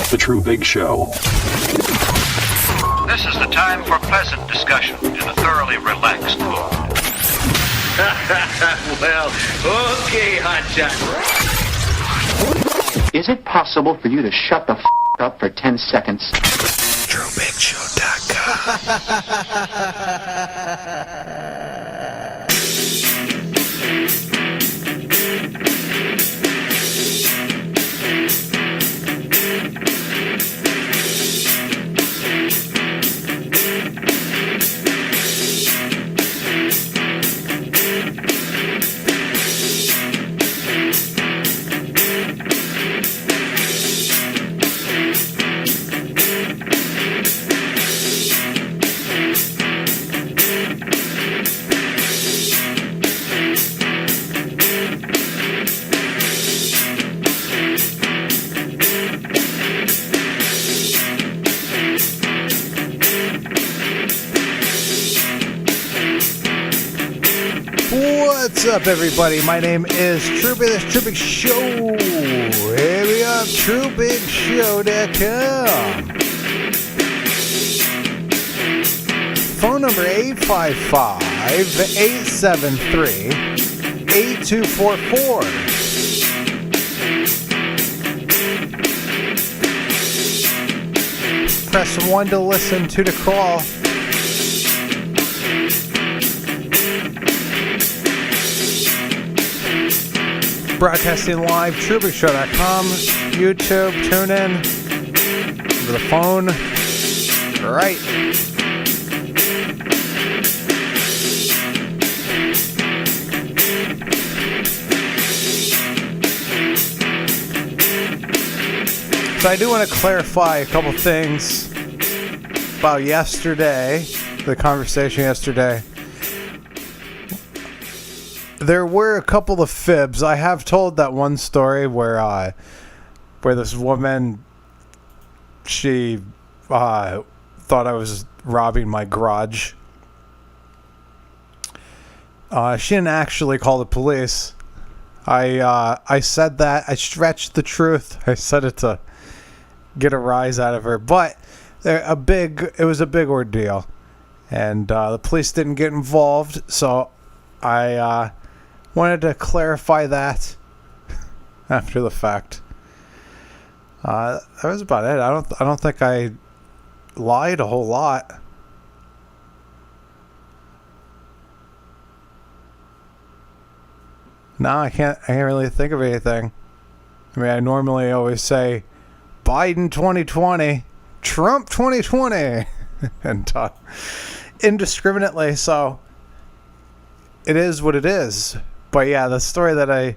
The Treubig Show. This is the time for pleasant discussion in a thoroughly relaxed mood. Well, okay, hotshot. Is it possible for you to shut the up for 10 seconds? TreubigShow.com. What's up, everybody? My name is Treubig. This Treubig Show. Here we are, TreubigShow.com. Phone number 855-873-8244. Press 1 to listen, 2 to call. Broadcasting live, TreubigShow.com, YouTube, TuneIn, over the phone, right. So I do want to clarify a couple things about yesterday, the conversation yesterday. There were a couple of fibs. I have told that one story where this woman, she thought I was robbing my garage. She didn't actually call the police. I said that. I stretched the truth. I said it to get a rise out of her, but it was a big ordeal, and the police didn't get involved. So I wanted to clarify that after the fact. That was about it. I don't think I lied a whole lot. No, I can't really think of anything. I mean, I normally always say Biden 2020, Trump 2020, and indiscriminately. So it is what it is. But yeah, the story that I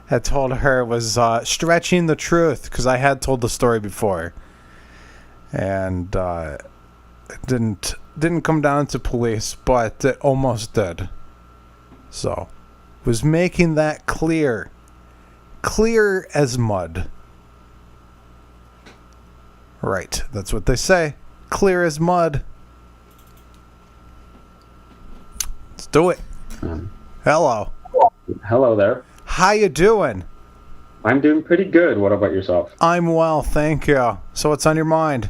had told her was stretching the truth, because I had told the story before, and it didn't come down to police, but it almost did. So was making that clear as mud. Right, that's what they say. Clear as mud. Let's do it. Hello. Hello there. How you doing? I'm doing pretty good. What about yourself? I'm well, thank you. So what's on your mind?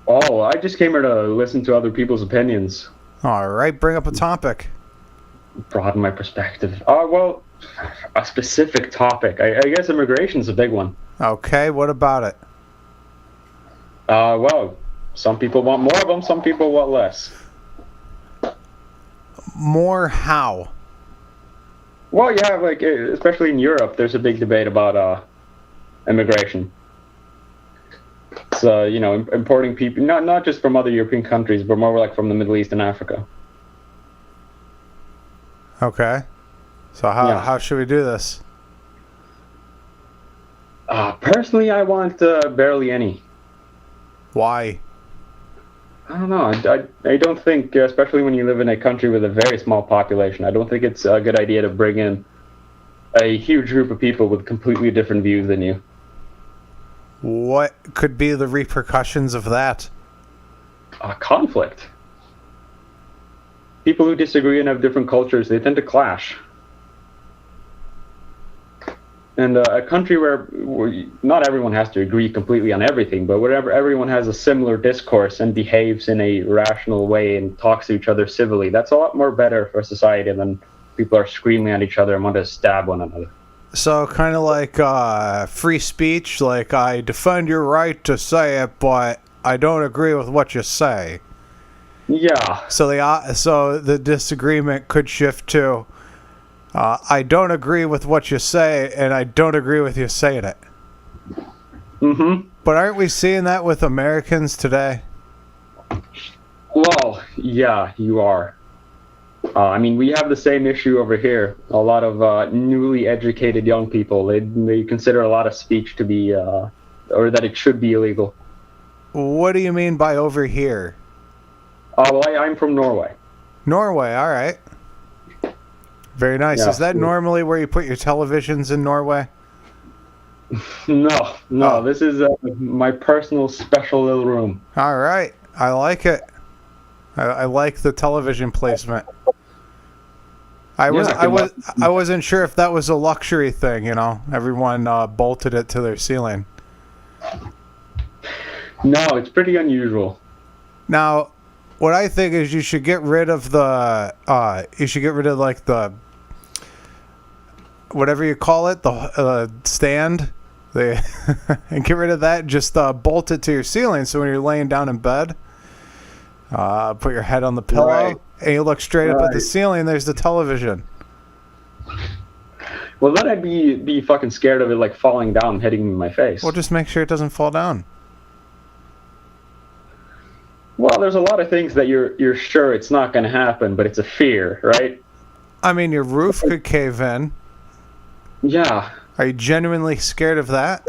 Oh, I just came here to listen to other people's opinions. All right, bring up a topic. Broaden my perspective. Well, a specific topic. I guess immigration's a big one. Okay, what about it? Well, some people want more of them, some people want less. More how? Well, yeah, like, especially in Europe, there's a big debate about immigration. So, importing people, not just from other European countries, but more like from the Middle East and Africa. Okay. So how should we do this? Personally, I want barely any. Why? I don't know. I don't think, especially when you live in a country with a very small population, I don't think it's a good idea to bring in a huge group of people with completely different views than you. What could be the repercussions of that? Conflict. People who disagree and have different cultures, they tend to clash. And a country where not everyone has to agree completely on everything, but wherever everyone has a similar discourse and behaves in a rational way and talks to each other civilly, that's a lot more better for society than people are screaming at each other and want to stab one another. So kind of like free speech, like I defend your right to say it, but I don't agree with what you say. Yeah. So the disagreement could shift to I don't agree with what you say, and I don't agree with you saying it. Mm-hmm. But aren't we seeing that with Americans today? Well, yeah, you are. I mean, we have the same issue over here. A lot of newly educated young people, they consider a lot of speech to be, or that it should be illegal. What do you mean by over here? Well, I'm from Norway. Norway, all right. Very nice. Yeah. Is that normally where you put your televisions in Norway? No. Oh. This is my personal special little room. All right. I like it. I like the television placement. I wasn't sure if that was a luxury thing, you know. Everyone bolted it to their ceiling. No, it's pretty unusual. Now, what I think is you should get rid of like the whatever you call it, the stand, and get rid of that. Just bolt it to your ceiling, so when you're laying down in bed, put your head on the pillow, Right. and you look straight up at the ceiling. There's the television. Well, then I'd be fucking scared of it, like falling down, and hitting me in my face. Well, just make sure it doesn't fall down. Well, there's a lot of things that you're sure it's not going to happen, but it's a fear, right? I mean, your roof could cave in. Yeah. Are you genuinely scared of that?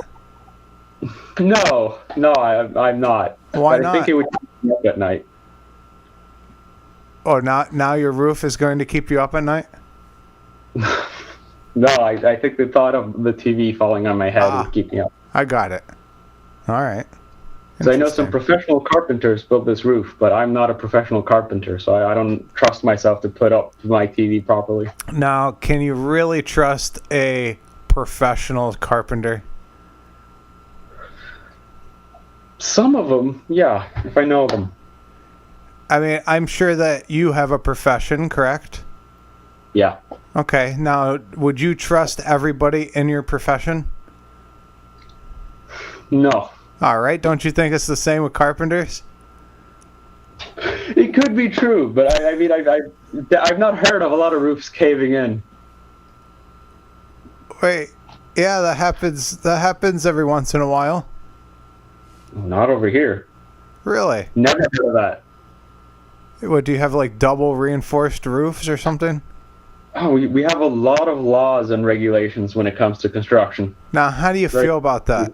No, I'm not. Why but not? I think it would keep me up at night. Oh, now your roof is going to keep you up at night? No, I think the thought of the TV falling on my head would keep me up. I got it. All right. So I know some professional carpenters built this roof, but I'm not a professional carpenter, so I don't trust myself to put up my TV properly. Now, can you really trust a professional carpenter? Some of them, yeah, if I know them. I mean, I'm sure that you have a profession, correct? Yeah. Okay. Now, would you trust everybody in your profession? No. All right. Don't you think it's the same with carpenters? It could be true, but I mean, I've not heard of a lot of roofs caving in. Wait. Yeah, that happens. That happens every once in a while. Not over here. Really? Never heard of that. What, do you have like double reinforced roofs or something? Oh, we have a lot of laws and regulations when it comes to construction. Now, how do you feel about that?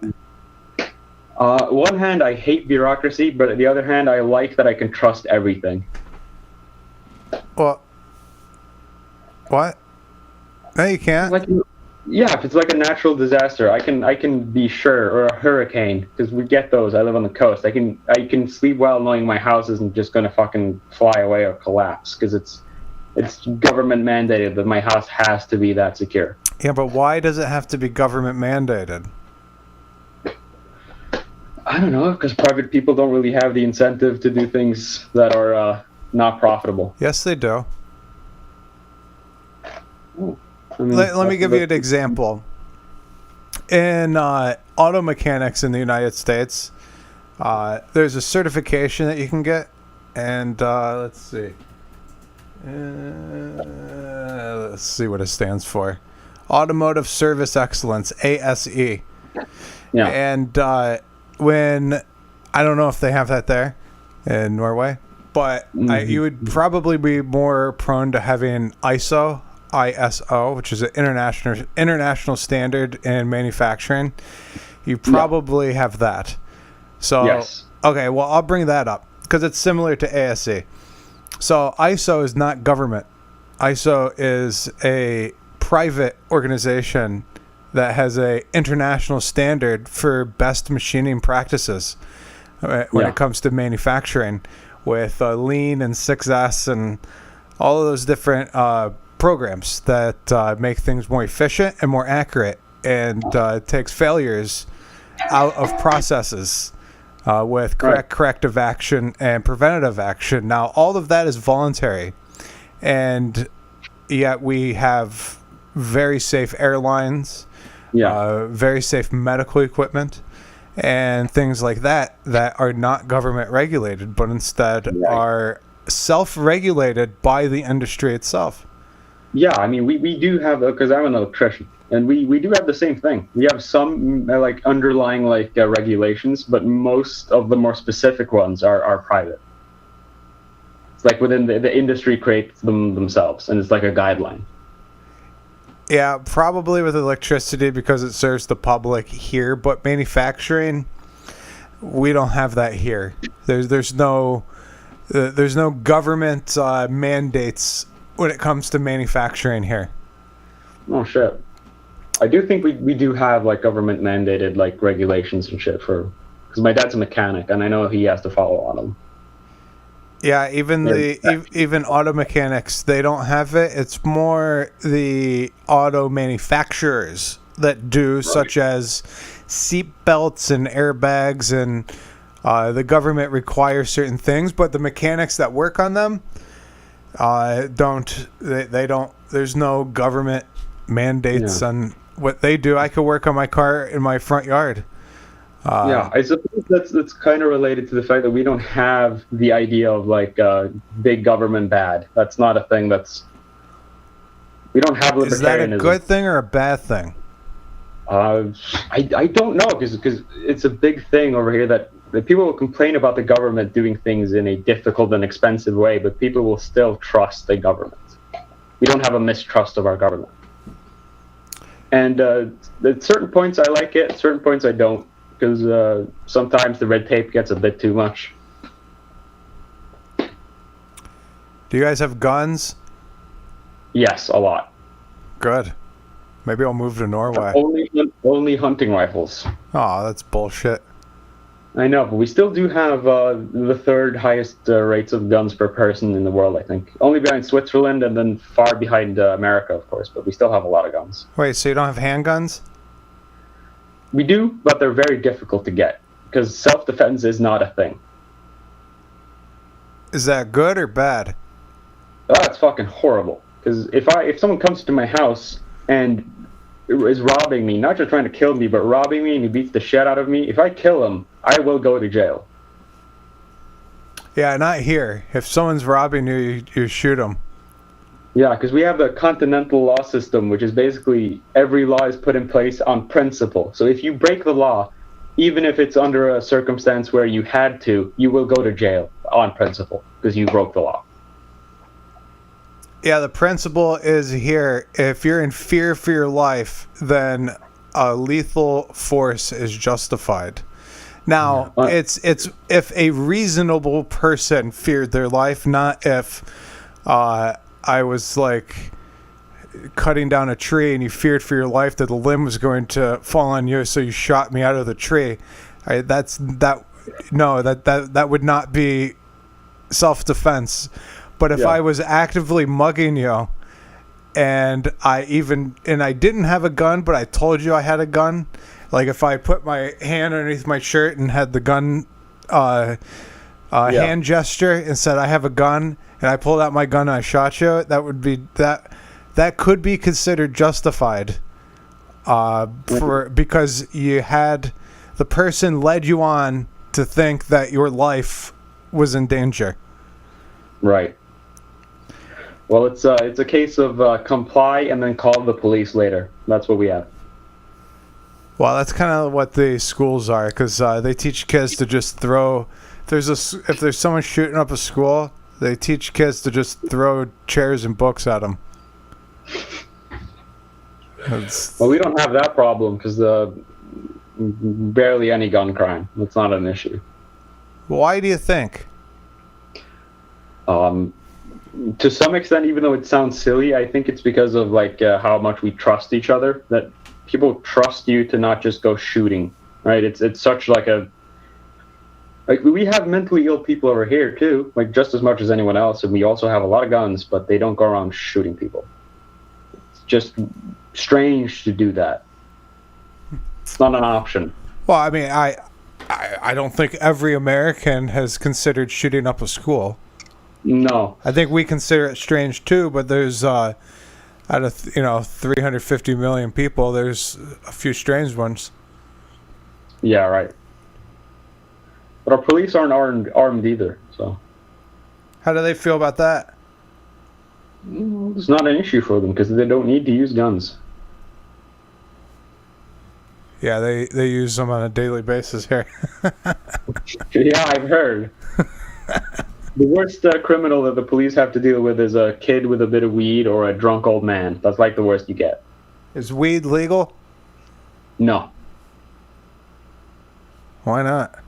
One hand, I hate bureaucracy, but on the other hand, I like that I can trust everything. Well, what? No, you can't. Like, yeah, if it's like a natural disaster, I can be sure, or a hurricane, because we get those. I live on the coast. I can sleep well knowing my house isn't just gonna fucking fly away or collapse, because it's government mandated that my house has to be that secure. Yeah, but why does it have to be government mandated? I don't know, because private people don't really have the incentive to do things that are not profitable. Yes, they do. I mean, Let me give you an example. In auto mechanics in the United States, there's a certification that you can get, and let's see what it stands for. Automotive Service Excellence, ASE. Yeah. And when, I don't know if they have that there in Norway, but you would probably be more prone to having ISO, which is an international standard in manufacturing. You probably have that. So, yes. Okay, well, I'll bring that up because it's similar to ASE. So ISO is not government. ISO is a private organization that has a international standard for best machining practices when it comes to manufacturing, with Lean and 6S and all of those different programs that make things more efficient and more accurate and takes failures out of processes with corrective action and preventative action. Now, all of that is voluntary, and yet we have very safe airlines, very safe medical equipment, and things like that are not government regulated, but instead are self-regulated by the industry itself. Yeah, I mean, we do have, because I'm an electrician, and we do have the same thing. We have some underlying regulations, but most of the more specific ones are private. It's like within the industry creates them themselves, and it's like a guideline. Yeah, probably with electricity because it serves the public here, but manufacturing, we don't have that here. There's no government mandates when it comes to manufacturing here. Oh shit! I do think we do have government mandated regulations and shit because my dad's a mechanic and I know he has to follow on them. Yeah, even even auto mechanics, they don't have it. It's more the auto manufacturers that do, such as seat belts and airbags, and the government requires certain things, but the mechanics that work on them don't. They don't. There's no government mandates on what they do. I could work on my car in my front yard. I suppose that's kind of related to the fact that we don't have the idea of big government bad. That's not a thing. We don't have libertarianism. Is that a good thing or a bad thing? I don't know because it's a big thing over here that people will complain about the government doing things in a difficult and expensive way, but people will still trust the government. We don't have a mistrust of our government. And at certain points I like it, at certain points I don't. Because sometimes the red tape gets a bit too much. Do you guys have guns? Yes, a lot. Good. Maybe I'll move to Norway. Only hunting rifles. Oh, that's bullshit. I know, but we still do have the third highest rates of guns per person in the world, I think. Only behind Switzerland and then far behind America, of course, but we still have a lot of guns. Wait, so you don't have handguns? We do, but they're very difficult to get because self-defense is not a thing. Is that good or bad? Oh, that's fucking horrible. Because if someone comes to my house and is robbing me, not just trying to kill me, but robbing me and he beats the shit out of me, if I kill him, I will go to jail. Yeah, not here. If someone's robbing you, you shoot them. Yeah, because we have a continental law system, which is basically every law is put in place on principle. So if you break the law, even if it's under a circumstance where you had to, you will go to jail on principle because you broke the law. Yeah, the principle is here. If you're in fear for your life, then a lethal force is justified. Now, it's if a reasonable person feared their life, not if I was cutting down a tree and you feared for your life that the limb was going to fall on you, so you shot me out of the tree. That would not be self-defense. But if I was actively mugging you and I didn't have a gun, but I told you I had a gun, like if I put my hand underneath my shirt and had the gun hand gesture and said I have a gun, and I pulled out my gun and I shot you, that could be considered justified because you had the person led you on to think that your life was in danger. Right. Well, it's a case of comply and then call the police later. That's what we have. Well, that's kind of what the schools are, because they teach kids to just throw. If there's someone shooting up a school, they teach kids to just throw chairs and books at them. Well, we don't have that problem because barely any gun crime. That's not an issue. Why do you think? To some extent, even though it sounds silly, I think it's because of how much we trust each other. That people trust you to not just go shooting, right? It's such we have mentally ill people over here too, just as much as anyone else, and we also have a lot of guns, but they don't go around shooting people. It's just strange to do that. It's not an option. Well, I mean, I don't think every American has considered shooting up a school. No. I think we consider it strange too, but there's out of 350 million people, there's a few strange ones. Yeah, right. But our police aren't armed either, so How do they feel about that? it's not an issue for them because they don't need to use guns. Yeah, they use them on a daily basis here. Yeah, I've heard. The worst criminal that the police have to deal with is a kid with a bit of weed or a drunk old man. That's like the worst you get. Is weed legal? No. Why not?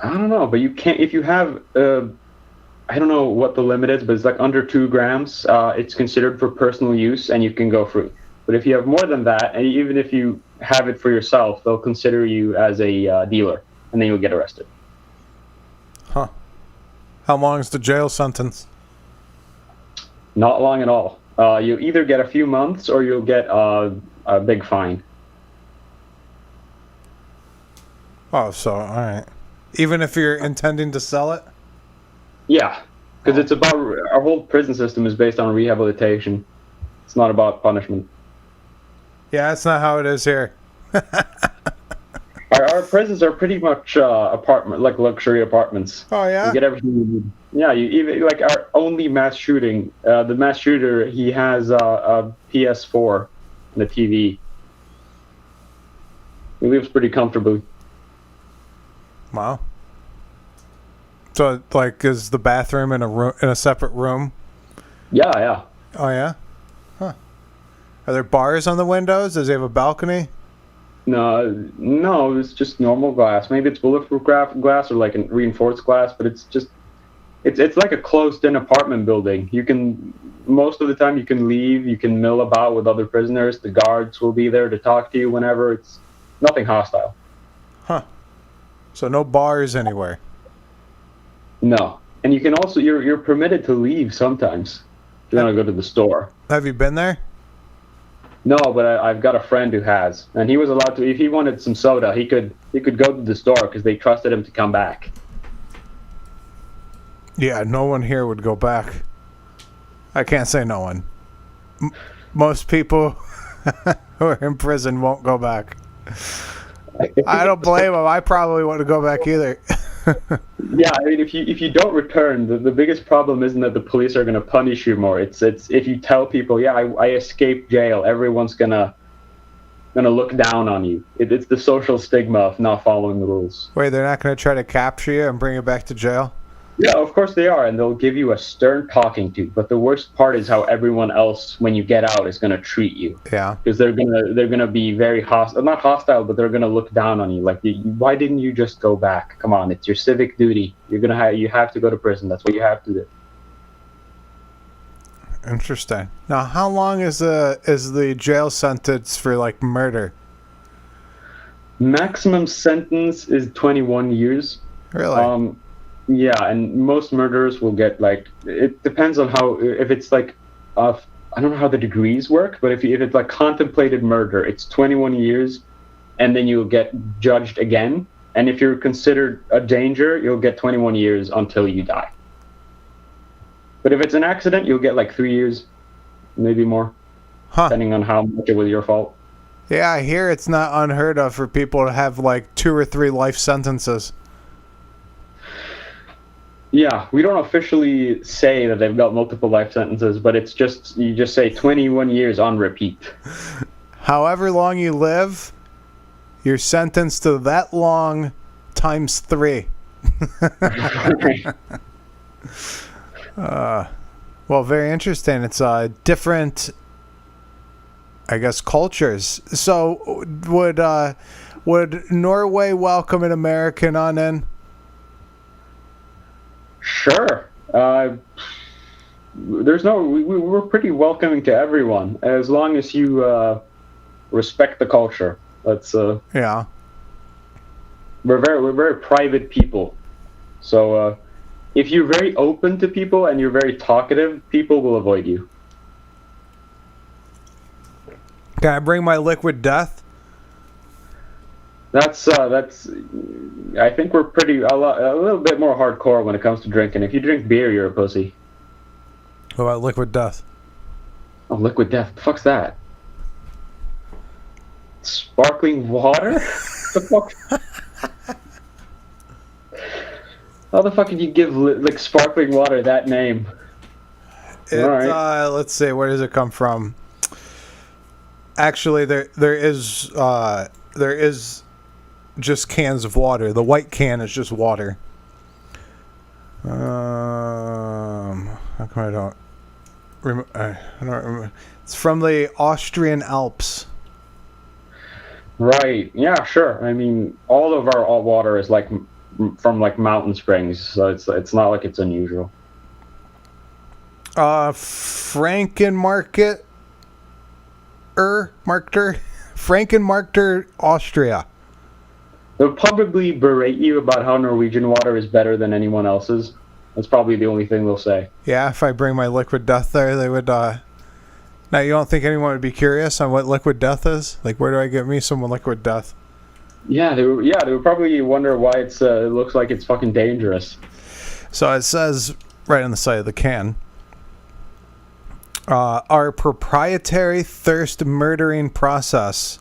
I don't know, but you can't, if you have, I don't know what the limit is, but it's like under 2 grams, it's considered for personal use and you can go free. But if you have more than that, and even if you have it for yourself, they'll consider you as a dealer and then you'll get arrested. Huh. How long is the jail sentence? Not long at all. You'll either get a few months or you'll get a big fine. Oh, so, all right. Even if you're intending to sell it? Yeah, because it's about, our whole prison system is based on rehabilitation. It's not about punishment. Yeah, that's not how it is here. Our prisons are pretty much apartment, like luxury apartments. Oh, yeah? You get everything you need. Yeah, you even like our only mass shooting. The mass shooter, he has a PS4 and a TV. He lives pretty comfortably. Wow. So, like, is the bathroom in a separate room? Yeah, yeah. Oh, yeah? Huh. Are there bars on the windows? Does he have a balcony? No, it's just normal glass. Maybe it's bulletproof glass or like a reinforced glass, but it's just, it's like a closed-in apartment building. You can, most of the time you can leave, you can mill about with other prisoners. The guards will be there to talk to you whenever. It's nothing hostile. Huh. So no bars anywhere? No. And you can also, you're permitted to leave sometimes. If you want to go to the store. Have you been there? No, but I've got a friend who has, and he was allowed to. If he wanted some soda, he could go to the store because they trusted him to come back. Yeah, no one here would go back. I can't say no one. Most people who are in prison won't go back. I don't blame them. I probably wouldn't go back either. Yeah, I mean, if you don't return, the biggest problem isn't that the police are going to punish you more. It's if you tell people, yeah, I escaped jail, everyone's gonna look down on you. It's the social stigma of not following the rules. Wait, they're not going to try to capture you and bring you back to jail? Yeah, of course they are, and they'll give you a stern talking to. But the worst part is how everyone else, when you get out, is going to treat you. Yeah. Because they're gonna be very hostile, not hostile, but they're gonna look down on you. Like, why didn't you just go back? Come on, it's your civic duty. You have to go to prison. That's what you have to do. Interesting. Now, how long is the jail sentence for like murder? Maximum sentence is 21 years. Really? Yeah, and most murderers will get like, it depends on how, if it's like, I don't know how the degrees work, but if it's like contemplated murder, it's 21 years, and then you'll get judged again. And if you're considered a danger, you'll get 21 years until you die. But if it's an accident, you'll get like 3 years, maybe more, depending on how much it was your fault. Yeah, I hear it's not unheard of for people to have like 2 or 3 life sentences. Yeah, we don't officially say that they've got multiple life sentences, but it's just, you just say 21 years on repeat. However long you live, you're sentenced to that long times 3. Well, very interesting. It's different, I guess, cultures. So would Norway welcome an American on in? Sure. We're pretty welcoming to everyone, as long as you respect the culture. That's yeah. We're very private people, so if you're very open to people and you're very talkative, people will avoid you. Can I bring my liquid death? That's. I think we're a little bit more hardcore when it comes to drinking. If you drink beer, you're a pussy. What about liquid death? Oh, liquid death. The fuck's that? Sparkling water? The fuck? How the fuck did you give like sparkling water that name? Let's see, where does it come from? Actually, there is just cans of water. The white can is just water. How come I don't remember? It's from the Austrian Alps. Right. Yeah, sure. I mean, all of our water is like from like mountain springs, so it's not like it's unusual. Frankenmarkter, Austria. They'll probably berate you about how Norwegian water is better than anyone else's. That's probably the only thing they'll say. Yeah, if I bring my liquid death there, they would. Now, you don't think anyone would be curious on what liquid death is? Like, where do I get me some liquid death? Yeah, they would probably wonder why it looks like it's fucking dangerous. So it says right on the side of the can, our proprietary thirst murdering process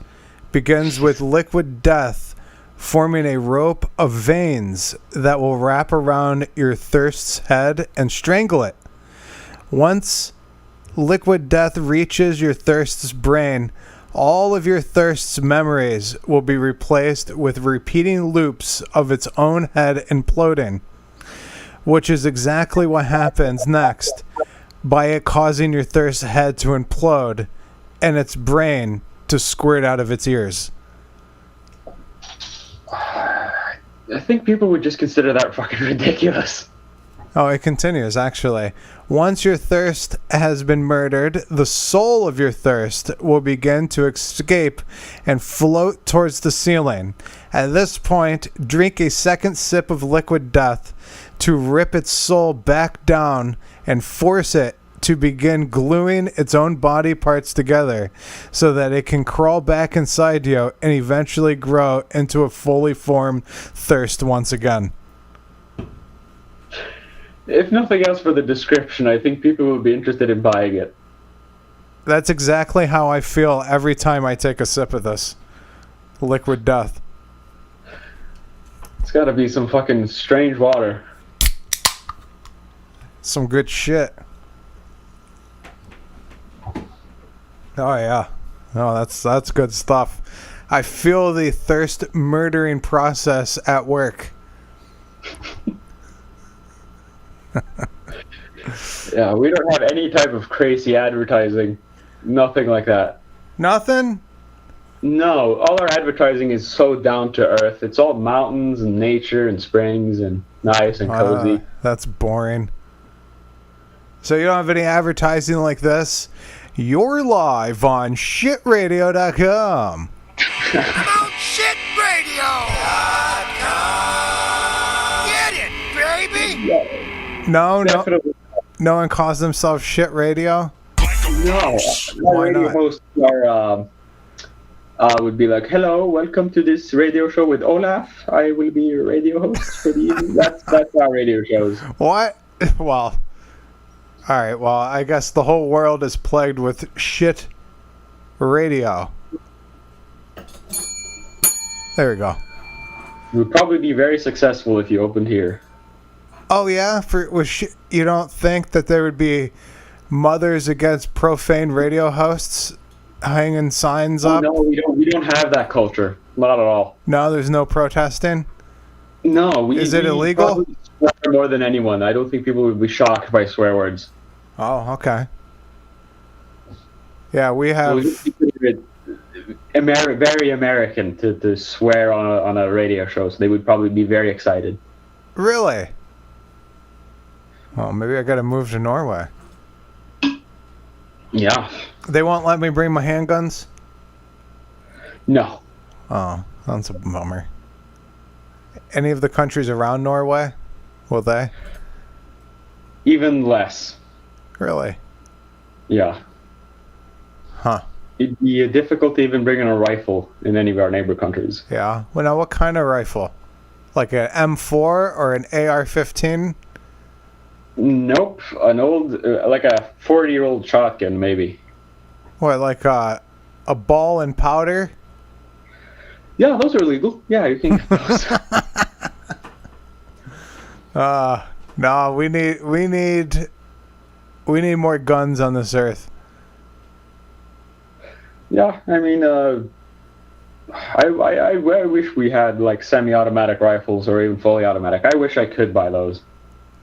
begins with liquid death forming a rope of veins that will wrap around your thirst's head and strangle it. Once liquid death reaches your thirst's brain, all of your thirst's memories will be replaced with repeating loops of its own head imploding, which is exactly what happens next by it causing your thirst's head to implode and its brain to squirt out of its ears. I think people would just consider that fucking ridiculous. Oh, it continues, actually. Once your thirst has been murdered, the soul of your thirst will begin to escape and float towards the ceiling. At this point, drink a second sip of liquid death to rip its soul back down and force it to begin gluing its own body parts together so that it can crawl back inside you and eventually grow into a fully formed thirst once again. If nothing else for the description, I think people would be interested in buying it. That's exactly how I feel every time I take a sip of this liquid death. It's gotta be some fucking strange water. Some good shit. Oh yeah. No, that's good stuff. I feel the thirst murdering process at work. Yeah, we don't have any type of crazy advertising. Nothing like that. Nothing? No, all our advertising is so down to earth. It's all mountains and nature and springs and nice and cozy. That's boring. So you don't have any advertising like this? You're live on shitradio.com. ShitRadio.com. Get it, baby. No, Definitely. no one calls themselves Shit Radio. No, Why radio not? hosts would be like, "Hello, welcome to this radio show with Olaf. I will be your radio host for the evening." That's our radio shows. What? Well, all right. Well, I guess the whole world is plagued with shit radio. There we go. You would probably be very successful if you opened here. Oh yeah, you don't think that there would be mothers against profane radio hosts hanging signs up? No, we don't have that culture. Not at all. No, there's no protesting. No, Is it illegal? probably swear more than anyone. I don't think people would be shocked by swear words. Oh, okay. Yeah, we have. Very American to swear on a radio show, so they would probably be very excited. Really? Oh, maybe I gotta move to Norway. Yeah. They won't let me bring my handguns? No. Oh, that's a bummer. Any of the countries around Norway? Will they? Even less. Really? Yeah. Huh. it'd be difficult to even bring in a rifle in any of our neighbor countries. Yeah. Well, now what kind of rifle? Like an M4 or an AR-15? Nope, an old, like a 40-year-old shotgun, maybe. What, like a ball and powder? Yeah, those are legal. Yeah, you can get those. No, we need more guns on this earth. Yeah, I mean, I wish we had like semi-automatic rifles or even fully automatic. I wish I could buy those.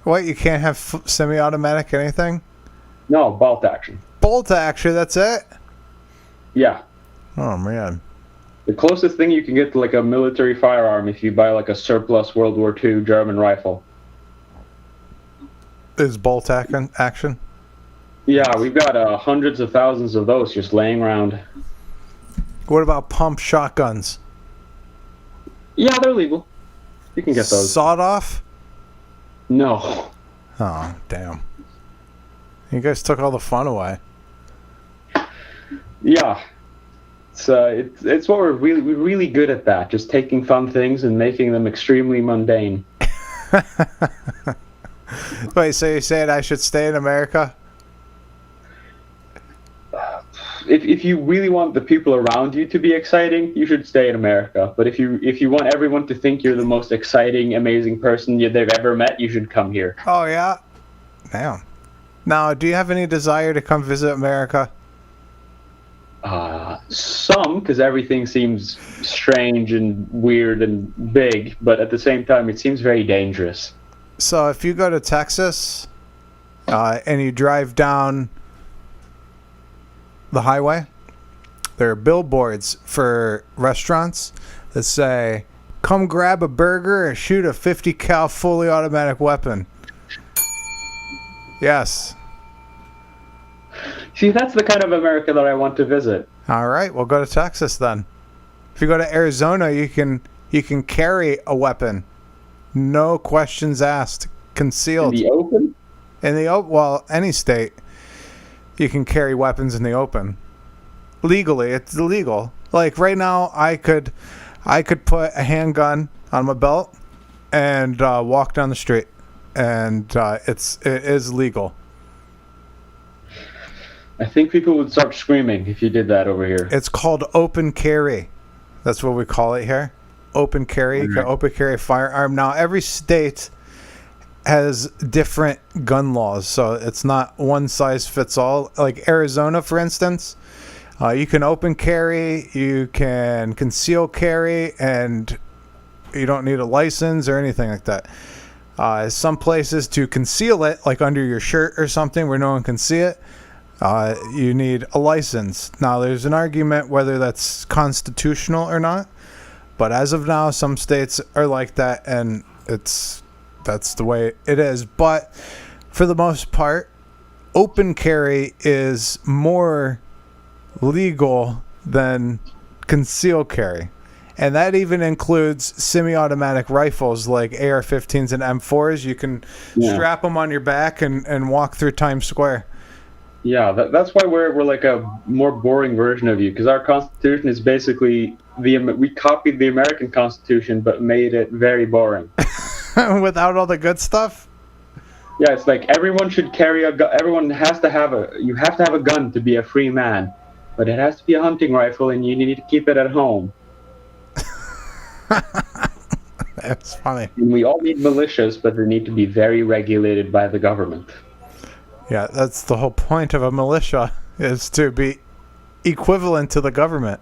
What, you can't have semi-automatic anything? No, bolt action. Bolt action, that's it? Yeah. Oh, man. The closest thing you can get to like a military firearm if you buy like a surplus World War II German rifle. Is bolt action? Yeah, we've got hundreds of thousands of those just laying around. What about pump shotguns? Yeah, they're legal. You can get those. Sawed off? No. Oh, damn. You guys took all the fun away. Yeah. It's what we're really good at that, just taking fun things and making them extremely mundane. Wait, so you're saying I should stay in America? If you really want the people around you to be exciting, you should stay in America. But if you want everyone to think you're the most exciting, amazing person they've ever met, you should come here. Oh, yeah? Damn. Now, do you have any desire to come visit America? Some, because everything seems strange and weird and big, but at the same time, it seems very dangerous. So if you go to Texas and you drive down the highway, there are billboards for restaurants that say, "Come grab a burger and shoot a 50 cal fully automatic weapon." Yes. See, that's the kind of America that I want to visit. All right, we'll go to Texas then. If you go to Arizona, you can carry a weapon, no questions asked, concealed. In the open? Well, any state, you can carry weapons in the open. Legally, it's illegal. Like right now, I could put a handgun on my belt and walk down the street, and it is legal. I think people would start screaming if you did that over here. It's called open carry. That's what we call it here. Open carry. You can open carry a firearm. Now, every state has different gun laws, so it's not one size fits all. Like Arizona, for instance, you can open carry, you can conceal carry, and you don't need a license or anything like that. Some places, to conceal it, like under your shirt or something where no one can see it, you need a license. Now, there's an argument whether that's constitutional or not, but as of now, some states are like that, and that's the way it is. But for the most part, open carry is more legal than concealed carry. And that even includes semi-automatic rifles like AR-15s and M4s. You can strap them on your back and walk through Times Square. Yeah, that's why we're like a more boring version of you, because our Constitution is basically we copied the American Constitution but made it very boring. Without all the good stuff? Yeah, it's like everyone should carry a gun. Everyone has to have you have to have a gun to be a free man, but it has to be a hunting rifle, and you need to keep it at home. That's funny. And we all need militias, but they need to be very regulated by the government. Yeah, that's the whole point of a militia, is to be equivalent to the government.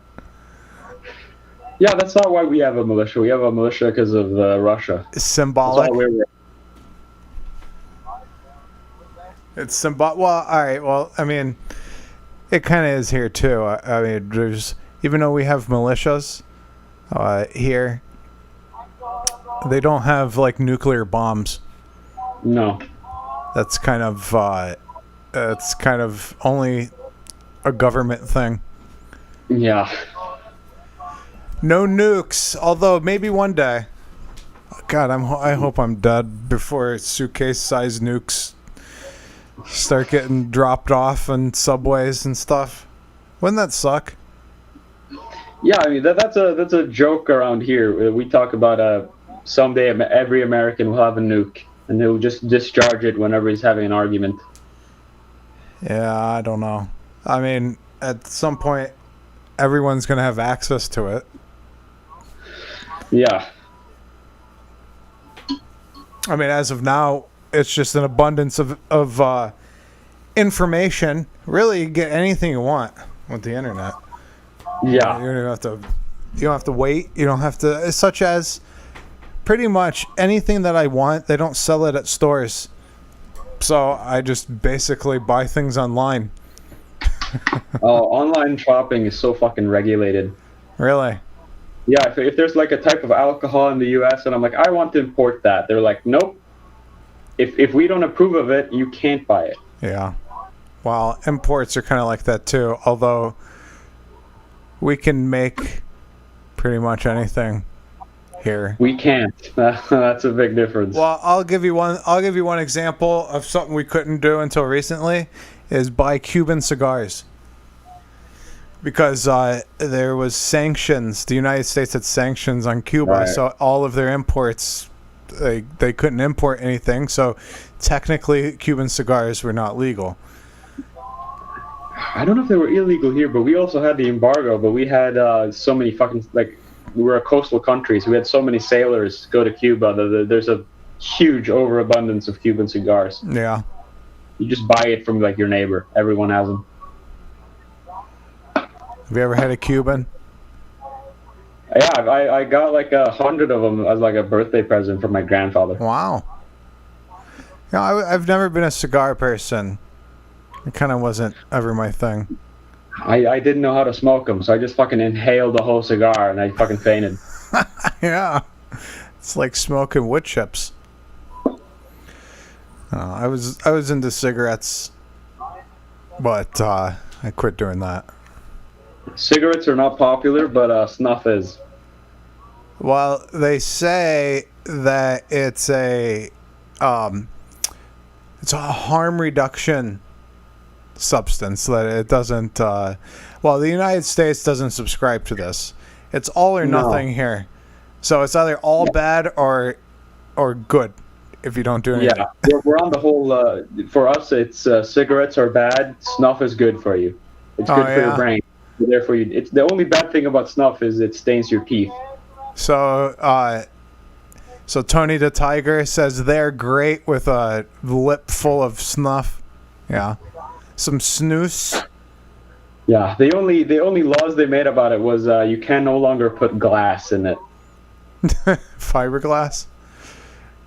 Yeah, that's not why we have a militia. We have a militia because of Russia. Symbolic. It's symbolic. Well, all right. Well, I mean, it kind of is here too. I mean, there's, even though we have militias here, they don't have like nuclear bombs. No. That's kind of only a government thing. Yeah. No nukes, although maybe one day. God, I hope I'm dead before suitcase-sized nukes start getting dropped off on subways and stuff. Wouldn't that suck? Yeah, I mean that's a joke around here. We talk about someday every American will have a nuke, and he'll just discharge it whenever he's having an argument. Yeah, I don't know. I mean, at some point, everyone's going to have access to it. Yeah. I mean, as of now, it's just an abundance of information. Really, you get anything you want with the internet. Yeah. You don't have to. You don't have to wait. You don't have to. Such as, pretty much anything that I want, they don't sell it at stores. So I just basically buy things online. Oh, online shopping is so fucking regulated. Really? Yeah, if there's like a type of alcohol in the U.S. and I'm like, I want to import that, they're like, nope. If we don't approve of it, you can't buy it. Yeah. Well, imports are kind of like that too. Although we can make pretty much anything here. We can't. That's a big difference. Well, I'll give you one example of something we couldn't do until recently, is buy Cuban cigars. Because there was sanctions. The United States had sanctions on Cuba, right. So all of their imports, they couldn't import anything. So technically, Cuban cigars were not legal. I don't know if they were illegal here, but we also had the embargo. But we had so many fucking, like, we were a coastal country, so we had so many sailors go to Cuba. There's a huge overabundance of Cuban cigars. Yeah. You just buy it from like your neighbor. Everyone has them. Have you ever had a Cuban? Yeah, I got like 100 of them as like a birthday present from my grandfather. Wow. Yeah, I've never been a cigar person. It kind of wasn't ever my thing. I didn't know how to smoke them, so I just fucking inhaled the whole cigar and I fucking fainted. Yeah. It's like smoking wood chips. I was into cigarettes, but I quit doing that. Cigarettes are not popular, but snuff is. Well, they say that it's a harm reduction substance, that it doesn't. Well, the United States doesn't subscribe to this. It's all or nothing here, so it's either all bad or good if you don't do anything. Yeah, we're on the whole. For us, it's cigarettes are bad. Snuff is good for you. It's good for your brain. Therefore, it's the only bad thing about snuff is it stains your teeth. So, so Tony the Tiger says they're great with a lip full of snuff. Yeah, some snus. Yeah, the only laws they made about it was you can no longer put glass in it. Fiberglass.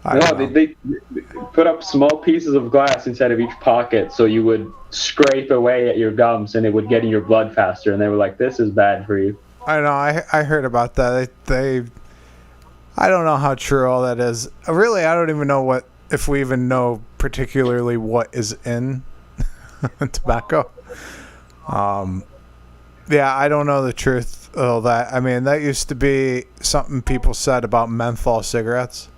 No, they put up small pieces of glass inside of each pocket, so you would scrape away at your gums, and it would get in your blood faster. And they were like, "This is bad for you." I know. I heard about that. I don't know how true all that is. Really, I don't even know if we even know particularly what is in tobacco. Yeah, I don't know the truth of all that. I mean, that used to be something people said about menthol cigarettes.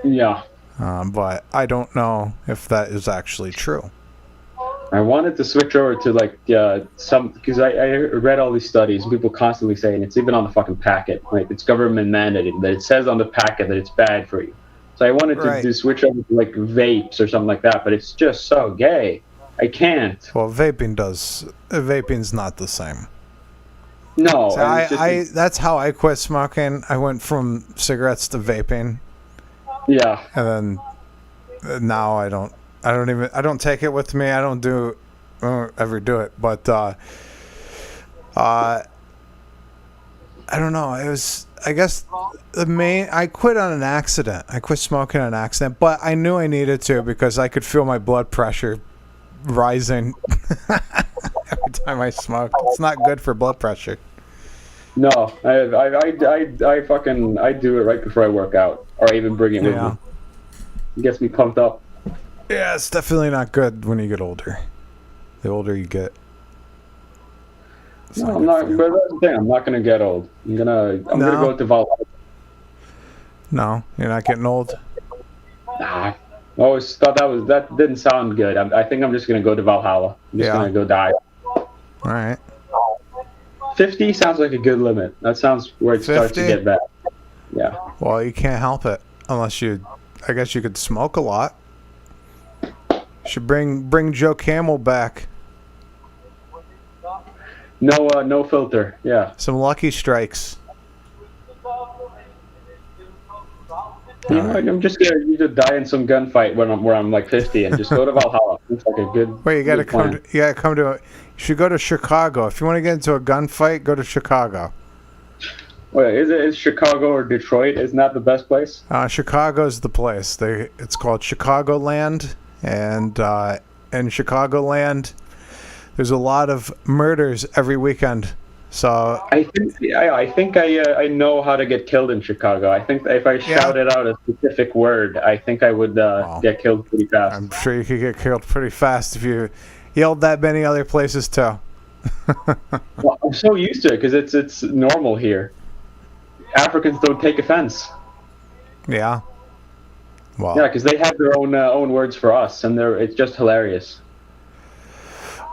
Yeah. But I don't know if that is actually true. I wanted to switch over to like some, because I read all these studies and people constantly saying it's even on the fucking packet, like it's government mandated that it says on the packet that it's bad for you. So I wanted to switch over to like vapes or something like that, but it's just so gay. I can't. Well, vaping's not the same. No, so that's how I quit smoking. I went from cigarettes to vaping. Yeah. And then now I don't take it with me. I don't ever do it. But I don't know. I guess I quit on an accident. I quit smoking on an accident, but I knew I needed to because I could feel my blood pressure rising every time I smoked. It's not good for blood pressure. No, I do it right before I work out, or I even bring it with me. It gets me pumped up. Yeah, it's definitely not good when you get older. The older you get. No, I'm not. But that's the thing. I'm not gonna get old. I'm gonna go to Valhalla. No, you're not getting old. Nah. I always thought that didn't sound good. I think I'm just gonna go to Valhalla. I'm just gonna go die. All right. 50 sounds like a good limit. That sounds where it starts to 50? get bad. Yeah. Well, you can't help it unless you. I guess you could smoke a lot. Should bring Joe Camel back. No filter. Yeah. Some Lucky Strikes. You know, I'm just scared you to die in some gunfight where I'm like 50 and just go to Valhalla. It's like a good. Wait, you gotta good plan. come. You gotta come to. You should go to Chicago if you want to get into a gunfight. Go to Chicago. Wait, is Chicago or Detroit? Isn't that the best place? Chicago's the place. It's called Chicagoland, and in Chicagoland, there's a lot of murders every weekend. So I think I know how to get killed in Chicago. I think if I shouted out a specific word, I think I would get killed pretty fast. I'm sure you could get killed pretty fast if you yelled that many other places too. Well, I'm so used to it because it's normal here. Africans don't take offense. Yeah. Well. Yeah, because they have their own words for us, and it's just hilarious.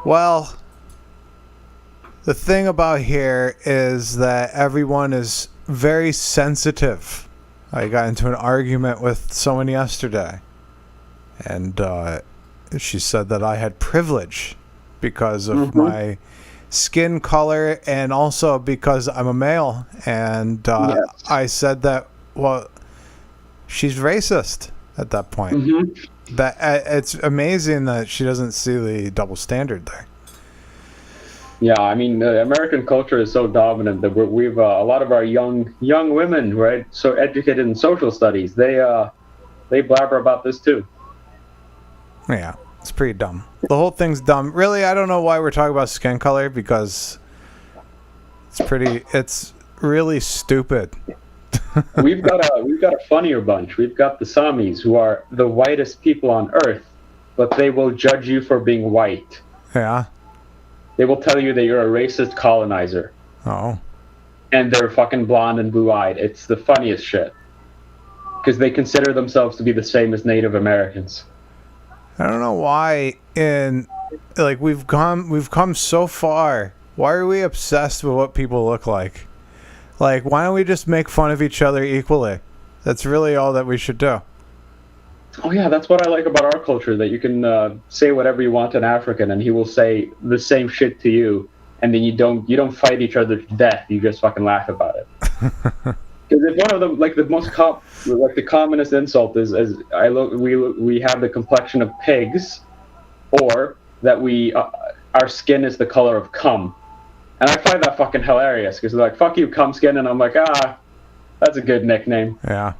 Well, the thing about here is that everyone is very sensitive. I got into an argument with someone yesterday, and she said that I had privilege because of my skin color and also because I'm a male. And Yes. I said that, well, she's racist at that point. That it's amazing that she doesn't see the double standard there. Yeah, I mean, American culture is so dominant that we've a lot of our young women, right, so educated in social studies, they blabber about this too. Yeah, it's pretty dumb. The whole thing's dumb. Really, I don't know why we're talking about skin color because it's really stupid. We've got a funnier bunch. We've got the Samis, who are the whitest people on earth, but they will judge you for being white. Yeah. They will tell you that you're a racist colonizer. Oh. And they're fucking blonde and blue-eyed. It's the funniest shit. Because they consider themselves to be the same as Native Americans. I don't know why we've come so far. Why are we obsessed with what people look like? Like, why don't we just make fun of each other equally? That's really all that we should do. Oh yeah, that's what I like about our culture, that you can say whatever you want to an African and he will say the same shit to you, and then you don't fight each other to death, you just fucking laugh about it. Because if one of them, like the commonest insult is we have the complexion of pigs, or that our skin is the color of cum. And I find that fucking hilarious, because they're like, fuck you, cum skin, and I'm like, that's a good nickname. Yeah.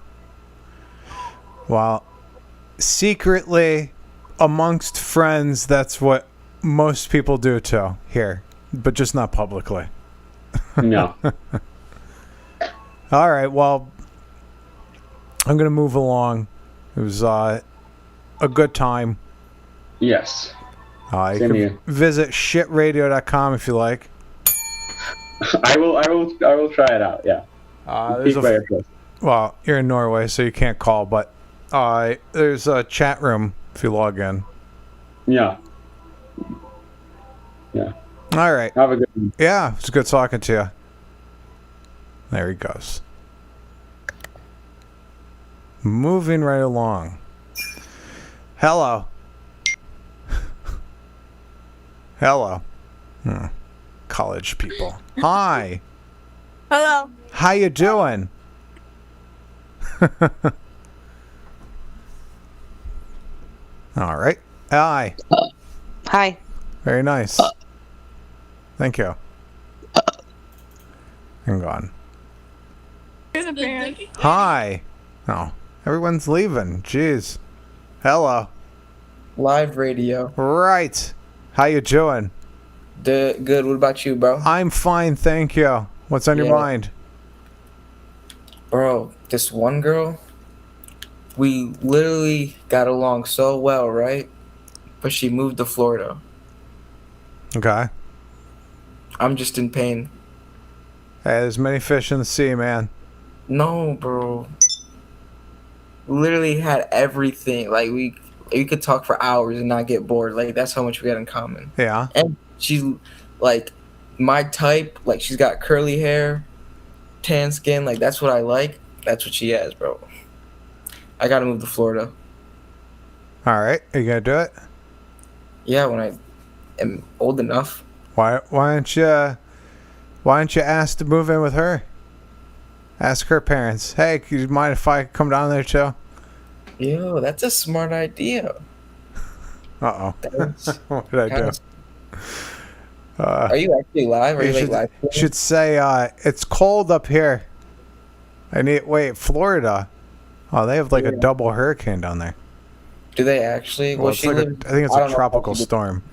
Well, secretly, amongst friends, that's what most people do too here, but just not publicly. No. All right, well, I'm going to move along. It was a good time. Yes. You Same can here. visit shitradio.com if you like. I will try it out, yeah. Well, you're in Norway, so you can't call, but there's a chat room if you log in. Yeah. Yeah. All right. Have a good one. Yeah, it's good talking to you. There he goes. Moving right along. Hello. Hello. College people. Hi. Hello. How you doing? All right. Hi. Hi. Very nice. Thank you. Hang on. Hi. Oh, everyone's leaving. Jeez. Hello. Live radio. Right. How you doing? Good. What about you, bro? I'm fine, thank you. What's on your mind? Bro, this one girl, we literally got along so well, right? But she moved to Florida. Okay. I'm just in pain. Hey, there's many fish in the sea, man. No, bro. Literally had everything. Like, we could talk for hours and not get bored. Like, that's how much we got in common. Yeah. And she's, like, my type. Like she's got curly hair, tan skin. Like that's what I like. That's what she has, bro. I gotta move to Florida. All right, are you gonna do it? Yeah, when I am old enough. Why don't you ask to move in with her? Ask her parents. Hey, could you mind if I come down there too? Yo, that's a smart idea. Uh-oh. That's What did I do? Are you actually live? Are you like live? Should say it's cold up here. Florida. Oh, they have like a double hurricane down there. Do they actually? Well, Well, it's she like lives. I think it's I a don't know tropical how she- storm.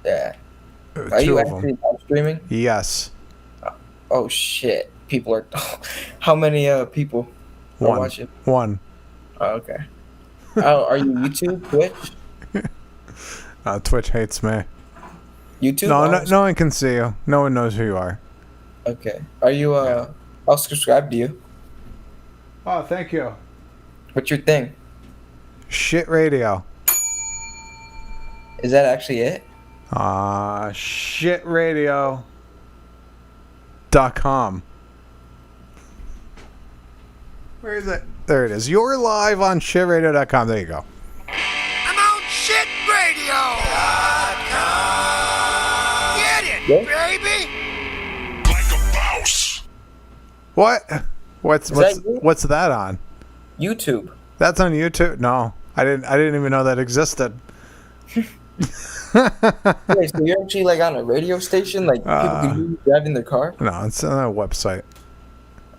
Yeah. Two Are you of them. actually live streaming? Yes. Oh shit! People are. How many people are One. watching? One. Oh, okay. Are you YouTube, Twitch? Twitch hates me. YouTube? No one can see you. No one knows who you are. Okay. Are you? I'll subscribe to you. Oh, thank you. What's your thing? Shit radio. Is that actually it? Shitradio.com. Where is it? There it is. You're live on shitradio.com. There you go. I'm on shitradio.com. Get it, Yeah. baby. Like a mouse. What? What's that you? what's that on? YouTube. That's on YouTube? No. I didn't even know that existed. Wait, so you're actually like on a radio station? Like people can hear you driving their car? No, it's on a website.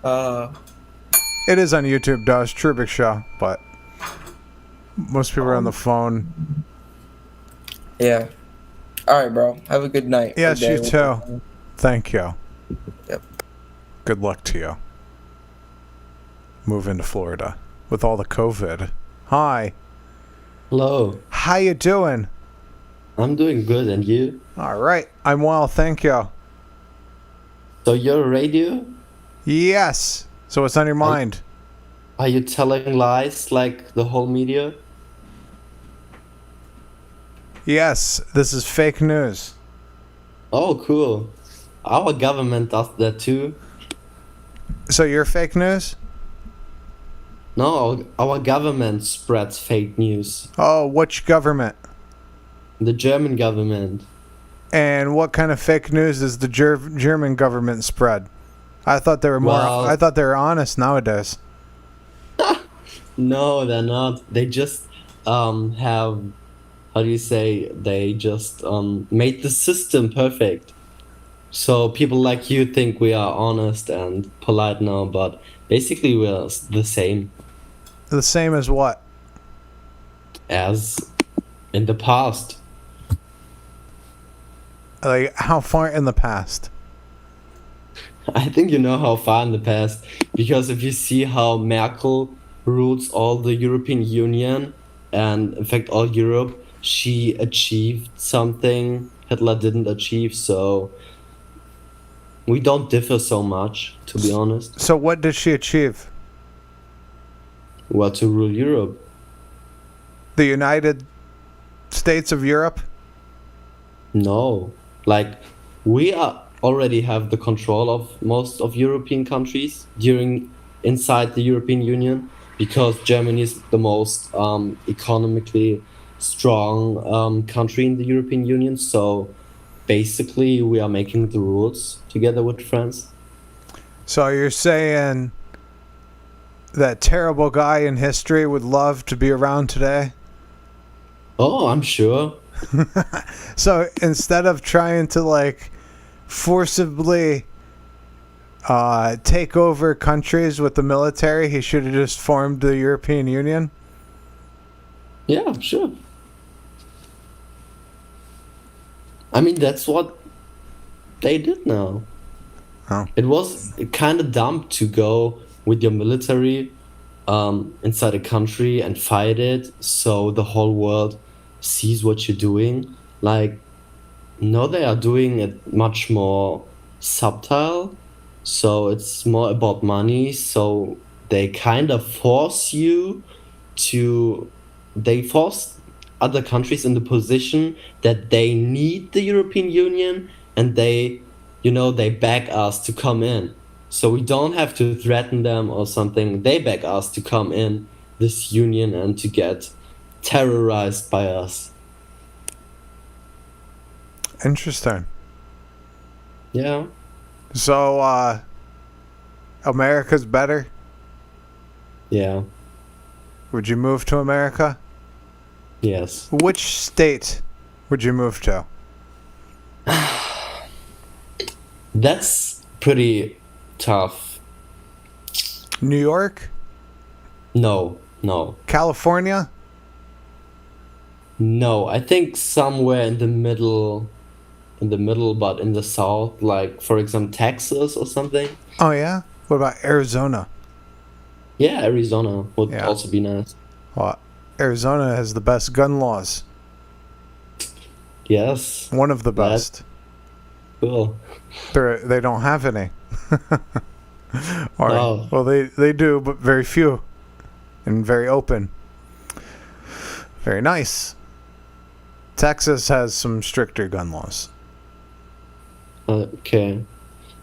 Uh, It is on YouTube, though. It's Treubig Show, but most people are on the phone. yeah. All right, bro. Have a good night. Yes, Good you day. too. Thank you. Yep. Good luck to you. Move into Florida with all the COVID. Hi. Hello, How you doing? I'm doing good, and you? All right. I'm well, thank you. So you're a radio? Yes. So what's on your mind? Are you telling lies like the whole media? Yes. This is fake news. Oh, cool. Our government does that too. So you're fake news? No, our government spreads fake news. Oh, which government? The German government. And what kind of fake news does the German government spread? I thought they were Well- I thought they were honest nowadays. No, they're not. They just have, how do you say, they just made the system perfect. So people like you think we are honest and polite now, but basically we are the same The same as what? as in the past. Like how far in the past? I think you know how far in the past, because if you see how Merkel rules all the European Union and in fact all Europe, she achieved something Hitler didn't achieve, so we don't differ so much, to be honest. So what did she achieve? Well, to rule Europe. The United States of Europe? No. Like, we are already have the control of most of European countries inside the European Union, because Germany is the most economically strong country in the European Union. So basically, we are making the rules together with France. So you're saying that terrible guy in history would love to be around today? Oh, I'm sure. So instead of trying to like forcibly take over countries with the military, he should have just formed the European Union? Yeah, sure. I mean, that's what they did now. Oh. It was kind of dumb to go with your military inside a country and fight it so the whole world sees what you're doing. Like, no, they are doing it much more subtle. So it's more about money. So they kind of force you to... They force other countries in the position that they need the European Union, and they they beg us to come in. So we don't have to threaten them or something. They beg us to come in this union and to get terrorized by us. Interesting. Yeah. So, America's better? Yeah. Would you move to America? Yes. Which state would you move to? That's pretty tough. New York? No. California? No, I think somewhere in the middle, but in the south, like for example Texas or something. Oh yeah? What about Arizona? Yeah, Arizona would Yeah. also be nice. Well, Arizona has the best gun laws. Yes. One of the That's best. cool. They don't have any. Or, Oh. well, they do, but very few. And very open. Very nice. Texas has some stricter gun laws. Okay.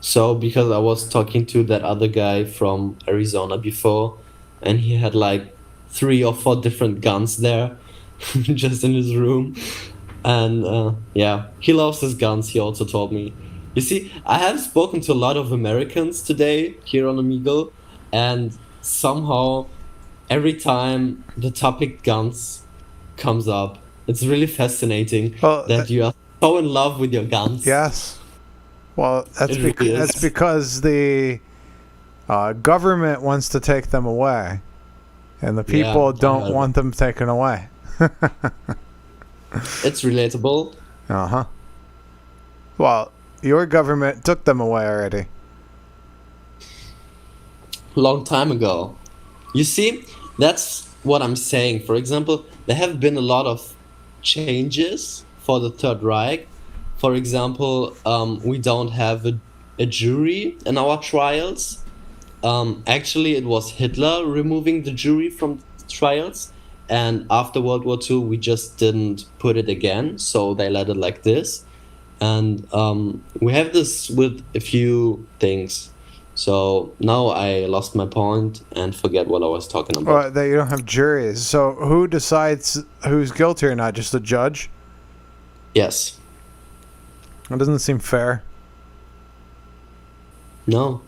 So because I was talking to that other guy from Arizona before, and he had like 3 or 4 different guns there, just in his room, and yeah, he loves his guns. He also told me. You see, I have spoken to a lot of Americans today here on Amigo, and somehow every time the topic guns comes up, it's really fascinating Well, that you are so in love with your guns. Yes. Well, that's It really is. that's because the government wants to take them away, and the Yeah, people I don't heard. want them taken away. It's relatable. Uh-huh. Well, your government took them away already. Long time ago. You see, that's what I'm saying. For example, there have been a lot of changes for the Third Reich. For example, we don't have a jury in our trials. Actually, it was Hitler removing the jury from trials. And after World War II, we just didn't put it again. So they let it like this. And we have this with a few things. So now I lost my point and forget what I was talking about. Well, that you don't have juries. So who decides who's guilty or not? Just the judge? Yes. That doesn't seem fair. No.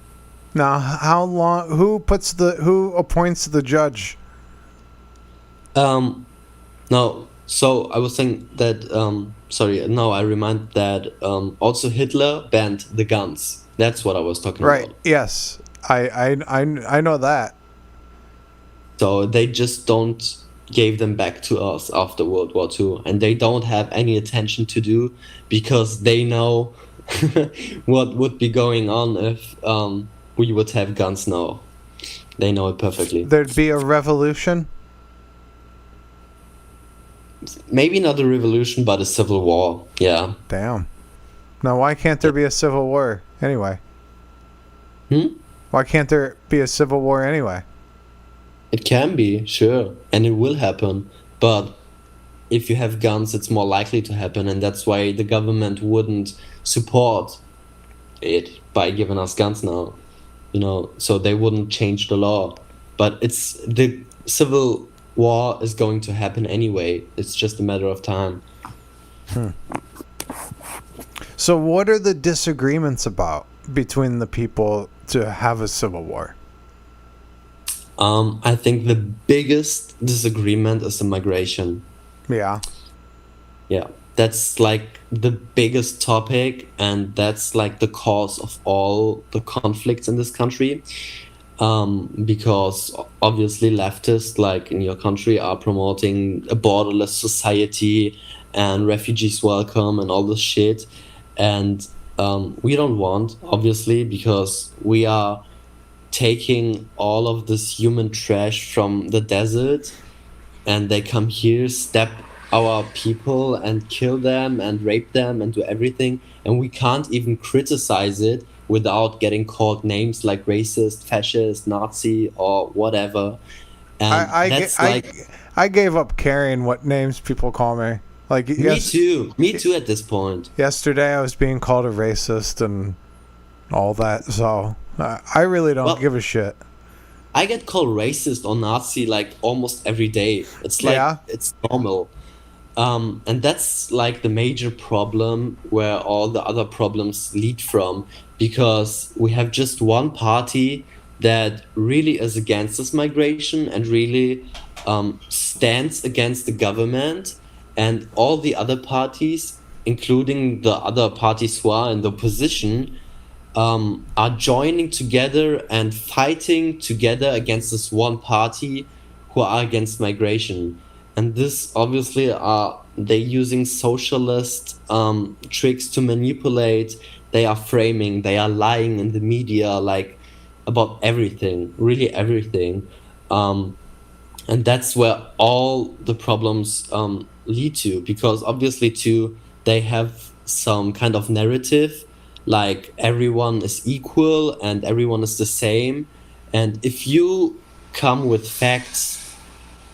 Now, how long? Who appoints the judge? No. So I was saying that. Sorry. No, I remind that. Also, Hitler banned the guns. That's what I was talking Right. about. Yes. I know that. So they just don't gave them back to us after World War II, and they don't have any attention to do because they know what would be going on if we would have guns now. They know it perfectly. There'd be a revolution. Maybe not a revolution, but a civil war. Yeah. Damn. Now, why can't there be a civil war anyway? Why can't there be a civil war anyway? It can be, sure, and it will happen. But if you have guns, it's more likely to happen, and that's why the government wouldn't support it by giving us guns now. So they wouldn't change the law. But it's the civil war is going to happen anyway. It's just a matter of time. So what are the disagreements about between the people to have a civil war? I think the biggest disagreement is the migration. Yeah. Yeah, that's like the biggest topic, and that's like the cause of all the conflicts in this country. Because obviously leftists, like in your country, are promoting a borderless society and refugees welcome and all this shit. And we don't want, obviously, because we are taking all of this human trash from the desert, and they come here, step our people and kill them and rape them and do everything, and we can't even criticize it without getting called names like racist, fascist, Nazi, or whatever. And I gave up caring what names people call me. Like Me too. Me too at this point. yesterday, I was being called a racist and all that. So I really don't give a shit. I get called racist or Nazi like almost every day. It's like it's normal. And that's like the major problem where all the other problems lead from, because we have just one party that really is against this migration and really stands against the government, and all the other parties, including the other parties who are in the opposition, are joining together and fighting together against this one party who are against migration. And this obviously they using socialist tricks to manipulate. They are framing, they are lying in the media, like about everything, really everything. And that's where all the problems lead to, because obviously too, they have some kind of narrative, like everyone is equal and everyone is the same. And if you come with facts,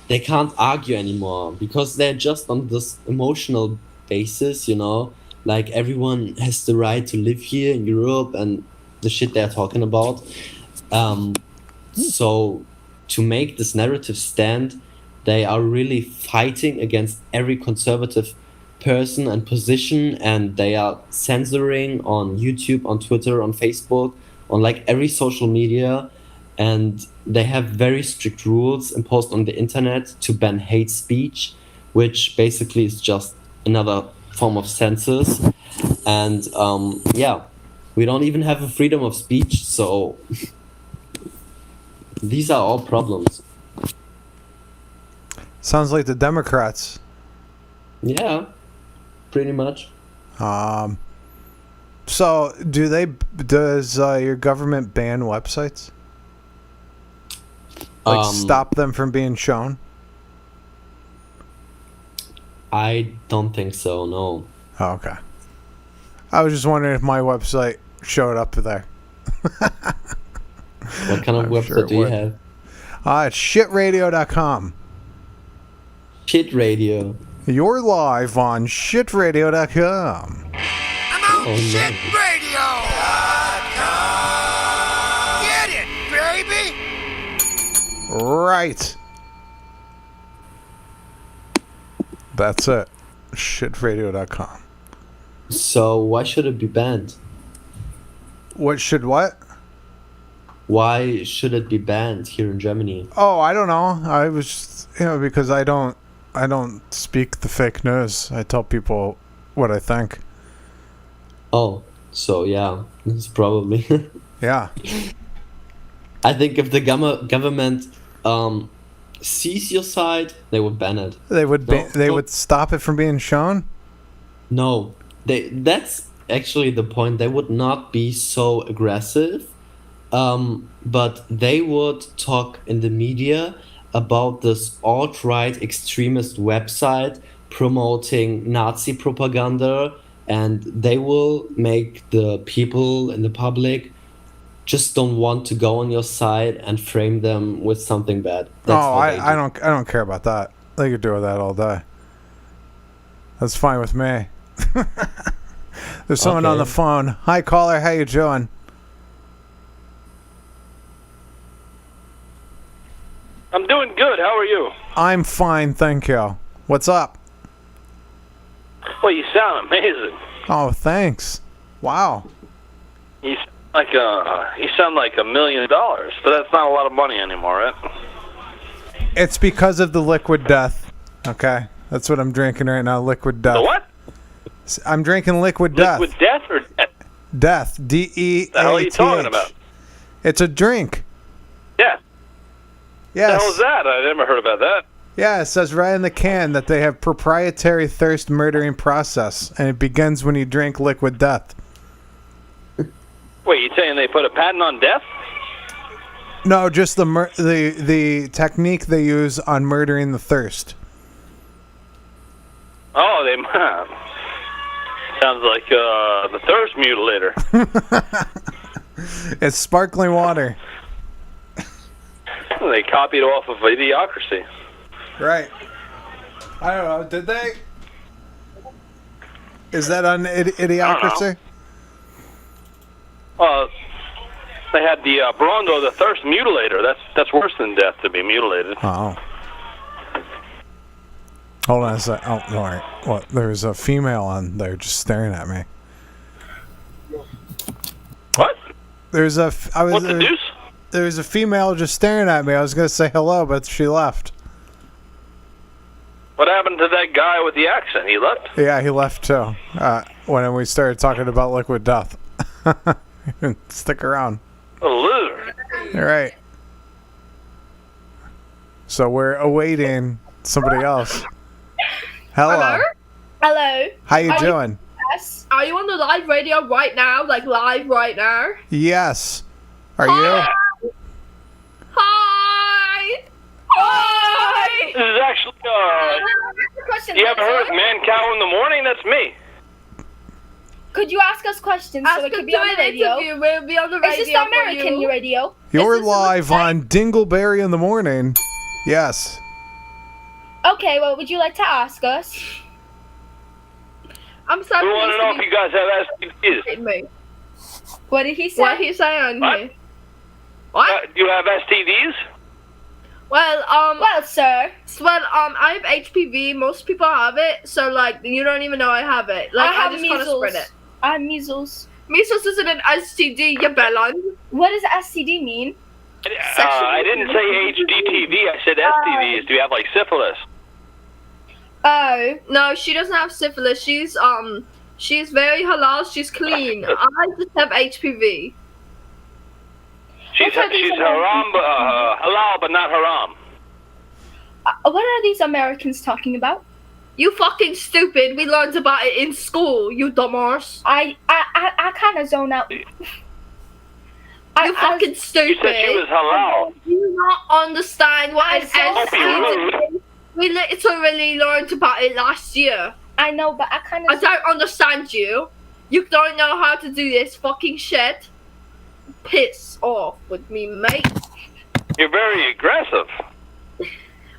they can't argue anymore, because they're just on this emotional basis, you know, like everyone has the right to live here in Europe and the shit they're talking about. So to make this narrative stand, they are really fighting against every conservative person and position, and they are censoring on YouTube, on Twitter, on Facebook, on like every social media. And they have very strict rules imposed on the internet to ban hate speech, which basically is just another form of census. And we don't even have a freedom of speech, so these are all problems. Sounds like the Democrats. Yeah, pretty much. So does your government ban websites? Like stop them from being shown? I don't think so, no. Oh, okay. I was just wondering if my website showed up there. What kind of website do you have? It's shitradio.com. Shit Radio. You're live on shitradio.com. I'm on shitradio.com. Get it, baby! Right. That's it. Shitradio.com. So why should it be banned? What should what? Why should it be banned here in Germany? Oh, I don't know. I was just, because I don't speak the fake news. I tell people what I think. Oh, so yeah, it's probably. Yeah. I think if the government sees your side, they would ban it. They would would stop it from being shown? No. That's actually the point. They would not be so aggressive, but they would talk in the media about this alt-right extremist website promoting Nazi propaganda, and they will make the people in the public just don't want to go on your side and frame them with something bad. I don't care about that. They could do with that all day. That's fine with me. There's someone on the phone. Hi, caller. How you doing? I'm doing good. How are you? I'm fine, thank you. What's up? Well, you sound amazing. Oh, thanks. Wow. You sound like $1 million, but that's not a lot of money anymore, right? It's because of the liquid death. Okay, that's what I'm drinking right now. Liquid death. The what? I'm drinking liquid death. Liquid death or death? Death. DEATH. The hell are you talking about? It's a drink. Death. Yes. What the hell is that? I never heard about that. Yeah, it says right in the can that they have proprietary thirst murdering process, and it begins when you drink liquid death. Wait, you saying they put a patent on death? No, just the technique they use on murdering the thirst. Oh, they sounds like the thirst mutilator. It's sparkling water. They copied off of Idiocracy. Right. I don't know. Did they? Is that on Idiocracy? They had the Brondo the Thirst Mutilator. That's worse than death, to be mutilated. Oh. Hold on a sec. Oh, all right. What? There's a female on there just staring at me. What? There's a. What the deuce? There's a female just staring at me. I was gonna say hello, but she left. What happened to that guy with the accent? He left? Yeah, he left too. When we started talking about liquid death. Stick around. A loser. All right. So we're awaiting somebody else. Hello. Hello. How you doing? Yes. Are you on the live radio right now? Like live right now? Yes. Are you? Hi. Hi. This is actually, you haven't heard of Man Cow in the Morning? That's me. Could you ask us questions so we could be on the radio? We'll be on the radio. Is this the American radio? You're live on Dingleberry in the Morning. Yes. Okay, what would you like to ask us? I'm sorry. We want to know if you guys have STDs. What did he say? What did he say on here? What? Do you have STDs? Well, sir. I have HPV. Most people have it, so like you don't even know I have it. Like I just measles. Spread it. I have measles. Measles isn't an STD, you bellend. What does STD mean? I didn't say HDTV. I said STDs. Do you have like syphilis? Oh no, she doesn't have syphilis. She's very halal. She's clean. I just have HPV. She's haram, halal, but not haram. What are these Americans talking about? You fucking stupid. We learned about it in school, you dumbass. I kind of zone out. You fucking stupid. You said she was halal. Do you not understand what an STD is? We literally learned about it last year. I know, but I don't understand you. You don't know how to do this fucking shit. Piss off with me, mate. You're very aggressive.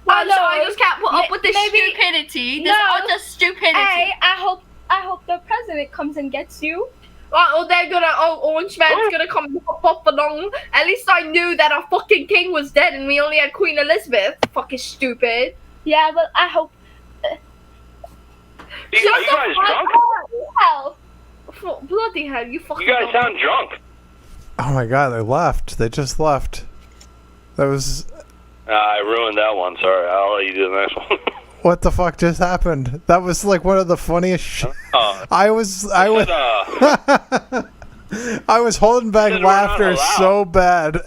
Well, no, I just can't put up with this stupidity. This utter stupidity. Hey, I hope the president comes and gets you. Orange Man's gonna come pop along. At least I knew that our fucking king was dead and we only had Queen Elizabeth. Fucking stupid. Yeah, but I hope. Are you guys drunk? Hell. Bloody hell, you fucking. You guys sound drunk. Oh my god, they left. They just left. That was. I ruined that one. Sorry. I'll let you do the next one. What the fuck just happened? That was like one of the funniest shit. I was I was holding back laughter so bad.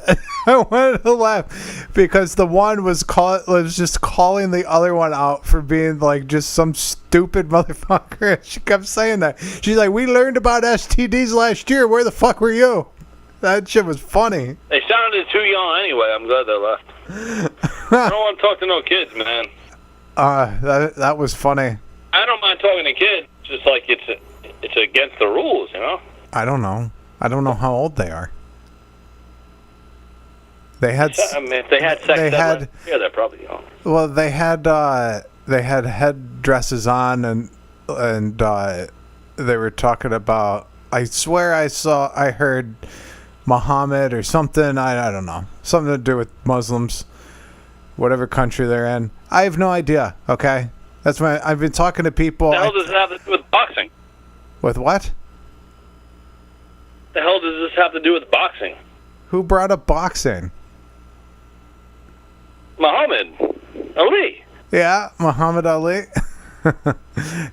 I wanted to laugh because the one was just calling the other one out for being like just some stupid motherfucker. She kept saying that. She's like, "We learned about STDs last year. Where the fuck were you?" That shit was funny. They sounded too young anyway. I'm glad they left. I don't want to talk to no kids, man. That was funny. I don't mind talking to kids. Just like it's against the rules, you know. I don't know. I don't know how old they are. They had. I mean, if they had sex, yeah, they're probably young. Well, they had headdresses on, and they were talking about. I swear I heard Muhammad or something. I don't know. Something to do with Muslims, whatever country they're in. I have no idea. Okay, I've been talking to people. The hell does it have to do with boxing? With what? The hell does this have to do with boxing? Who brought up boxing? Muhammad Ali. Yeah, Muhammad Ali.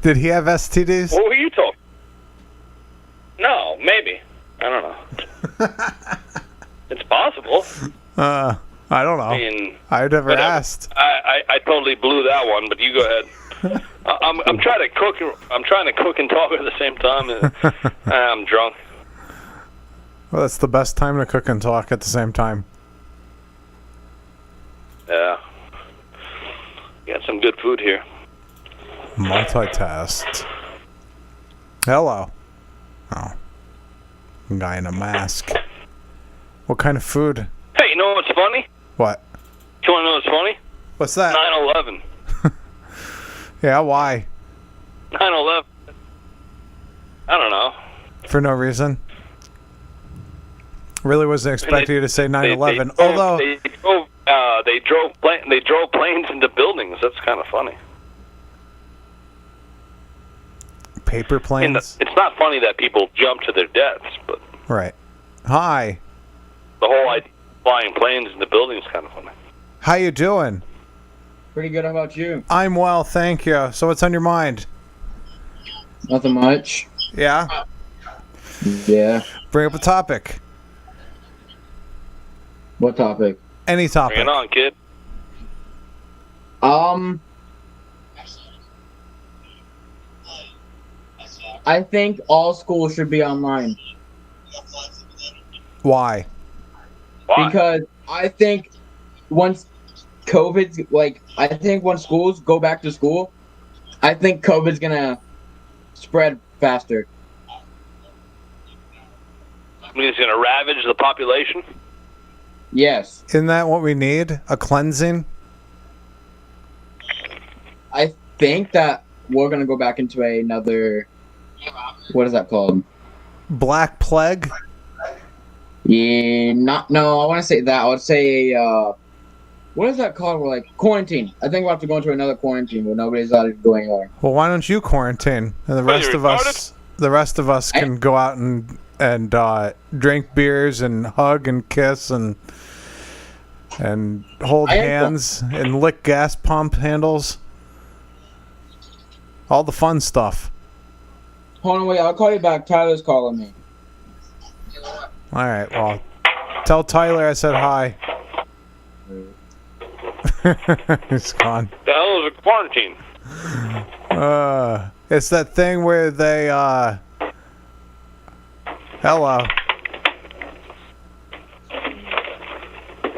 Did he have STDs? What were you talking? No, maybe. I don't know. It's possible. I don't know. I mean, I never asked. I totally blew that one, but you go ahead. I'm trying to cook. I'm trying to cook and talk at the same time, and I'm drunk. Well, that's the best time to cook and talk at the same time. Yeah. Got some good food here. Multitask. Hello. Oh. Guy in a mask. What kind of food? Hey, you know what's funny? What? You want to know what's funny? What's that? 9/11. Yeah, why? 9/11. I don't know. For no reason. Really wasn't expecting you to say 9/11. Although they drove planes into buildings. That's kind of funny. Paper planes. It's not funny that people jump to their deaths, but Right. Hi. the whole idea of flying planes into buildings is kind of funny. How you doing? Pretty good. How about you? I'm well, thank you. So what's on your mind? Nothing much. Yeah? Yeah. Bring up a topic. What topic? Any topic. Bring it on, kid. I think all schools should be online. Why? Because I think once COVID's I think once schools go back to school, I think COVID's gonna spread faster. I mean, it's going to ravage the population. Yes. Isn't that what we need? A cleansing? I think that we're gonna go back into another. What is that called? Black Plague? Yeah, no, I want to say that. I would say, what is that called? We're quarantine. I think we'll have to go into another quarantine where nobody's allowed to go anywhere. Well, why don't you quarantine? And the rest of us can go out and drink beers and hug and kiss and hold hands and lick gas pump handles. All the fun stuff. Hold on, wait, I'll call you back. Tyler's calling me. All right, well, tell Tyler I said hi. He's gone. The hell is a quarantine? It's that thing where they, hello.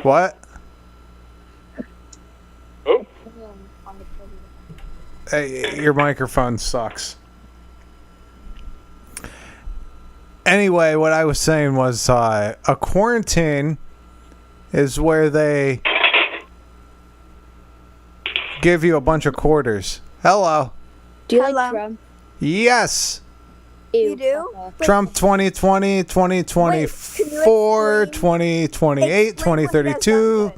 What? Oh. Hey, your microphone sucks. Anyway, what I was saying was a quarantine is where they give you a bunch of quarters. Hello. Do you like Trump? Yes. You do? Trump 2020, 2024, 2028, 2032,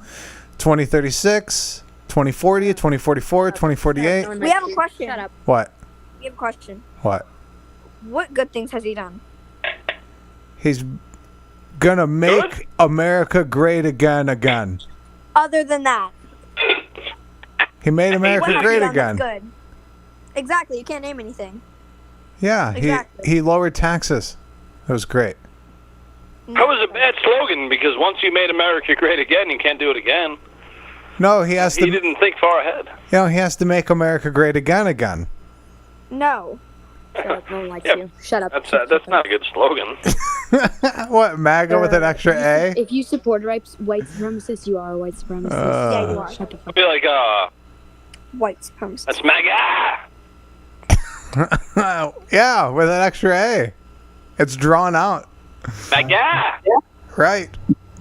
2036, 2040, 2044, 2048. We have a question. Shut up. What? We have a question. What? What good things has he done? He's gonna make America great again. Other than that. He made America What has he great done again. that's good? Exactly. You can't name anything. Yeah, Exactly. he lowered taxes. It was great. That was a bad slogan because once you made America great again, you can't do it again. No, he has to. He didn't think far ahead. You know, he has to make America great again. No. Shut up, no one likes you. Shut up. That's not a good slogan. What, MAGA with an extra A? If you support white supremacists, you are a white supremacist. Yeah, you are. Shut the fuck I'd be like, White supremacist. that's MAGA! Yeah, with an extra A. It's drawn out. MAGA! Right.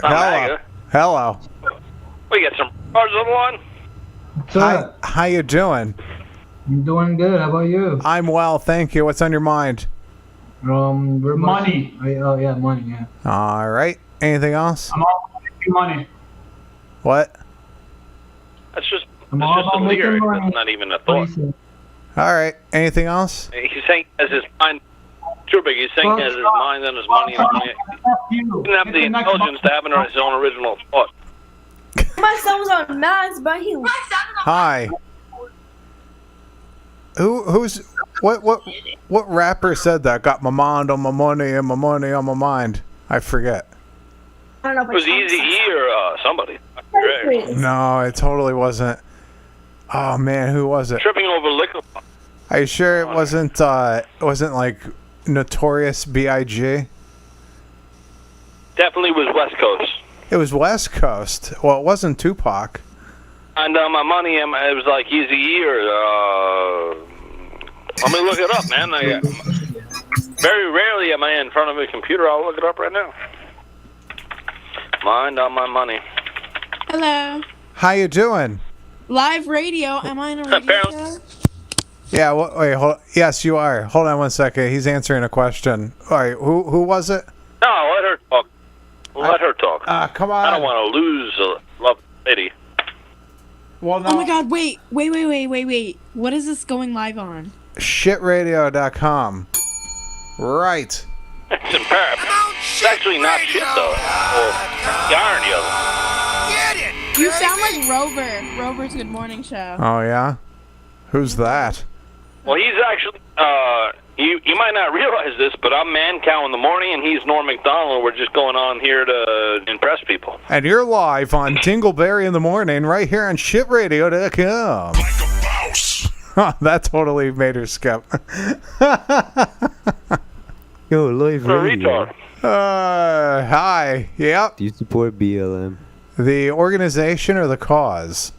Not MAGA. Hello. We got some cars on the line. How you doing? I'm doing good. How about you? I'm well, thank you. What's on your mind? Money. Oh yeah, money. Yeah. All right. Anything else? I'm all about making money. What? That's just I'm all about a making lyric. money. That's not even a thought. All right. Anything else? He's saying as his mind. Treubig, he's saying as his mind and his money. And money. He didn't have the intelligence to have his own original thought. My son was on Max, but he. Hi. What rapper said that? Got my mind on my money and my money on my mind. I forget. I don't know. It was Easy E or somebody. No, it totally wasn't. Oh man, who was it? Tripping over liquor. Are you sure it wasn't like Notorious B.I.G.? Definitely was West Coast. It was West Coast. Well, it wasn't Tupac. And my money, it was like Easy E or. Let me look it up, man. Very rarely am I in front of a computer. I'll look it up right now. Mind on my money. Hello. How you doing? Live radio. Am I in a radio show? Yeah. Wait. Yes, you are. Hold on one second. He's answering a question. All right. Who was it? No, let her talk. Let her talk. Come on. I don't want to lose a lovely lady. Well, no. Oh my god, wait. What is this going live on? Shitradio.com. Right. It's embarrassing. It's actually not shit, though. Well, the irony of it. You sound like Rover. Rover's Good Morning Show. Oh, yeah? Who's that? Well, he's actually, you might not realize this, but I'm Man Cow in the morning, and he's Norm MacDonald. We're just going on here to impress people. And you're live on Dingleberry in the morning right here on shitradio.com. Like a mouse. That totally made her skip. Yo, live radio. Hi. Yep. Do you support BLM? The organization or the cause?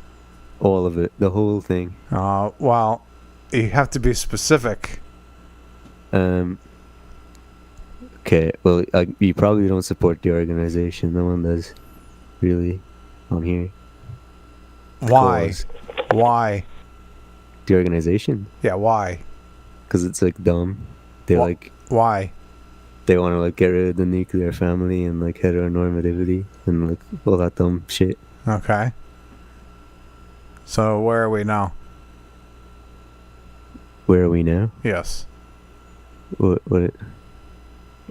All of it. The whole thing. Well, you have to be specific. Okay. Well, you probably don't support the organization. No one does. Really. On here. Why? Cause. Why? The organization? Yeah, why? Because it's like dumb. They Why? They want to like get rid of the nuclear family and like heteronormativity and like all that dumb shit. Okay. So where are we now? Where are we now? Yes. What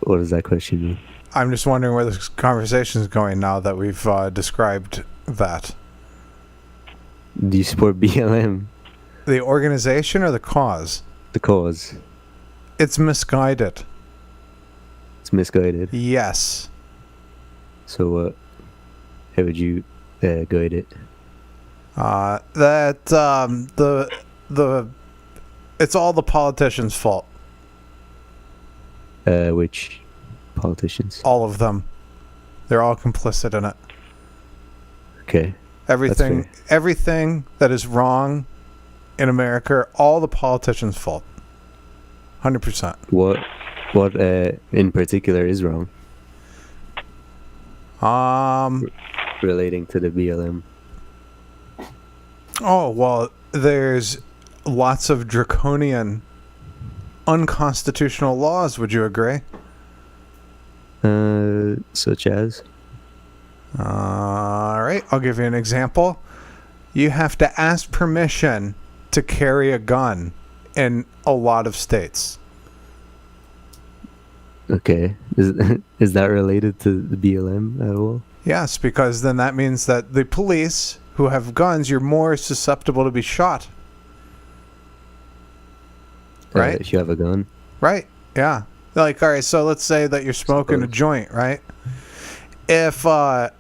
does that question mean? I'm just wondering where this conversation is going now that we've described that. Do you support BLM? The organization or the cause? The cause. It's misguided. It's misguided? Yes. So how would you guide it? It's all the politicians' fault. Which politicians? All of them. They're all complicit in it. Okay. Everything that is wrong in America, all the politicians' fault. 100%. What in particular is wrong? Relating to the BLM. Oh, well, there's lots of draconian, unconstitutional laws, would you agree? Such as? All right, I'll give you an example. You have to ask permission to carry a gun in a lot of states. Okay. Is that related to the BLM at all? Yes, because then that means that the police who have guns, you're more susceptible to be shot. Right? If you have a gun? Right, yeah. Like, all right, so let's say that you're smoking a joint, right? If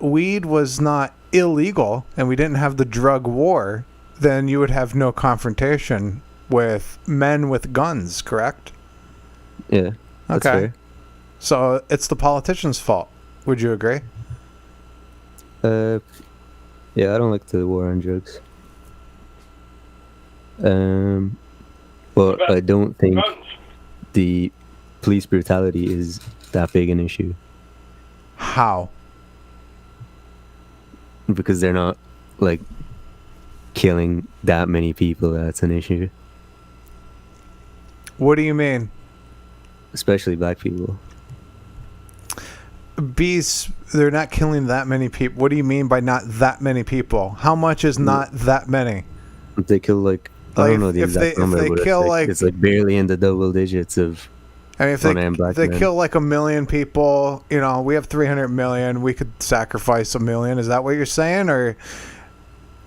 weed was not illegal and we didn't have the drug war, then you would have no confrontation with men with guns, correct? Yeah, that's fair. So it's the politicians' fault. Would you agree? Yeah, I don't like the war on drugs. But I don't think the police brutality is that big an issue. How? Because they're not like killing that many people. That's an issue. What do you mean? Especially black people. They're not killing that many people. What do you mean by not that many people? How much is not that many? They kill like I don't know the exact number, but it's like barely in the double digits of. I mean, if they kill like 1 million people, you know, we have 300 million. We could sacrifice 1 million. Is that what you're saying, or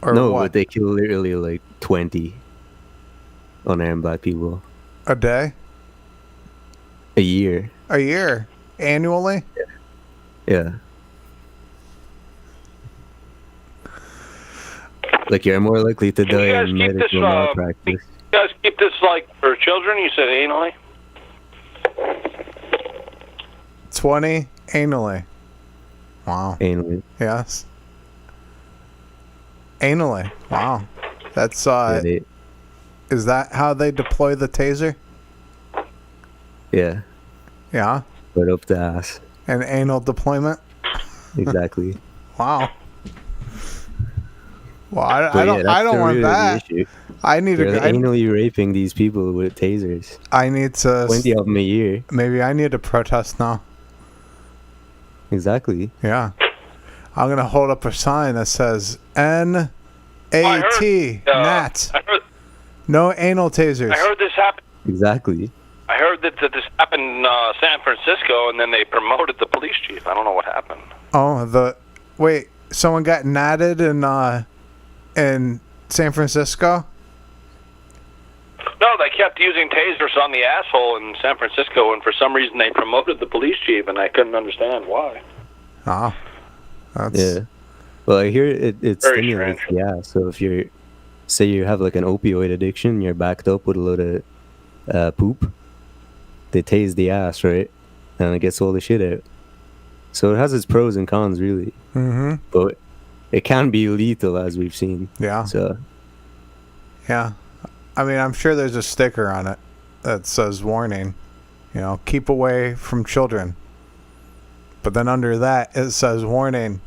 no? What? But they kill literally like 20 unarmed black people a day, a year, annually. Yeah. Like you're more likely to die in medical malpractice. You guys keep this like for children? You said anally. 20 annually. Wow. Annually. Yes. Annually. Wow. That's is that how they deploy the taser? Yeah. Yeah. Right up the ass. An anal deployment? Exactly. Wow. Well, I But don't. yeah, I that's don't want really the that. issue. I need They're to. I, anally raping these people with tasers. I need to. 20 of them a year. Maybe I need to protest now. Exactly. Yeah. I'm gonna hold up a sign that says NAT. Nat. No anal tasers. I heard this happen. Exactly. I heard that this happened in San Francisco, and then they promoted the police chief. I don't know what happened. Oh, wait. Someone got natted in San Francisco. No, they kept using tasers on the asshole in San Francisco, and for some reason they promoted the police chief, and I couldn't understand why. Oh, that's... Yeah. Well, I hear it Very stimulates the ass. So if say you have like an opioid addiction, you're backed up with a load of poop, they tase the ass, right? And it gets all the shit out. So it has its pros and cons, really. Mm-hmm. But it can be lethal, as we've seen. Yeah. So. Yeah. I mean, I'm sure there's a sticker on it that says warning, keep away from children. But then under that, it says warning,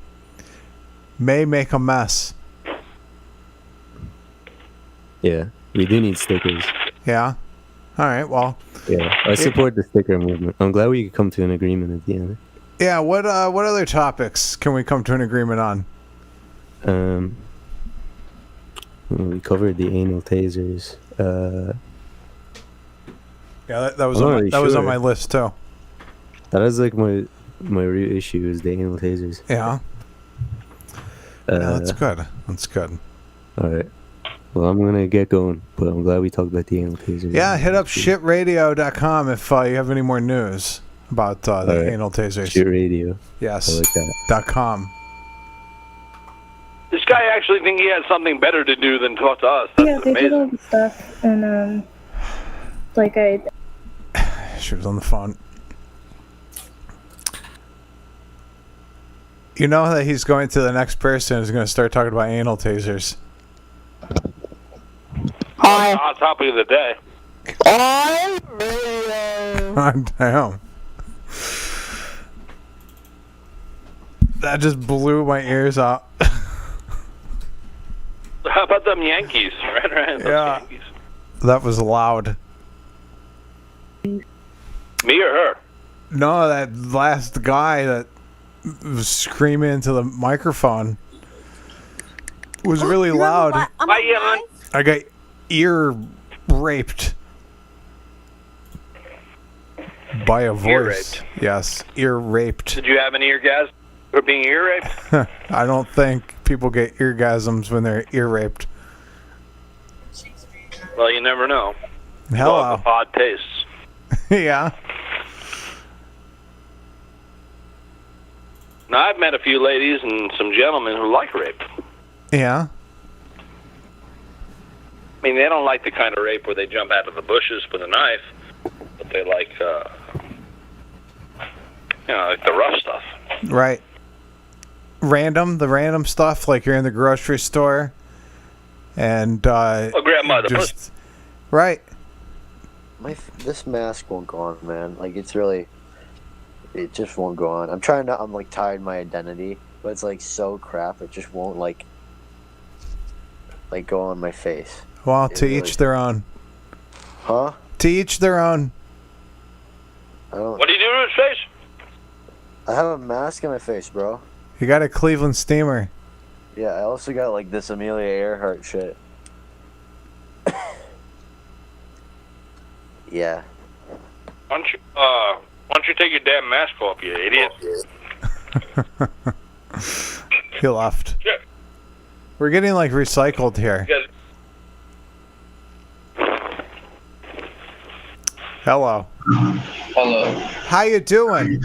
may make a mess. Yeah, we do need stickers. Yeah? All right, well. Yeah, I support the sticker movement. I'm glad we could come to an agreement at the end. Yeah, what other topics can we come to an agreement on? We covered the anal tasers. Yeah, that was on my list too. That is like my real issue is the anal tasers. Yeah. Yeah, that's good. That's good. All right. Well, I'm gonna get going, but I'm glad we talked about the anal tasers. Yeah, hit up shitradio.com if you have any more news about the anal tasers. Shit radio. Yes. I like that. .com. This guy actually think he has something better to do than talk to us. That's they amazing. did all the stuff, and She was on the phone. You know that he's going to the next person who's going to start talking about anal tasers. Hot topic of the day. God damn. That just blew my ears out. How about them Yankees? Right, those Yeah. Yankees. That was loud. Me or her? No, that last guy that was screaming into the microphone was really loud. I got ear raped by a voice. Ear raped? Yes, ear raped. Did you have an eargasm for being ear raped? I don't think people get eargasms when they're ear raped. Well, you never know. Hello. Odd tastes. Yeah. Now, I've met a few ladies and some gentlemen who like rape. Yeah. I mean, they don't like the kind of rape where they jump out of the bushes with a knife, but they like, like the rough stuff. Right. The random stuff, like you're in the grocery store and grandma, the just right. This mask won't go on, man. Like it just won't go on. I'm like tired of my identity, but it's like so crap. It just won't like go on my face. Well, to each their own. Huh? To each their own. What do you do to his face? I have a mask on my face, bro. You got a Cleveland steamer. Yeah, I also got like this Amelia Earhart shit. Yeah. Why don't you take your damn mask off, you idiot? He left. Shit. We're getting like recycled here. Hello. Hello. How you doing?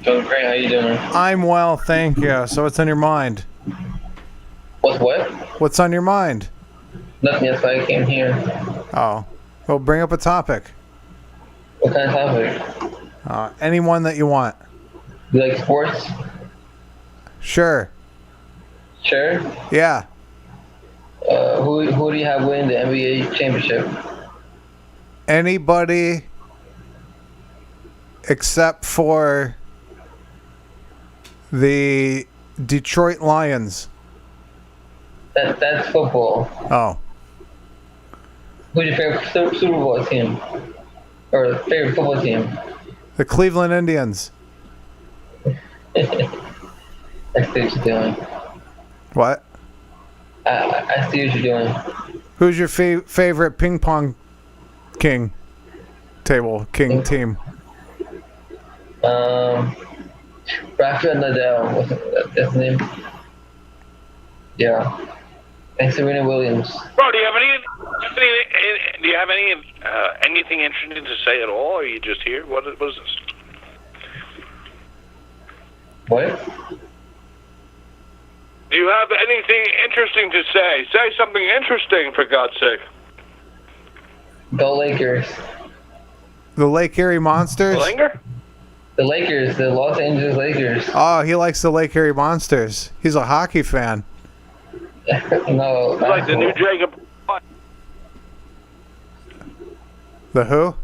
Doing great. How you doing? I'm well, thank you. So what's on your mind? What? What's on your mind? Nothing. That's why I came here. Oh. Well, bring up a topic. What kind of topic? Any one that you want. You like sports? Sure. Sure. Yeah. Who do you have winning the NBA championship? Anybody except for the Detroit Lions. That's football. Oh. Who's your favorite Super Bowl team? Or favorite football team? The Cleveland Indians. I see what you're doing. What? I see what you're doing. Who's your favorite ping pong king team? Rafael Nadal. What's his name? Yeah. And Serena Williams. Bro, do you have anything interesting to say at all? Or are you just here? What is this? What? Do you have anything interesting to say? Say something interesting, for God's sake. The Lakers. The Lake Erie Monsters? The Lakers, the Los Angeles Lakers. Oh, he likes the Lake Erie Monsters. He's a hockey fan. No. It's like the new Jacob. The who?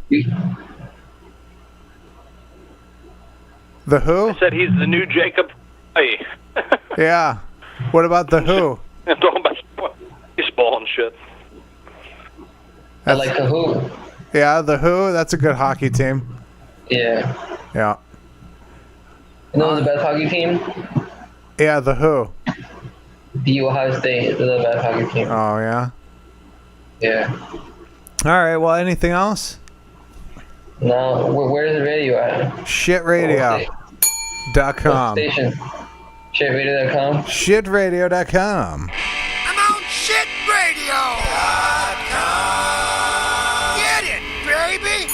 The who? I said he's the new Jacob. Hey. Yeah. What about the who? Talking about baseball and shit. I like the Who. Yeah, the who. That's a good hockey team. Yeah. Yeah. You know the best hockey team? Yeah, the who. The Ohio State is the best hockey team. Oh, yeah? Yeah. All right, well, anything else? No, where's the radio at? Shitradio.com. What station? Shitradio.com? Shitradio.com. I'm on shitradio.com. Get it, baby.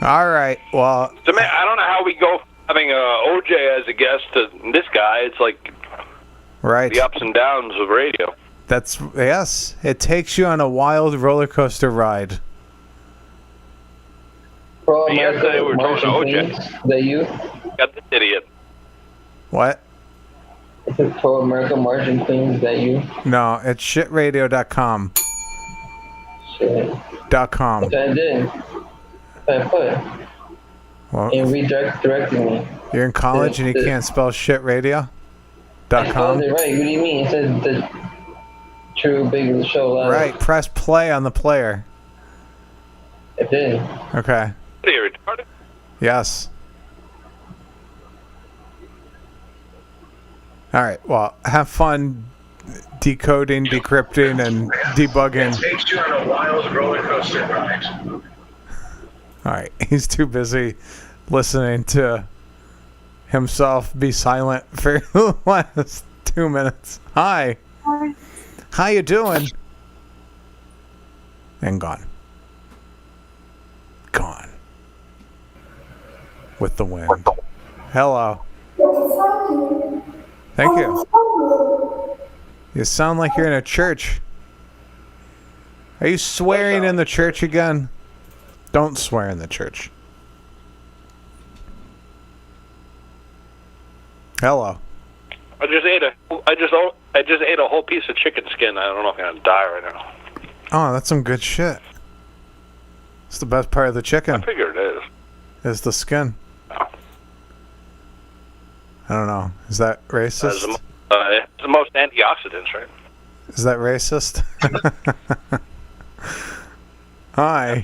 All right, well... So, man, I don't know how we go from having OJ as a guest to this guy. It's like right. the ups and downs of radio. Yes, it takes you on a wild roller coaster ride. Pro Yesterday we were talking to OJ. Is that you? Got this idiot. What? It says Pro America Margin Queen. Is that you? No, it's shitradio.com. Shit. .com. That's what I did. That's what I put. Well, And redirected me. you're in college and you can't spell shitradio.com? I spelled it right. What do you mean? It says the Treubig show live. Right, press play on the player. It did. Okay. What are you, retarded? Yes. All right, well, have fun decoding, decrypting, and debugging. It takes you on a wild roller coaster ride. All right, he's too busy listening to himself be silent for the last 2 minutes. Hi. How you doing? And gone. Gone. With the wind. Hello. Thank you. You sound like you're in a church. Are you swearing in the church again? Don't swear in the church. Hello. I just ate a whole piece of chicken skin. I don't know if I'm gonna die right now. Oh, that's some good shit. It's the best part of the chicken. I figured it is. Is the skin. I don't know. Is that racist? It's the most antioxidants, right? Is that racist? Hi.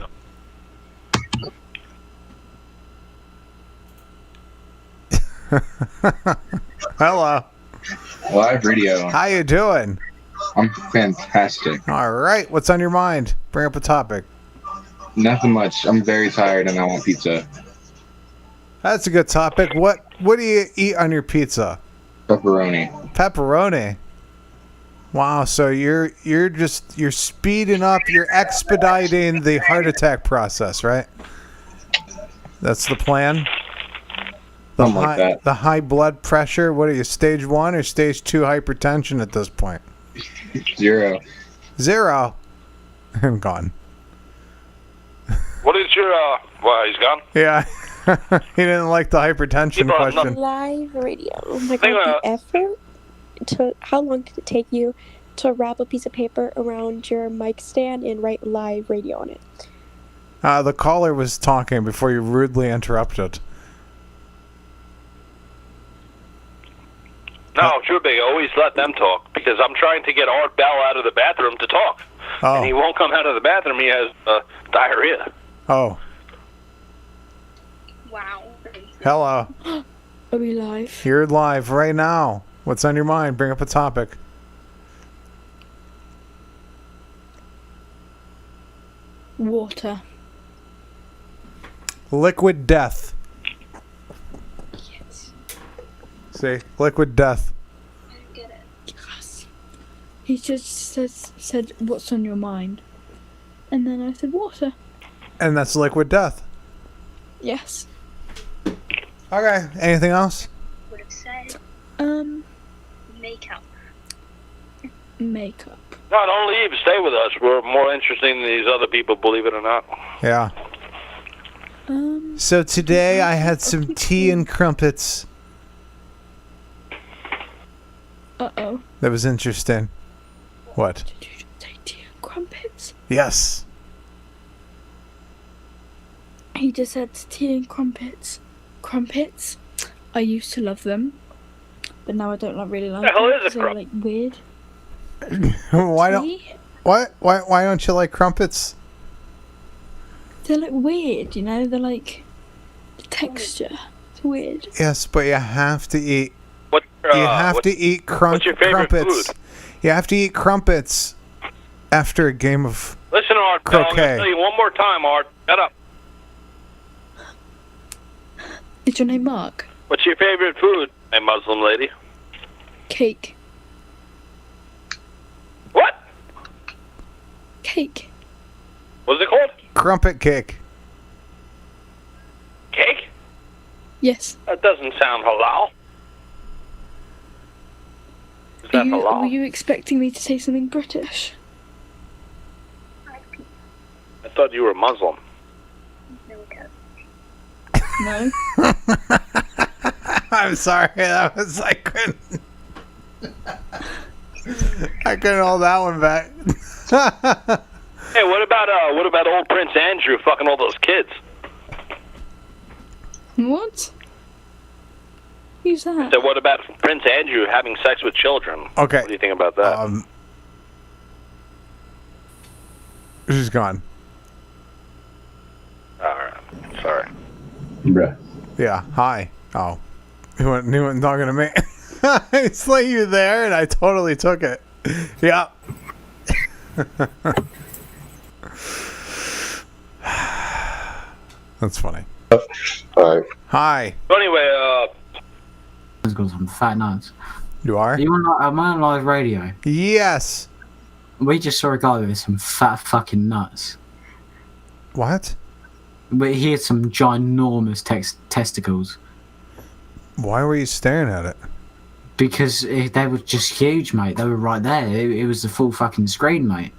Hello. Live radio. How you doing? I'm fantastic. All right. What's on your mind? Bring up a topic. Nothing much. I'm very tired and I want pizza. That's a good topic. What do you eat on your pizza? Pepperoni. Pepperoni. Wow, so you're speeding up, you're expediting the heart attack process, right? That's the plan? Something like that. The high blood pressure, what are you, stage 1 or stage 2 hypertension at this point? 0. 0? I'm gone. What is your, he's gone? Yeah. He didn't like the hypertension question. Live radio. Oh my god, the effort. How long did it take you to wrap a piece of paper around your mic stand and write live radio on it? The caller was talking before you rudely interrupted. No, Treubig, always let them talk because I'm trying to get Art Bell out of the bathroom to talk. Oh. And he won't come out of the bathroom. He has diarrhea. Oh. Wow. Hello. Are we live? You're live right now. What's on your mind? Bring up a topic. Water. Liquid death. Yes. See? Liquid death. Yes. He just said, what's on your mind? And then I said, water. And that's liquid death. Yes. Okay. Anything else? Would have said Makeup. No, don't leave. Stay with us. We're more interesting than these other people, believe it or not. Yeah. So today I had some tea and crumpets. Uh-oh. That was interesting. What? Did you say tea and crumpets? Yes. He just said tea and crumpets. Crumpets? I used to love them. But now I don't really like The hell them. is a They're like weird. Why don't you like crumpets? They're like weird, you know? They're like the texture. It's weird. Yes, but you have to eat. What's your favorite crumpets. food? You have to eat crumpets after a game of Listen, Art, I'm going to croquet. tell you one more time, Art. Shut up. Is your name Mark? What's your favorite food, a Muslim lady? Cake. What? Cake. What's it called? Crumpet cake. Cake? Yes. That doesn't sound halal. Is that halal? Were you expecting me to say something British? I thought you were Muslim. No. I'm sorry. That was I couldn't hold that one back. Hey, what about old Prince Andrew fucking all those kids? What? Who's that? So what about Prince Andrew having sex with children? Okay. What do you think about that? She's gone. Alright. Sorry. Bruh. Yeah. Hi. Oh. He wasn't talking to me. I saw you there and I totally took it. Yeah. That's funny. Alright. Hi. So anyway, He's got some fat nuts. You are? Am I on live radio? Yes. We just saw a guy with some fat fucking nuts. What? But he had some ginormous testicles. Why were you staring at it? Because they were just huge, mate. They were right there. It was the full fucking screen, mate.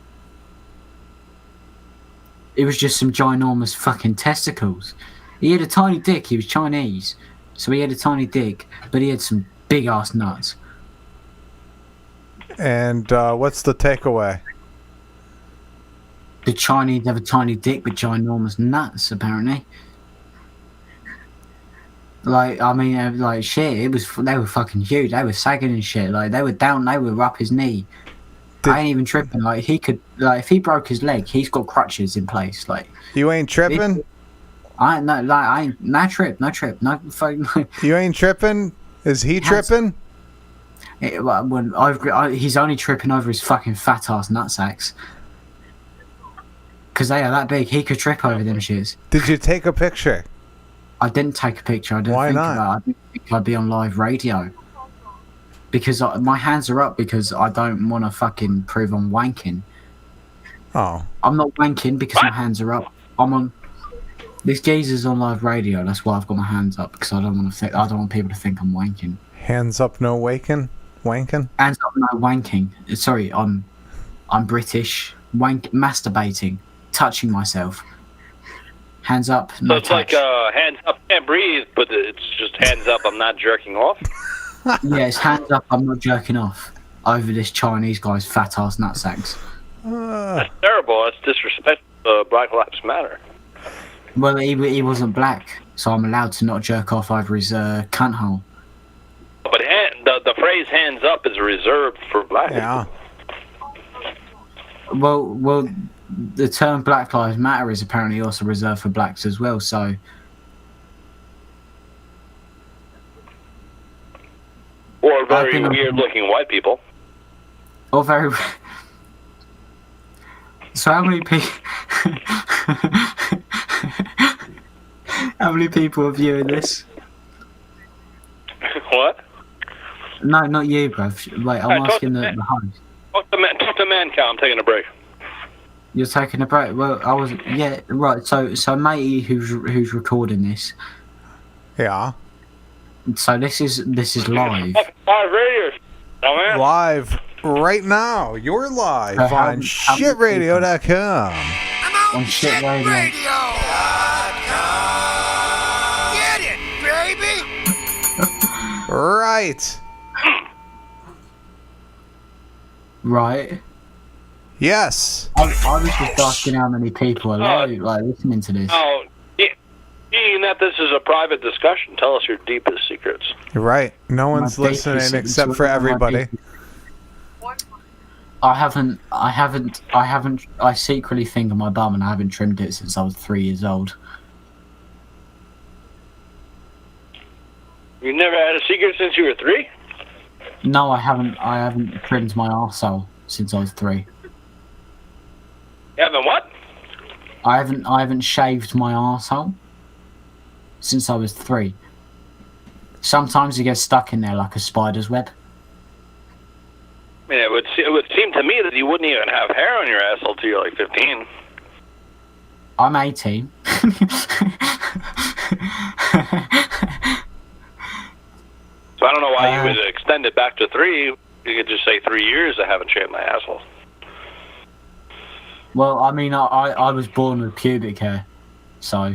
It was just some ginormous fucking testicles. He had a tiny dick. He was Chinese. So he had a tiny dick, but he had some big-ass nuts. And what's the takeaway? The Chinese have a tiny dick but ginormous nuts, apparently. Like, I mean, like, shit, they were fucking huge. They were sagging and shit. Like, they were down, they were up his knee. I ain't even tripping. Like, he could, like, if he broke his leg, he's got crutches in place. Like, you ain't tripping? No trip. No fucking. You ain't tripping? Is he tripping? He's only tripping over his fucking fat ass nutsacks. Because they are that big, he could trip over them shits. Did you take a picture? I didn't take a picture. I didn't Why think not? about it. I didn't think I'd be on live radio. Because my hands are up because I don't want to fucking prove I'm wanking. Oh. I'm not wanking because my hands are up. I'm on. This geezer's on live radio. That's why I've got my hands up because I don't want people to think I'm wanking. Hands up, no waking? Wanking? Hands up, no wanking. Sorry, I'm British. Masturbating, touching myself. Hands up, so no it's touch. like hands up, can't breathe, but it's just hands up, I'm not jerking off. Yeah, it's hands up, I'm not jerking off over this Chinese guy's fat ass nutsacks. That's terrible. That's disrespectful to Black Lives Matter. Well, he wasn't black, so I'm allowed to not jerk off over his cunt hole. But the phrase raise hands up is reserved for black Yeah. Well, the term Black Lives Matter is apparently also reserved for blacks as well. So. Or very weird-looking white people. Or very. So how many people? How many people are viewing this? What? No, not you, bruv. Wait, I'm asking the host. Talk to man cow. I'm taking a break. You're taking a break. Well, I was. Yeah, right. So matey, who's recording this? Yeah. So this is live. Live radio. Oh, man. Live right now. You're live on shitradio.com. On shit radio. Get it, baby! Right. Right. Yes. I was just asking how many people are live, like listening to this. Oh, being that this is a private discussion, tell us your deepest secrets. You're right. No one's listening except for everybody. I secretly think of my bum and I haven't trimmed it since I was 3 years old. You never had a secret since you were 3? No, I haven't trimmed my arsehole since I was 3. You haven't what? I haven't shaved my arsehole since I was 3. Sometimes it gets stuck in there like a spider's web. I mean, it would seem to me that you wouldn't even have hair on your asshole till you're like 15. I'm 18. So I don't know why you would extend it back to 3. You could just say 3 years I haven't shaved my asshole. Well, I mean, I was born with pubic hair, so.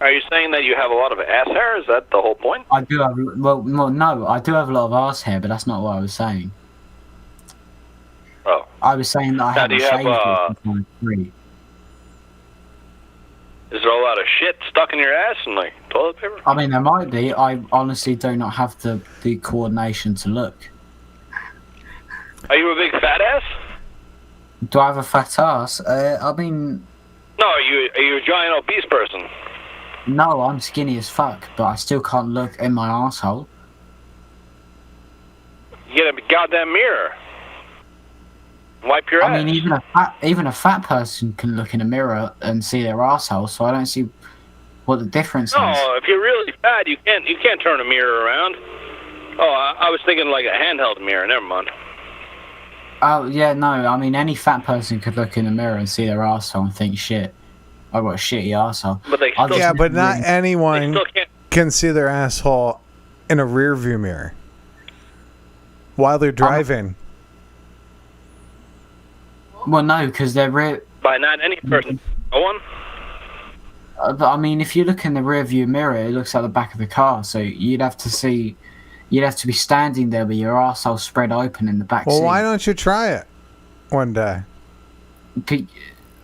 Are you saying that you have a lot of ass hair? Is that the whole point? I do have, well, no, I do have a lot of arse hair, but that's not what I was saying. Oh. I was saying that I haven't shaved it since I was 3. Is there a lot of shit stuck in your ass and like toilet paper? I mean, there might be. I honestly do not have the coordination to look. Are you a big fat ass? Do I have a fat ass? I mean... No, are you a giant obese person? No, I'm skinny as fuck, but I still can't look in my asshole. You get a goddamn mirror. Wipe your ass. I mean, even a fat person can look in a mirror and see their asshole, so I don't see what the difference is. No, if you're really fat, you can't turn a mirror around. Oh, I was thinking like a handheld mirror. Never mind. Oh, yeah, no, I mean, any fat person could look in a mirror and see their arsehole and think, shit, I've got a shitty arsehole. But they still, yeah, but not anyone can see their asshole in a rear view mirror while they're driving. Well, no, because they're by not any person. No one? But, I mean, if you look in the rear view mirror, it looks like the back of the car, so you'd have to be standing there with your arsehole spread open in the back seat. Well, why don't you try it one day?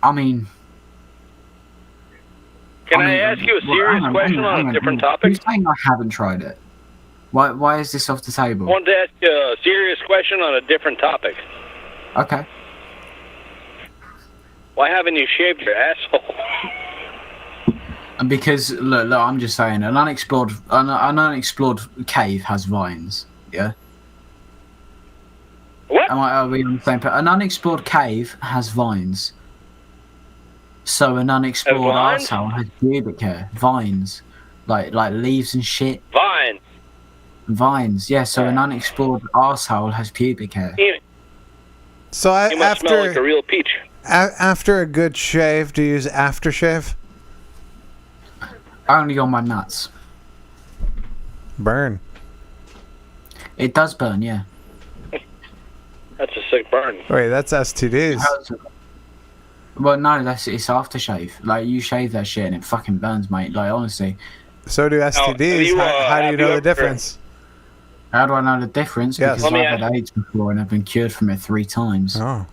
I mean... Can I ask you a serious question on a different topic? Who's saying I haven't tried it? Why is this off the table? I wanted to ask you a serious question on a different topic. Okay. Why haven't you shaved your asshole? Because, look, I'm just saying, an unexplored cave has vines, yeah? What? Are we on the same page? An unexplored cave has vines. So an unexplored arsehole has pubic hair. Vines. Like leaves and shit. Vines? Vines, yeah, so an unexplored arsehole has pubic hair. So you must smell like a real peach. After a good shave, do you use aftershave? Only on my nuts. Burn. It does burn, yeah. That's a sick burn. Wait, that's STDs. Well, no, it's aftershave. Like, you shave that shit and it fucking burns, mate. Like, honestly. So do STDs. How do you know the difference? How do I know the difference? Yes. Because I've had AIDS before and I've been cured from it 3 times. Oh,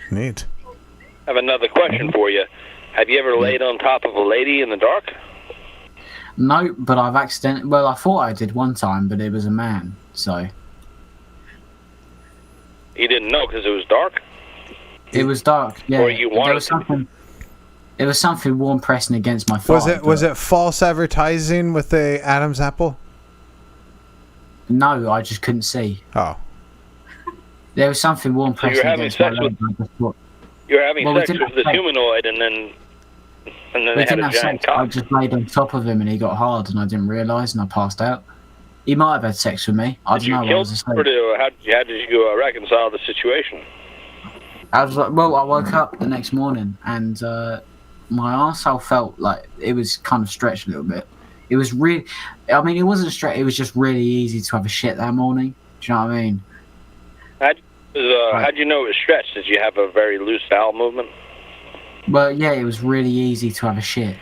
neat. I have another question for you. Have you ever laid on top of a lady in the dark? No, but I've accidentally... Well, I thought I did one time, but it was a man, so... You didn't know because it was dark? It was dark, yeah. Or you wanted there was something. It was something warm pressing against my thigh. Was it false advertising with the Adam's apple? No, I just couldn't see. Oh. There was something warm So pressing you're having against my sex leg. with you're having Well, we sex didn't with the have sex. humanoid, and then We they had didn't a have giant sex. I cock. just laid on top of him and he got hard and I didn't realise and I passed out. He might have had sex with me. I Did don't know. you I kill was asleep. or how did you reconcile the situation? I was like, well, I woke up the next morning and my arsehole felt like it was kind of stretched a little bit. It was really, I mean, it wasn't stretched. It was just really easy to have a shit that morning. Do you know what I mean? How'd you know it was stretched? Did you have a very loose bowel movement? Well, yeah, it was really easy to have a shit.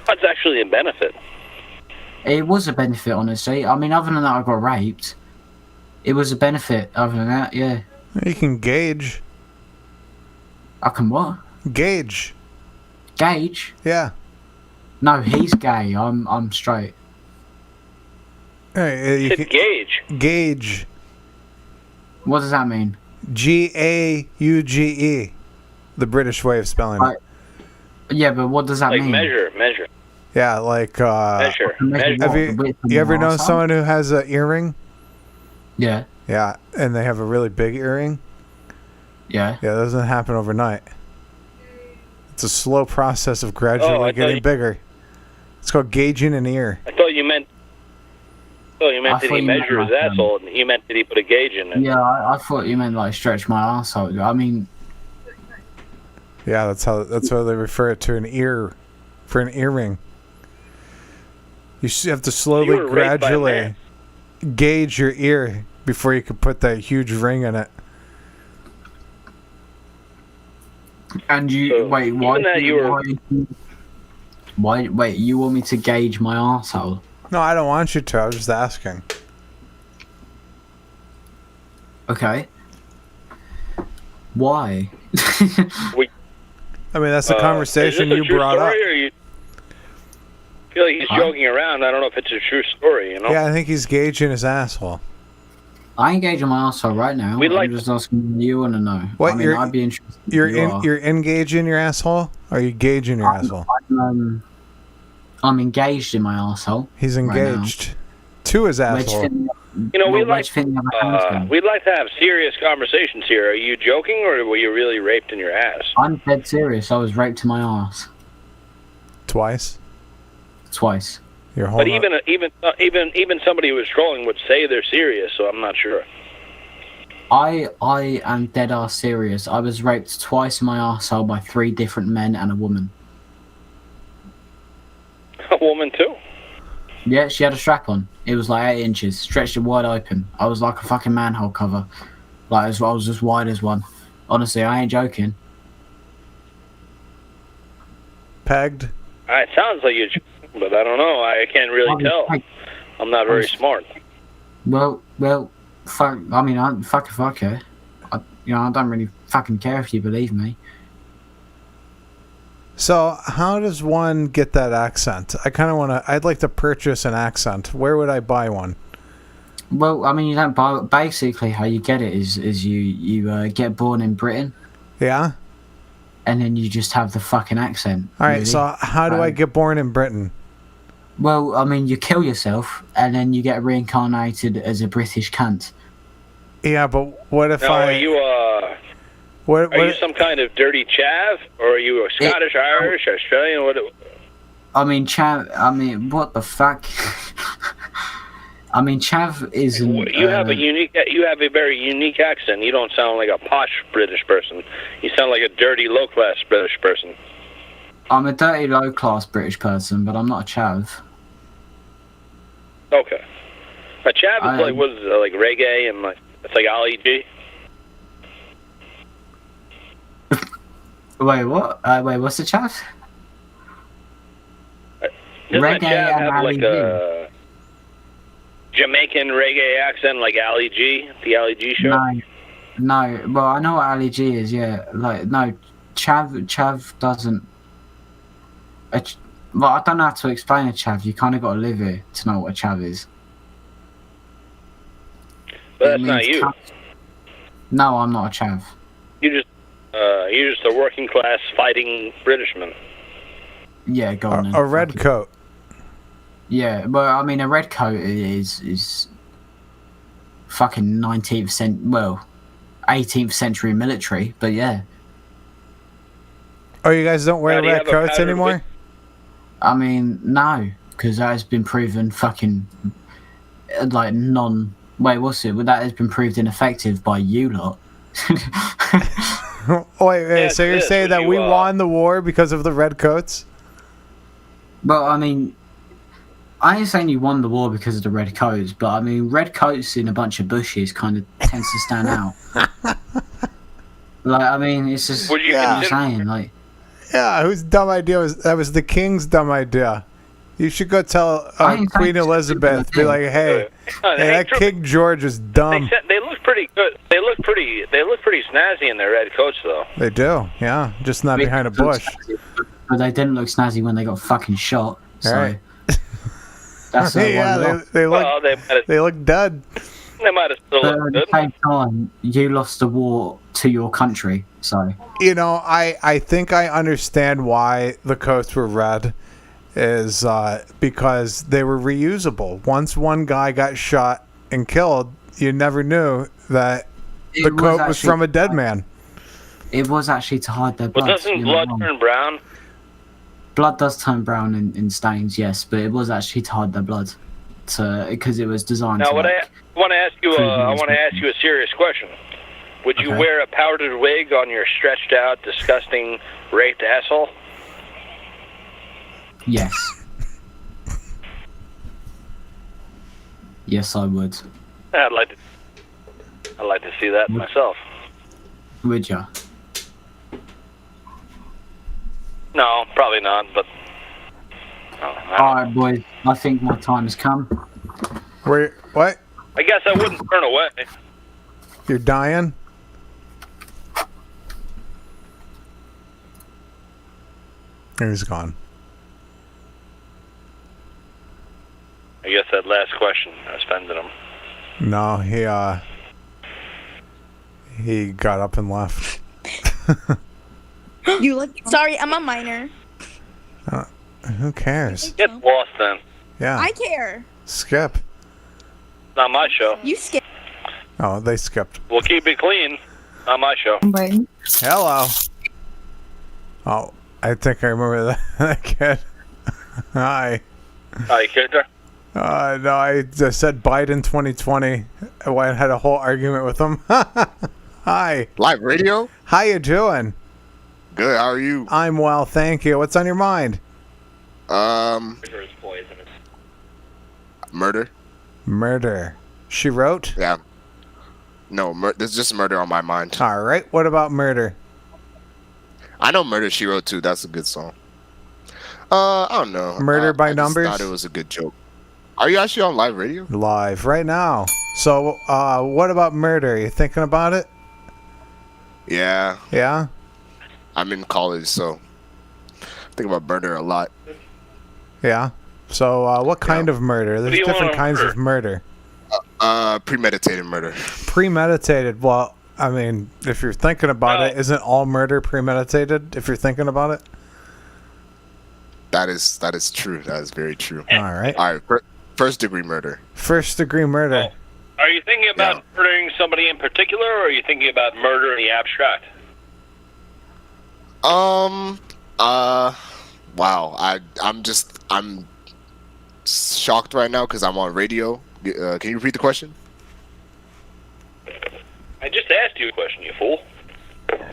That's actually a benefit. It was a benefit, honestly. I mean, other than that, I got raped. It was a benefit. Other than that, yeah. You can gauge. I can what? Gauge. Gauge? Yeah. No, he's gay. I'm straight. Hey, you It's gauge. Gauge. What does that mean? Gauge. The British way of spelling it. Yeah, but what does that Like mean? measure. Yeah, like Measure. Have you ever known someone who has an earring? Yeah. Yeah, and they have a really big earring? Yeah. Yeah, that doesn't happen overnight. It's a slow process of gradually getting bigger. It's called gauging an ear. I thought you meant. Did he measure his asshole? And you meant did he put a gauge in it? Yeah, I thought you meant like stretch my arsehole. I mean, Yeah, that's how they refer it to an ear, for an earring. You have to slowly, were raped by a gradually gauge your ear before you can put that huge ring in it. and you wait, why? even that you were- Why? Wait, you want me to gauge my arsehole? No, I don't want you to. I was just asking. Okay. Why? I mean, that's the conversation is this a you true brought up. story, or you feel like he's joking around? I don't know if it's a true story. You know. Yeah, I think he's gauging his asshole. I ain't gauging my arsehole right now. We'd like- I'm just asking what you want to know. What, I mean, you're- I'd be interested. if You're you are. you're engaging your asshole? Or are you gauging your asshole? I'm engaged in my arsehole. He's right now. engaged to his asshole. You know, Well, we'd like to have serious conversations here. Are you joking, or were you really raped in your ass? I'm dead serious. I was raped in my arse Twice? twice. Your whole But even somebody who was trolling would say they're serious, so I'm not sure. I am dead ass serious. I was raped twice in my arsehole by 3 different men and a woman. A woman too. Yeah, she had a strap on. It was like 8 inches, stretched it wide open. I was like a fucking manhole cover. Like, I was as wide as one. Honestly, I ain't joking. Pegged? It sounds like you're joking, but I don't know. I can't really tell. I'm not very smart. Well, fuck. I mean, fuck if I care. I don't really fucking care if you believe me. So, how does one get that accent? I'd like to purchase an accent. Where would I buy one? Well, I mean, you don't buy. Basically, how you get it is you get born in Britain. Yeah? And then you just have the fucking accent. Alright, really. so how do I get born in Britain? Well, I mean, you kill yourself, and then you get reincarnated as a British cunt. Yeah, but what if Now, I... are you some kind of dirty chav, or are you a Scottish, Irish, Australian? What? I mean, Chav. I mean, what the fuck? I mean, Chav isn't. You have a very unique accent. You don't sound like a posh British person. You sound like a dirty, low-class British person. I'm a dirty, low-class British person, but I'm not a Chav. Okay. A chav is like reggae and it's like Ali G. Wait, what? Wait, what's the Chav? Doesn't a Reggae chav and have Ali like a Jamaican reggae accent like Ali G, the Ali G show? No. Well, I know what Ali G is. Yeah, like no, Chav doesn't. Well, I don't know how to explain a Chav. You kind of got to live here to know what a Chav is. But that's not you. No, I'm not a chav. You're just a working class fighting Britishman. Yeah, go on then. A red coat. Yeah, but I mean, a red coat is fucking 18th century military, but yeah. Oh, you guys don't wear red coats anymore? I mean, no, because that has been proven fucking like Wait, what's it? Well, that has been proved ineffective by you lot. Wait, so you're saying that we won the war because of the red coats? Well, I mean, I ain't saying you won the war because of the red coats, but I mean, red coats in a bunch of bushes kind of tends to stand out. Like, I mean, it's just what I'm saying, like. Yeah, whose dumb idea was that? Was the king's dumb idea. You should go tell Queen Elizabeth, be like, hey, that King George is dumb. They look pretty good. They look pretty snazzy in their red coats, though. They do, yeah, just not behind a bush. But they didn't look snazzy when they got fucking shot. So right. That's they look dead. They might have still but looked at the good. same time, you lost the war to your country, so. You know, I think I understand why the coats were red. Is because they were reusable. Once one guy got shot and killed, you never knew that the coat was from a dead man. It was actually to hide their blood. But doesn't blood turn brown? Blood does turn brown in stains, yes, but it was actually to hide their blood, because it was designed. Now, to, I want to ask you a serious question. Would you wear a powdered wig on your stretched out, disgusting, raped asshole? Yes. Yes, I would. I'd like to see that myself. Would ya? No, probably not. But alright, boys. I think my time has come. Wait, what? I guess I wouldn't turn away. You're dying? He's gone. I guess that last question offended him. No, he got up and left. You look. Sorry, I'm a minor. Who cares? Get lost then. Yeah. I care. Skip. Not my show. You skip. Oh, they skipped. We'll keep it clean. Not my show. Hello. Oh, I think I remember that kid. Hi. Hi, kid. No, I just said Biden 2020. I had a whole argument with him. Hi. Live radio? How you doing? Good, how are you? I'm well, thank you. What's on your mind? Murder. Murder. She wrote? Yeah. No, there's just murder on my mind. All right. What about murder? I know Murder, She Wrote too. That's a good song. I don't know. Murder by I Numbers? I thought it was a good joke. Are you actually on live radio? Live right now. So, what about murder? You thinking about it? Yeah. Yeah? I'm in college, so I think about murder a lot. Yeah. So, what kind of murder? There's different kinds of murder. Premeditated murder. Premeditated. Well, I mean, if you're thinking about it, isn't all murder premeditated? If you're thinking about it. That is true. That is very true. All right. All right. First degree murder. First degree murder. Are you thinking about murdering somebody in particular, or are you thinking about murder in the abstract? Wow. I'm shocked right now because I'm on radio. Can you repeat the question? I just asked you a question, you fool.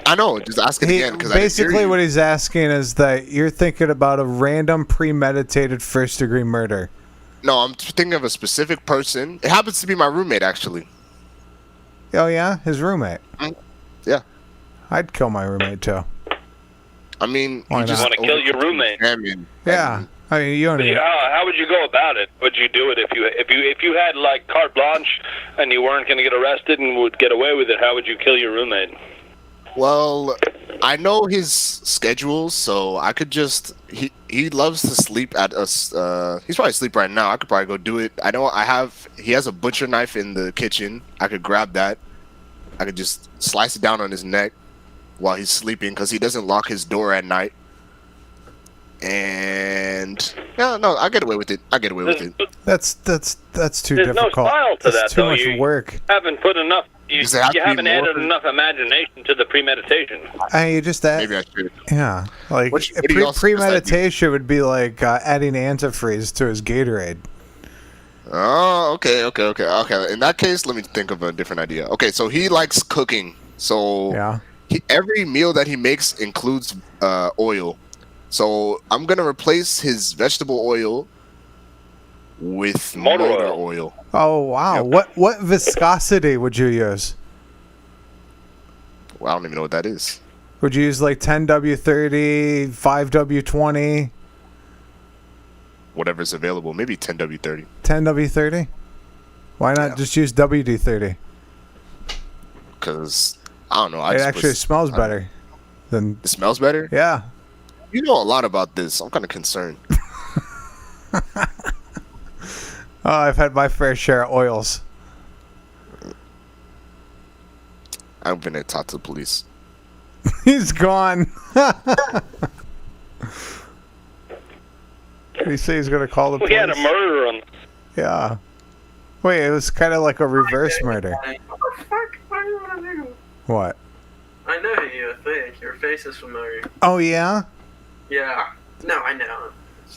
I know. Just ask it again because basically what he's asking is that you're thinking about a random premeditated first degree murder. No, I'm thinking of a specific person. It happens to be my roommate, actually. Oh yeah, his roommate. Yeah. I'd kill my roommate too. I mean, you just want to kill your roommate. Yeah. I mean, you don't need. How would you go about it? Would you do it if you had like carte blanche and you weren't going to get arrested and would get away with it? How would you kill your roommate? Well, I know his schedule, so I could just he loves to sleep at us. He's probably asleep right now. I could probably go do it. I know he has a butcher knife in the kitchen. I could grab that. I could just slice it down on his neck while he's sleeping because he doesn't lock his door at night. And yeah, no, I get away with it. That's too There's difficult. no style to That's that, too though. much You work. haven't put enough. You Does it have to be haven't added more? enough imagination to the premeditation. You just add, Maybe I should. yeah, like What do you also premeditation would be like adding antifreeze to his Gatorade. Oh, okay. In that case, let me think of a different idea. Okay, so he likes cooking. So Yeah. every meal that he makes includes oil. So I'm gonna replace his vegetable oil with motor oil. Oh wow! What viscosity would you use? Well, I don't even know what that is. Would you use like 10W30, 5W20, Whatever's available. Maybe 10W30. 10W30? Why not just use WD-30? Because I don't know. It actually smells better. It smells better? Yeah. You know a lot about this. I'm kind of concerned. Oh, I've had my fair share of oils. I'm gonna talk to the police. He's gone. Did he say he's gonna call the police? We had a murder on. Yeah. Wait, it was kind of like a reverse murder. What? I know you, I think. Your face is familiar. Oh yeah. Yeah. No, I know.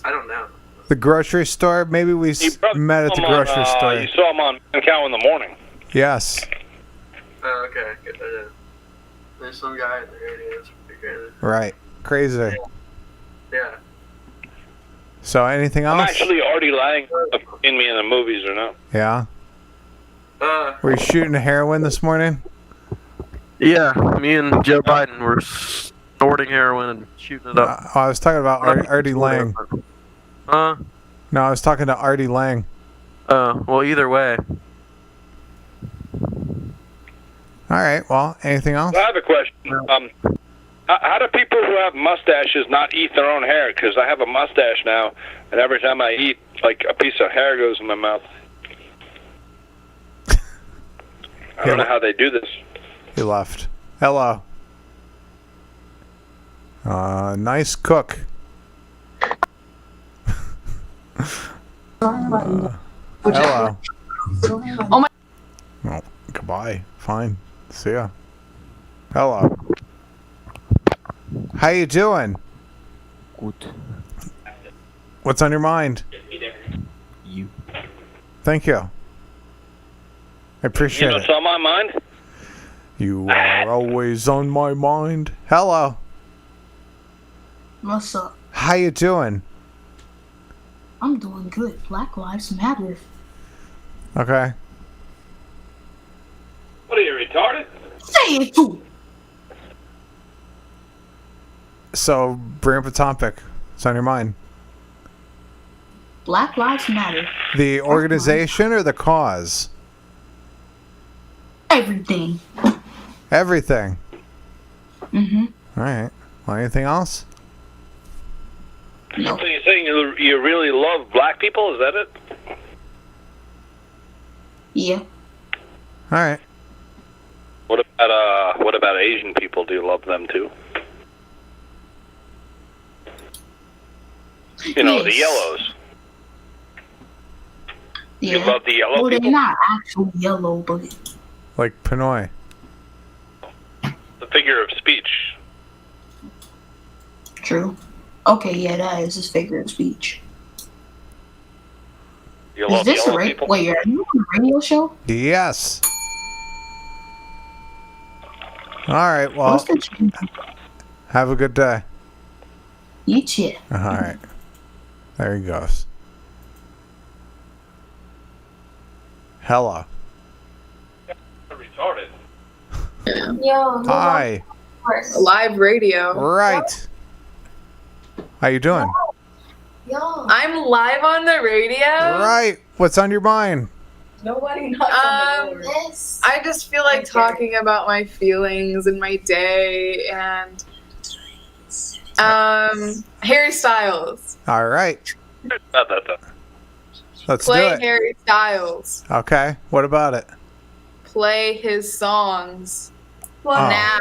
I don't know. The grocery store? Maybe we met at the grocery store. You saw him on Cow in the morning. Yes. Oh, okay. Good. There's some guy in the radio. It's pretty crazy. Right. Crazy. Yeah. So anything else? I'm actually already lying in me in the movies or not. Yeah. Were you shooting heroin this morning? Yeah, me and Joe Biden were snorting heroin and shooting it up. I was talking about Artie Lang. No, I was talking to Artie Lang. Well, either way. All right. Well, anything else? I have a question. How do people who have mustaches not eat their own hair? Because I have a mustache now, and every time I eat, like a piece of hair goes in my mouth. I don't know how they do this. He left. Hello. Nice cook. Hello. Oh my. Oh, goodbye. Fine. See ya. Hello. How you doing? Good. What's on your mind? You. Thank you. I appreciate You know it. what's on my mind? You are always on my mind. Hello. What's up? How you doing? I'm doing good. Black Lives Matter. Okay. What are you, retarded? Say it too. So, bring up a topic. What's on your mind? Black Lives Matter. The organization or the cause? Everything. Everything. Mm-hmm. All right. Well, anything else? No. So you're saying you really love black people? Is that it? Yeah. All right. What about Asian people? Do you love them too? You know, the yellows. Yeah. You love the yellow well, people? they're not actually yellow, but Like Pinoy. The figure of speech. true. Okay, yeah, that is his figure of speech. You Is love this a yellow radio? people? Wait, are you on a radio show? Yes. All right. Well, What's the channel? have a good day. You too. All right. There he goes. Hello. Retarded. Yo. Hi. Live radio. Right. How you doing? I'm live on the radio. Right. What's on your mind? Nobody knocks on the door. I just feel like talking about my feelings and my day and Harry Styles. All right. Let's do Play it. Harry Styles. Okay. What about it? Play his songs. Oh. Now.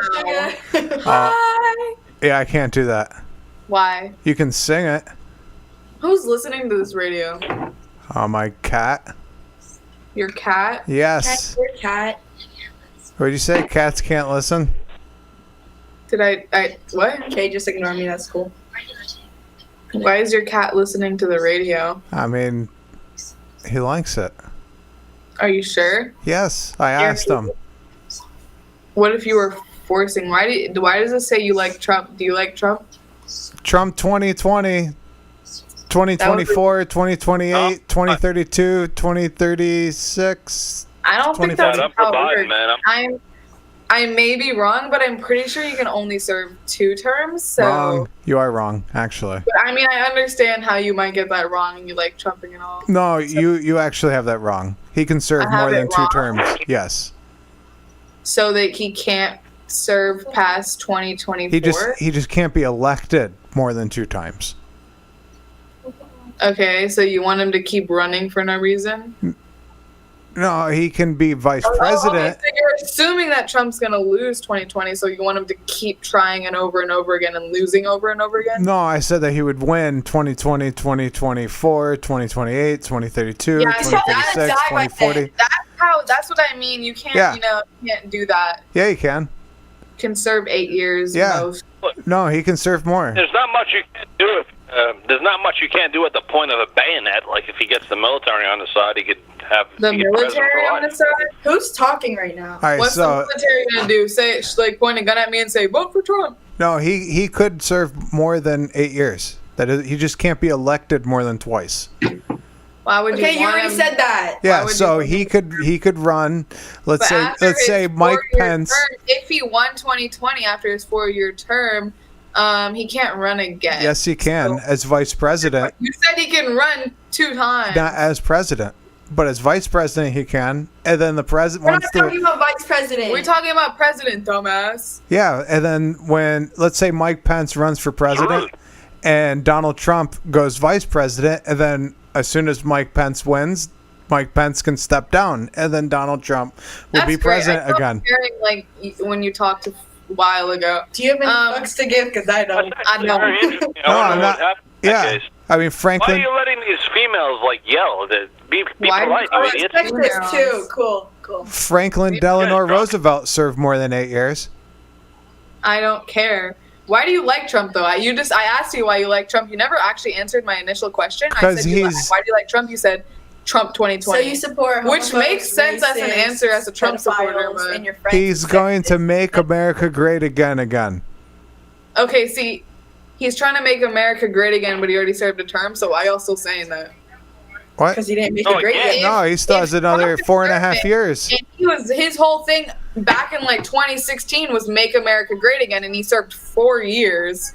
Yeah, I can't do that. Why? You can sing it. Who's listening to this radio? Oh, my cat. Your cat? Yes. Your cat. What did you say? Cats can't listen? Did I what? Okay, just ignore me, that's cool. Why is your cat listening to the radio? I mean, he likes it. Are you sure? Yes, I asked him. What if you were forcing? Why does it say you like Trump? Do you like Trump? Trump 2020, 2024, 2028, 2032, 2036. I don't think that's I'm how for it Biden, works. man. I may be wrong, but I'm pretty sure you can only serve 2 terms. So, Wrong. You are wrong, actually. but I mean, I understand how you might get that wrong and you like Trumping and all. No, you actually have that wrong. He can serve I have more than it 2 wrong? terms. Yes. So that he can't serve past 2024. He just can't be elected more than 2 times. Okay, so you want him to keep running for no reason? No, he can be vice president. Okay, so you're assuming that Trump's going to lose 2020, so you want him to keep trying and over again and losing over and over again? No, I said that he would win 2020, 2024, 2028, 2032, Yeah, so 2036, 2040. That's what I mean. You can't, Yeah. you can't do that. Yeah, he can. You can serve 8 years Yeah. most. No, he can serve more. There's not much you can do at the point of a bayonet. Like if he gets the military on the side, he could have The he could be president military for on life. the side? Who's talking right now? All right, What's so- the military going to do? Say, like, point a gun at me and say, vote for Trump. No, he could serve more than 8 years. That is, he just can't be elected more than twice. Why would Okay, you you want already him- said that. Yeah, so he could run. Let's say Mike Pence. If he won 2020 after his 4-year term, he can't run again. Yes, he can as vice president, You said he can run 2 times. not as president, but as vice president he can. And then the president We're once not the talking about vice president. We're talking about president, dumbass. yeah, and then when let's say Mike Pence runs for president, and Donald Trump goes vice president, and then as soon as Mike Pence wins, Mike Pence can step down, and then Donald Trump will be That's great. president I felt again. Hearing, like when you talked a while ago. Do you have any fucks to give? Because I don't. I Very don't. interesting. I No, wonder I'm what not. happened in that Yeah, case. I mean Why are Franklin. you letting these females like yell? Be Why polite, do you you idiot. expect this too? Cool. Franklin Delano Roosevelt served more than 8 years. I don't care. Why do you like Trump though? I asked you why you like Trump. You never actually answered my initial question. I Because said why do you like Trump? You said Trump 2020. So you support which homophones, makes sense as an racists, answer as a Trump supporter. pedophiles, and your But friends. He's going to make America great again. okay, see, he's trying to make America great again, but he already served a term. So why y'all still saying that? What? Because he didn't make Oh, it great yeah. yet. No, he still has another 4.5 years. And he was his whole thing back in like 2016 was make America great again, and he served 4 years.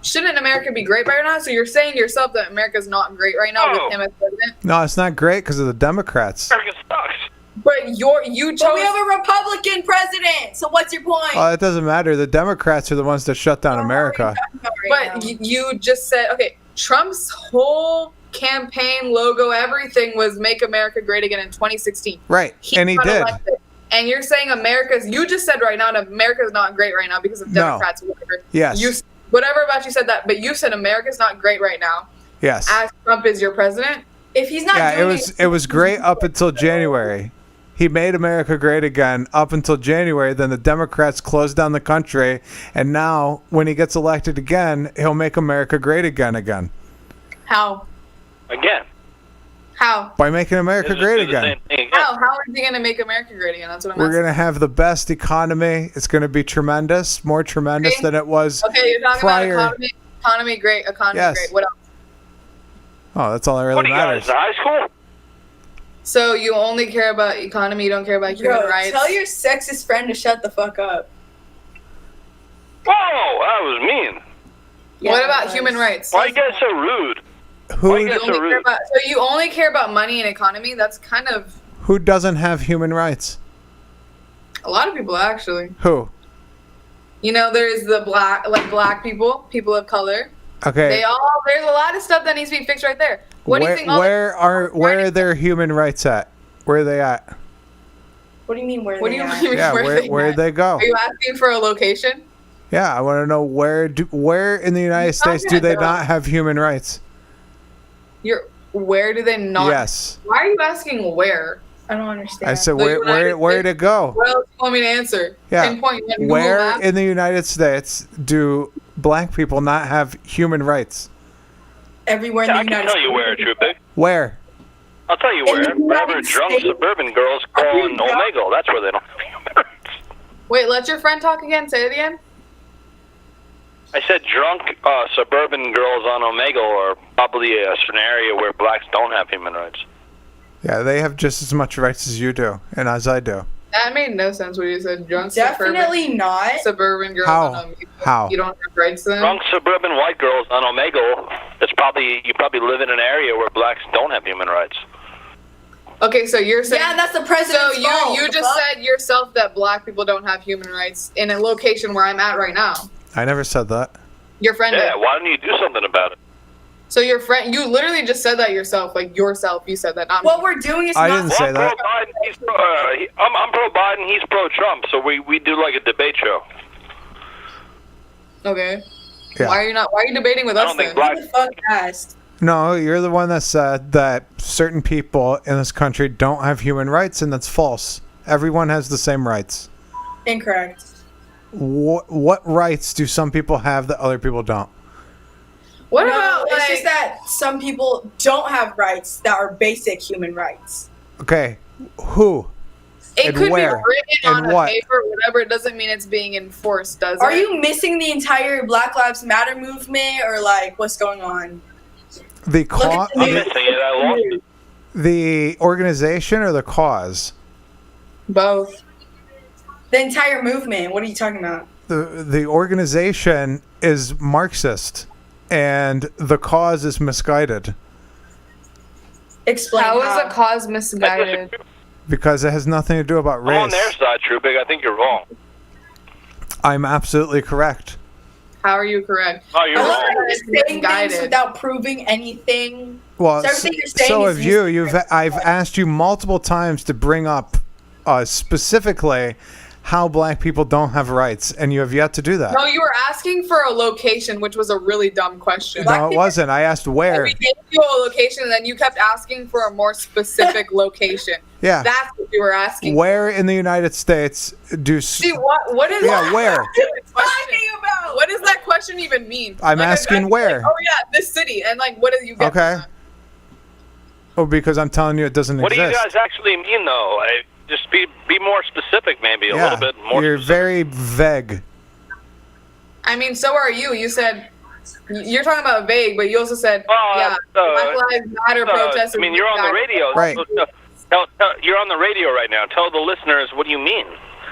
Shouldn't America be great right now? So you're saying to yourself that America's not great right now with him as president? No, it's not great because of the Democrats. America sucks. But you chose. But we have a Republican president. So what's your point? It doesn't matter. The Democrats are the ones that shut down America. But you just said okay. Trump's whole campaign logo, everything was "Make America Great Again" in 2016. Right, and he got did. elected. And you're saying America's. You just said right now that America's not great right now because of No. Democrats. Or whatever. Yes. You whatever about you said that, but you said America's not great right now. Yes. As Trump is your president. If he's not Yeah, doing it was great up until January. He made America great again up until January. Then the Democrats closed down the country, and now when he gets elected again, he'll make America great again. How? Again. How? By making America Let's just great do the again. same thing again. How is he gonna make America great again? That's what I'm We're asking. gonna have the best economy. It's gonna be tremendous, more tremendous than it was Okay, you're talking prior. about economy great, economy Yes. great. What else? Oh, that's all that really What are you matters. guys, high school? So you only care about economy, you don't care about human Bro, rights. tell your sexist friend to shut the fuck up. Whoa, that was mean. What about human rights? Why you guys so rude? Who So you only care about money and economy? That's kind of who doesn't have human rights? a lot of people actually. Who? You know, there's the black people, people of color. Okay. There's a lot of stuff that needs to be fixed right there. What do you think? Where are their human rights at? Where are they at? What do you mean? What do you mean? Yeah, where'd they go? Are you asking for a location? Yeah, I want to know where in the United States do they not have human rights? Where do they not? Yes. Why are you asking where? I don't understand. I said where to go? What else do you want me to answer? Yeah. Pinpoint on Google Where Maps? in the United States do black people not have human rights? Everywhere in the United States. I can tell you where, Treubig. Where? I'll tell you where. Wherever drunk suburban girls call in Omegle, that's where they don't have human rights. Wait, let your friend talk again. Say it again. I said drunk suburban girls on Omegle are probably a scenario where blacks don't have human rights. Yeah, they have just as much rights as you do and as I do. That made no sense what you said. Drunk Definitely not. Suburban girls How? on Omegle. How? You don't have rights then? Drunk suburban white girls on Omegle, you probably live in an area where blacks don't have human rights. Okay, so you're saying... Yeah, that's the president's So fault. you just said yourself that black people don't have human rights in a location where I'm at right now. I never said that. Your friend Yeah, did. why don't you do something about it? So your friend... You literally just said that yourself. Like, yourself, you said that. Not What me. we're doing is I not... didn't say that. I'm pro Biden, he's pro Trump, so we do like a debate show. Okay. Yeah. Why are you debating with us then? Who the fuck asked? No, you're the one that said that certain people in this country don't have human rights, and that's false. Everyone has the same rights. Incorrect. What rights do some people have that other people don't? What No, about, it's like... just that some people don't have rights that are basic human rights. Okay, who? It and could where? be written on and a what? paper, whatever. It doesn't mean it's being enforced, does it? Are you missing the entire Black Lives Matter movement, or like what's going on? The I'm missing it, I lost it. the organization or the cause? Both. The entire movement. What are you talking about? The organization is Marxist, and the cause is misguided. Explain How is the cause misguided? Because it has nothing to do about I'm on race. their side, Treubig. I think you're wrong. I'm absolutely correct. How are you correct? Oh, you're I love wrong. how you're saying things Misguided. without proving anything. Well, So everything you're saying so is have you. I've asked you multiple times to bring up specifically how black people don't have rights, and you have yet to do that. No, you were asking for a location, which was a really dumb question. No, it wasn't. I asked where. We gave you a location, and then you kept asking for a more specific location. Yeah. That's what you were asking. Where in the United States do... See, what is Yeah, that where? talking about? What does that question even mean? I'm Like, asking like, where. oh, yeah, this city. And, like, what do you get? Okay. Oh, because I'm telling you it doesn't What do exist. you guys actually mean, though? Just be more specific, maybe, a little bit more. You're very vague. I mean, so are you. You said... You're talking about vague, but you also said, yeah, Black Lives Matter protests. I mean, you're on the radio. Right. You're on the radio right now. Tell the listeners what do you mean.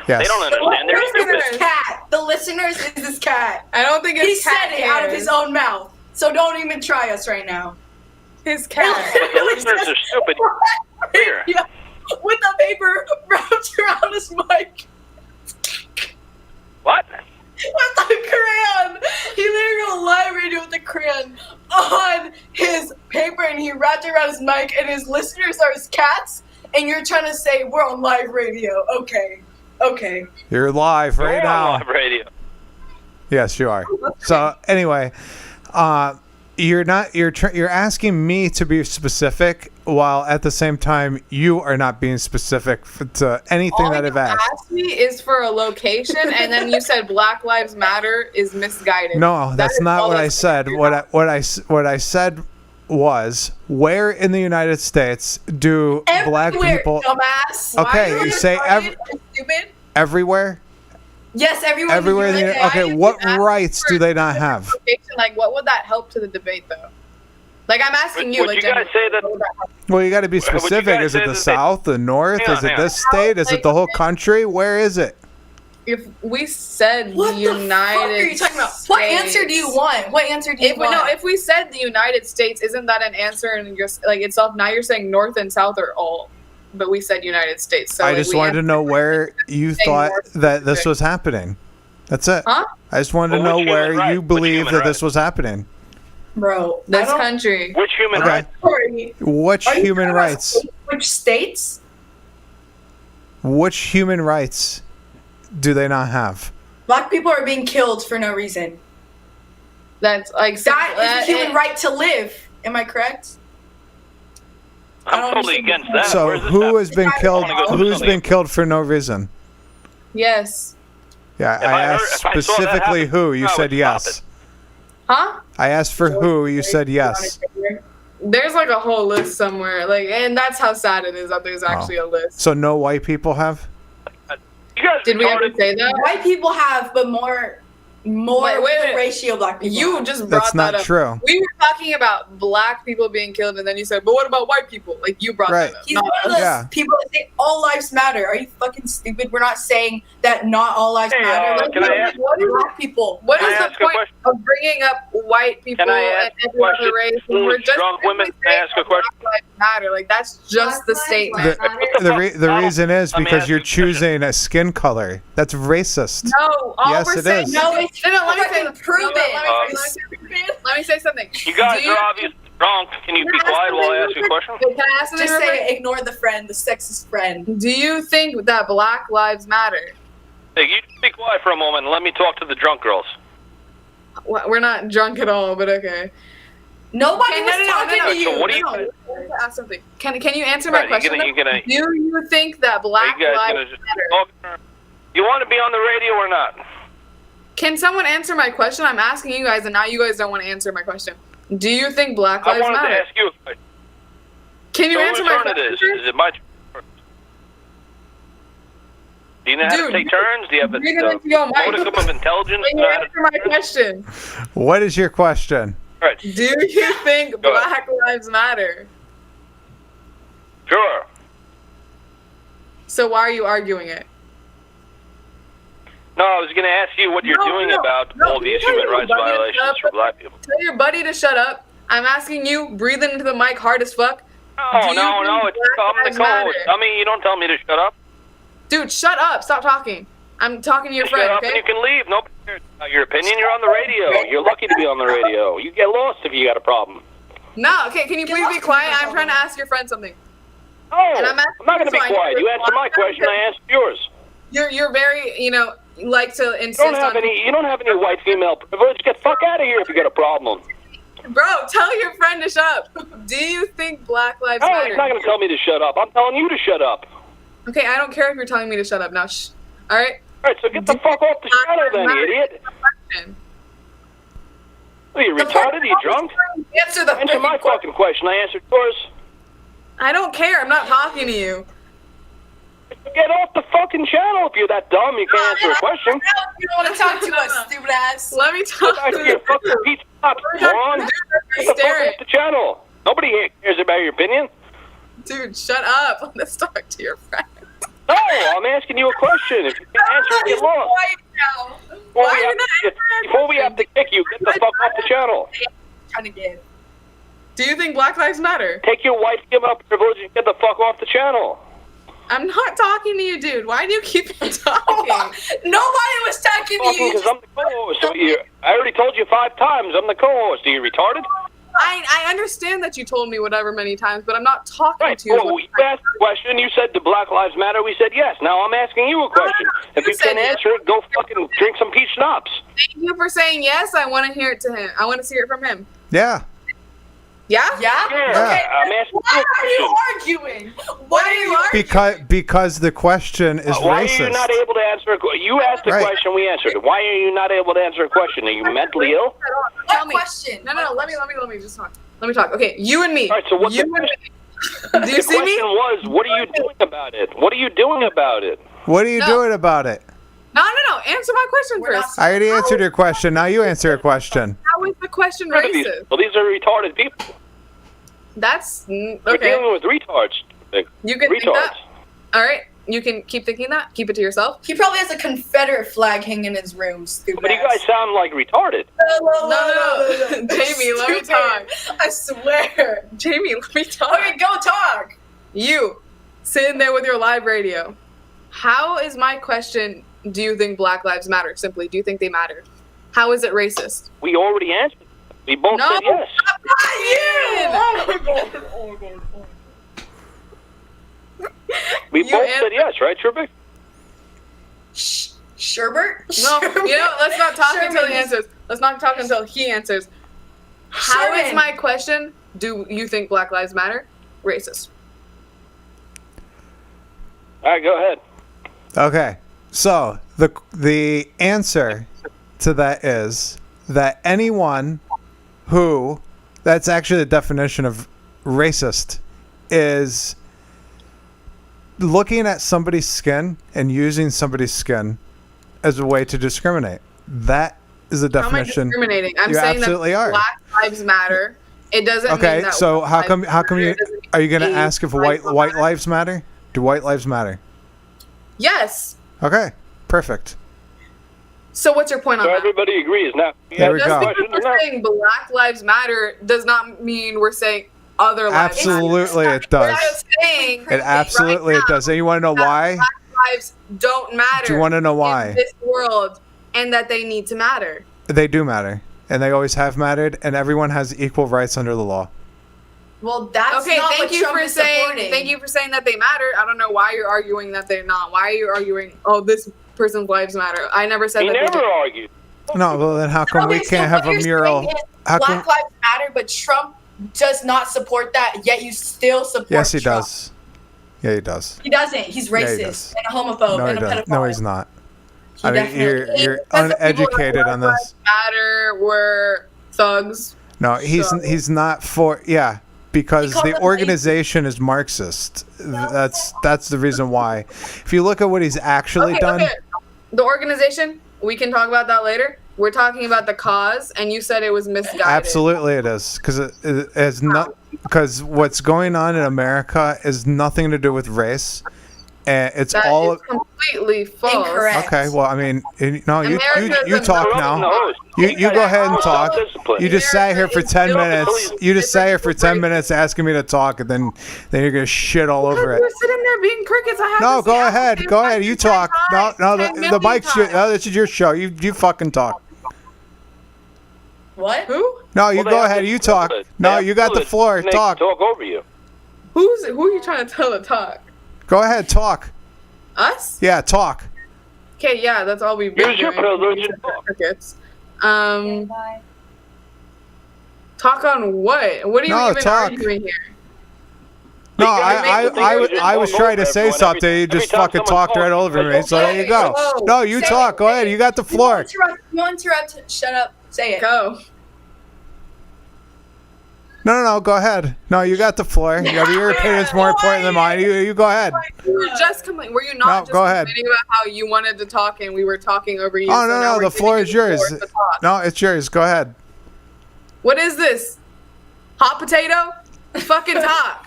Yes. They don't understand. They're stupid. Cat. The listeners is this cat. I don't think he his cat said it out of cares. his own mouth. So don't even try us right now. His cat. The listeners are stupid. Here. Yeah. With the paper wrapped around his mic. What? With the crayon. He literally got live radio with the crayon on his paper, and he wrapped it around his mic, and his listeners are his cats, and you're trying to say we're on live radio. Okay. You're live right You're now. on live radio. Yes, you are. So anyway, you're asking me to be specific, while at the same time you are not being specific to anything All that you I've asked. asked me is for a location, and then you said Black Lives Matter is misguided. No, That that's is not all what I that's- said. What I said was, where in the United States do black Everywhere, people? dumbass. Okay, Why are you say retarded and stupid? everywhere. Yes, everywhere. Everywhere in the Why okay, are you what asking rights for do they a not specific have? location? Like, what would that help to the debate, though? Like, I'm asking you. Would Like, you guys say that? Well, you got to be Would you specific. guys Is it say the that South, the North? Hang on, Is it hang on. this state? Is it the whole country? Where is it? if we said What the the fuck United are you talking about? What answer do you want? What answer do you want? No, if we said the United States, isn't that an answer in your like itself? Now you're saying North and South are all, but we said United States. So I like, just we wanted to answered know where you thought that this was happening. That's it. Huh? I just wanted to know where you believe that this was happening. Bro, this country. Which human Okay. rights? Which Are you human talking about rights? Which states? Which human rights do they not have? Black people are being killed for no reason. That's like that is a human right to live. Am I correct? I'm totally against that. So Where's this who happening? has been killed? Who's been killed for no reason? Yes. Yeah, I asked if I saw that specifically happen, who. You I said would yes. Huh? I asked for who. You said yes. There's like a whole list somewhere. Like, and that's how sad it is that there's actually a list. So no white people have? Did we ever say that? White people have, but more Wait. ratio black people. You just brought That's not that up. true. We were talking about black people being killed, and then you said, "But what about white people?" Like you brought Right. that up. He's not one of us. those people that say all lives matter. Are you fucking stupid? We're not saying that not all lives Hey, matter. Like, can I ask- what is black people? What Can is I the ask a point question? of bringing up white people Can I and ask a every other question? race? when We're just Drunk women, simply can I saying ask a that Black question? lives matter. Like that's just the statement. The reason is Let me because ask you're you a question. choosing a skin color. That's racist. No, all Yes, we're it saying is. no. Let me say prove it. Let me say something. You guys Do you- are obviously drunk. Can you be quiet while I ask you a question? Can I ask something Just real say quick? ignore the friend, the sexist friend. Do you think that Black lives matter? Hey, you be quiet for a moment and let me talk to the drunk girls. We're not drunk at all, but okay. Nobody was talking to you. So what do you? No, ask something. Can you answer my Right, question? you're gonna- Do you think that Are Black you guys lives gonna just matter? talk? You want to be on the radio or not? Can someone answer my question? I'm asking you guys, and now you guys don't want to answer my question. Do you think Black I lives wanted matter? to ask you a question. Can you So answer whose my turn question? it is? Is it my turn first? Do you know how to Dude, take turns? Do you have a breathe into your mic. modicum of intelligence? Can you answer my question? What is your question? Right. Do you think Go ahead. Black lives matter? Sure. So why are you arguing it? No, I was going to ask you what you're doing about all these tell human your rights buddy to violations shut for up. black people. Tell your buddy to shut up. I'm asking you, breathing into the mic hard as fuck. No, Do you no, think no. It's, Black I'm the lives co-host. matter? I mean, you don't tell me to shut up. Dude, shut up. Stop talking. I'm talking to your Shut friend, up okay? and you can leave. Nobody cares about your opinion. You're on the radio. You're lucky to be on the radio. You get lost if you got a problem. No, okay, can you please be quiet? I'm trying to ask your friend something. No, And I'm asking not going to be you, so I quiet. know You answer my question, I answer yours. You're very, like to You insist don't have on. any. You don't have any white female privilege. Get the fuck out of here if you got a problem. Bro, tell your friend to shut up. Do you think Black lives No, matter? he's not going to tell me to shut up. I'm telling you to shut up. Okay, I don't care if you're telling me to shut up now. Shh. All right. All right, so get the fuck off the shadow then, you idiot. Are you retarded? Are you drunk? Answer my fucking question. I answered yours. I don't care. I'm not talking to you. Get off the fucking channel if you're that dumb. You can't answer a question. You don't want to talk to us, stupid ass. Let me talk Back to your fucking pizza pops, moron. Get the fuck off the channel. Nobody here cares about your opinion. Dude, shut up. Let's talk to your friend. No, I'm asking you a question. If you can't answer it, get lost. Before we have to kick you, get the fuck off the channel. Trying to get. Do you think Black lives matter? Take your white female privilege and get the fuck off the channel. I'm not talking to you, dude. Why do you keep talking? Nobody was talking to you. Because I'm the co-host. So I already told you 5 times. I'm the co-host. Are you retarded? I understand that you told me whatever many times, but I'm not talking to you. Well, you asked the question. You said, do Black Lives Matter? We said yes. Now I'm asking you a question. If you can't answer it, go fucking drink some peach schnapps. Thank you for saying yes. I want to hear it to him. I want to hear it from him. Yeah. Yeah? Yeah? Okay. I'm asking Why you a are question. you arguing? Why are you arguing? Because the question is Why racist. are you not able to answer a question? You asked a Right. question, we answered it. Why are you not able to answer a question? Are you mentally ill? Tell me. Question. No. Let me just talk. Let me talk. Okay, you and me. All right, so what you the and question, me. Do you see me? question was, what are you doing about it? What are you doing about it? What are you doing about it? No. Answer my question first. I already answered your question. Now you answer a question. How is the question racist? Well, these are retarded people. That's We're okay. dealing with retards. You can think retards. that. All right. You can keep thinking that. Keep it to yourself. He probably has a Confederate flag hanging in his room. Stupid. But you guys sound like retarded. No. Jamie, let me talk. I swear. Jamie, let me talk. Okay, go talk. You, sitting there with your live radio. How is my question, do you think Black Lives Matter? Simply, do you think they matter? How is it racist? We already answered. We both said yes. We both said yes, right, Treubig? Sherbert? No, let's not talk until he answers. Let's not talk until he answers. How is my question, do you think Black Lives Matter? Racist. All right, go ahead. Okay, so the answer to that is that anyone who, that's actually the definition of racist, is looking at somebody's skin and using somebody's skin as a way to discriminate. That is the definition. How am I discriminating? I'm you saying absolutely that are. Black Lives Matter. It doesn't mean Okay, that so how come you are you going to a ask if white lives matter? Do white lives matter? Yes. Okay, perfect. So what's your point on So that? everybody agrees now. There we Just go. because we're saying Black Lives Matter does not mean we're saying other lives matter. Absolutely, it does. We're just saying It absolutely right it does. And you want to know that why? Black lives don't matter. Do you want to know why? In this world, and that they need to matter. They do matter, and they always have mattered, and everyone has equal rights under the law. Well, that's Okay, not thank what you Trump for is saying. supporting. Thank you for saying that they matter. I don't know why you're arguing that they're not. Why are you arguing? Oh, this person's lives matter. I never said He that. never they did. argued. No, well then how come we Okay, so can't have what a you're mural? saying is How come? Black Lives Matter, but Trump does not support that, yet you still support Yes, he Trump. does. Yeah, he does. He doesn't. He's Yeah, he racist does. and a homophobe No, and he a doesn't. pedophile. No, he's not. I mean, definitely you're Because the people that uneducated on Black this. Lives Matter were thugs. No, he's not for because called the them organization is Marxist. That's the reason why. If you look at what he's actually done, The organization, we can talk about that later. We're talking about the cause, and you said it was misguided. absolutely it is because it is not because what's going on in America is nothing to do with race, and it's That all is completely false. Incorrect. okay. Well, I mean, no, you America's talk a now. no. You go ahead and talk. You just sat here for 10 minutes. You just sat here for 10 minutes asking me to talk, and then you're gonna shit all over it. You're sitting there being crickets. I have No, to go say, I have ahead. to say Go my ahead. You 10 talk. No, times, the 10 mic's your. million This is your show. You fucking talk. What? Who? No, you Well, they go have ahead. to You do talk. it. They No, have you to got do the it. floor. And they Talk. talk over you. Who are you trying to tell to talk? Go ahead. Talk. Us? Yeah, talk. Okay, yeah, that's all we've been Use your doing. privilege. Crickets. Talk on what? What are you No, even talk. arguing here? No, You gotta make the thing I was just trying to talk say over everyone. something. You Every just time fucking someone talked right talks, over like, me. So there you go. Whoa. No, you Say talk. it. Go ahead. You got the floor. You interrupt. Shut up. Say it. Go. No. Go ahead. No, you got the floor. Your opinion's more important than mine. You go ahead. You were just complaining. Were you not No, just go ahead. complaining about how you wanted to talk and we were talking over you? Oh so now no. we're The giving floor you is the yours. floor to talk? No, it's yours. Go ahead. What is this? Hot potato? Fucking talk.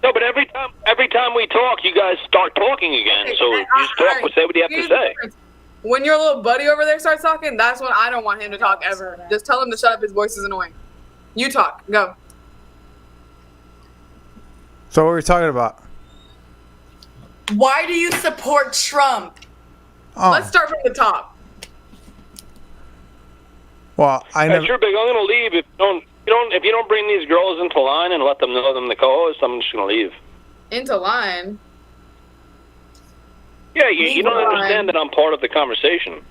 No, but every time we talk, you guys start talking again. So you just talk. Say what you have to Here's the say. difference. When your little buddy over there starts talking, that's when I don't want him to talk ever. Just tell him to shut up. His voice is annoying. You talk. Go. So what were we talking about? Why do you support Trump? Oh, Let's start from the top. well, I Hey, never. Treubig, I'm gonna leave if you don't bring these girls into line and let them know them the co-host. I'm just gonna leave. Into line. Yeah, you don't Line. understand that I'm part of the conversation.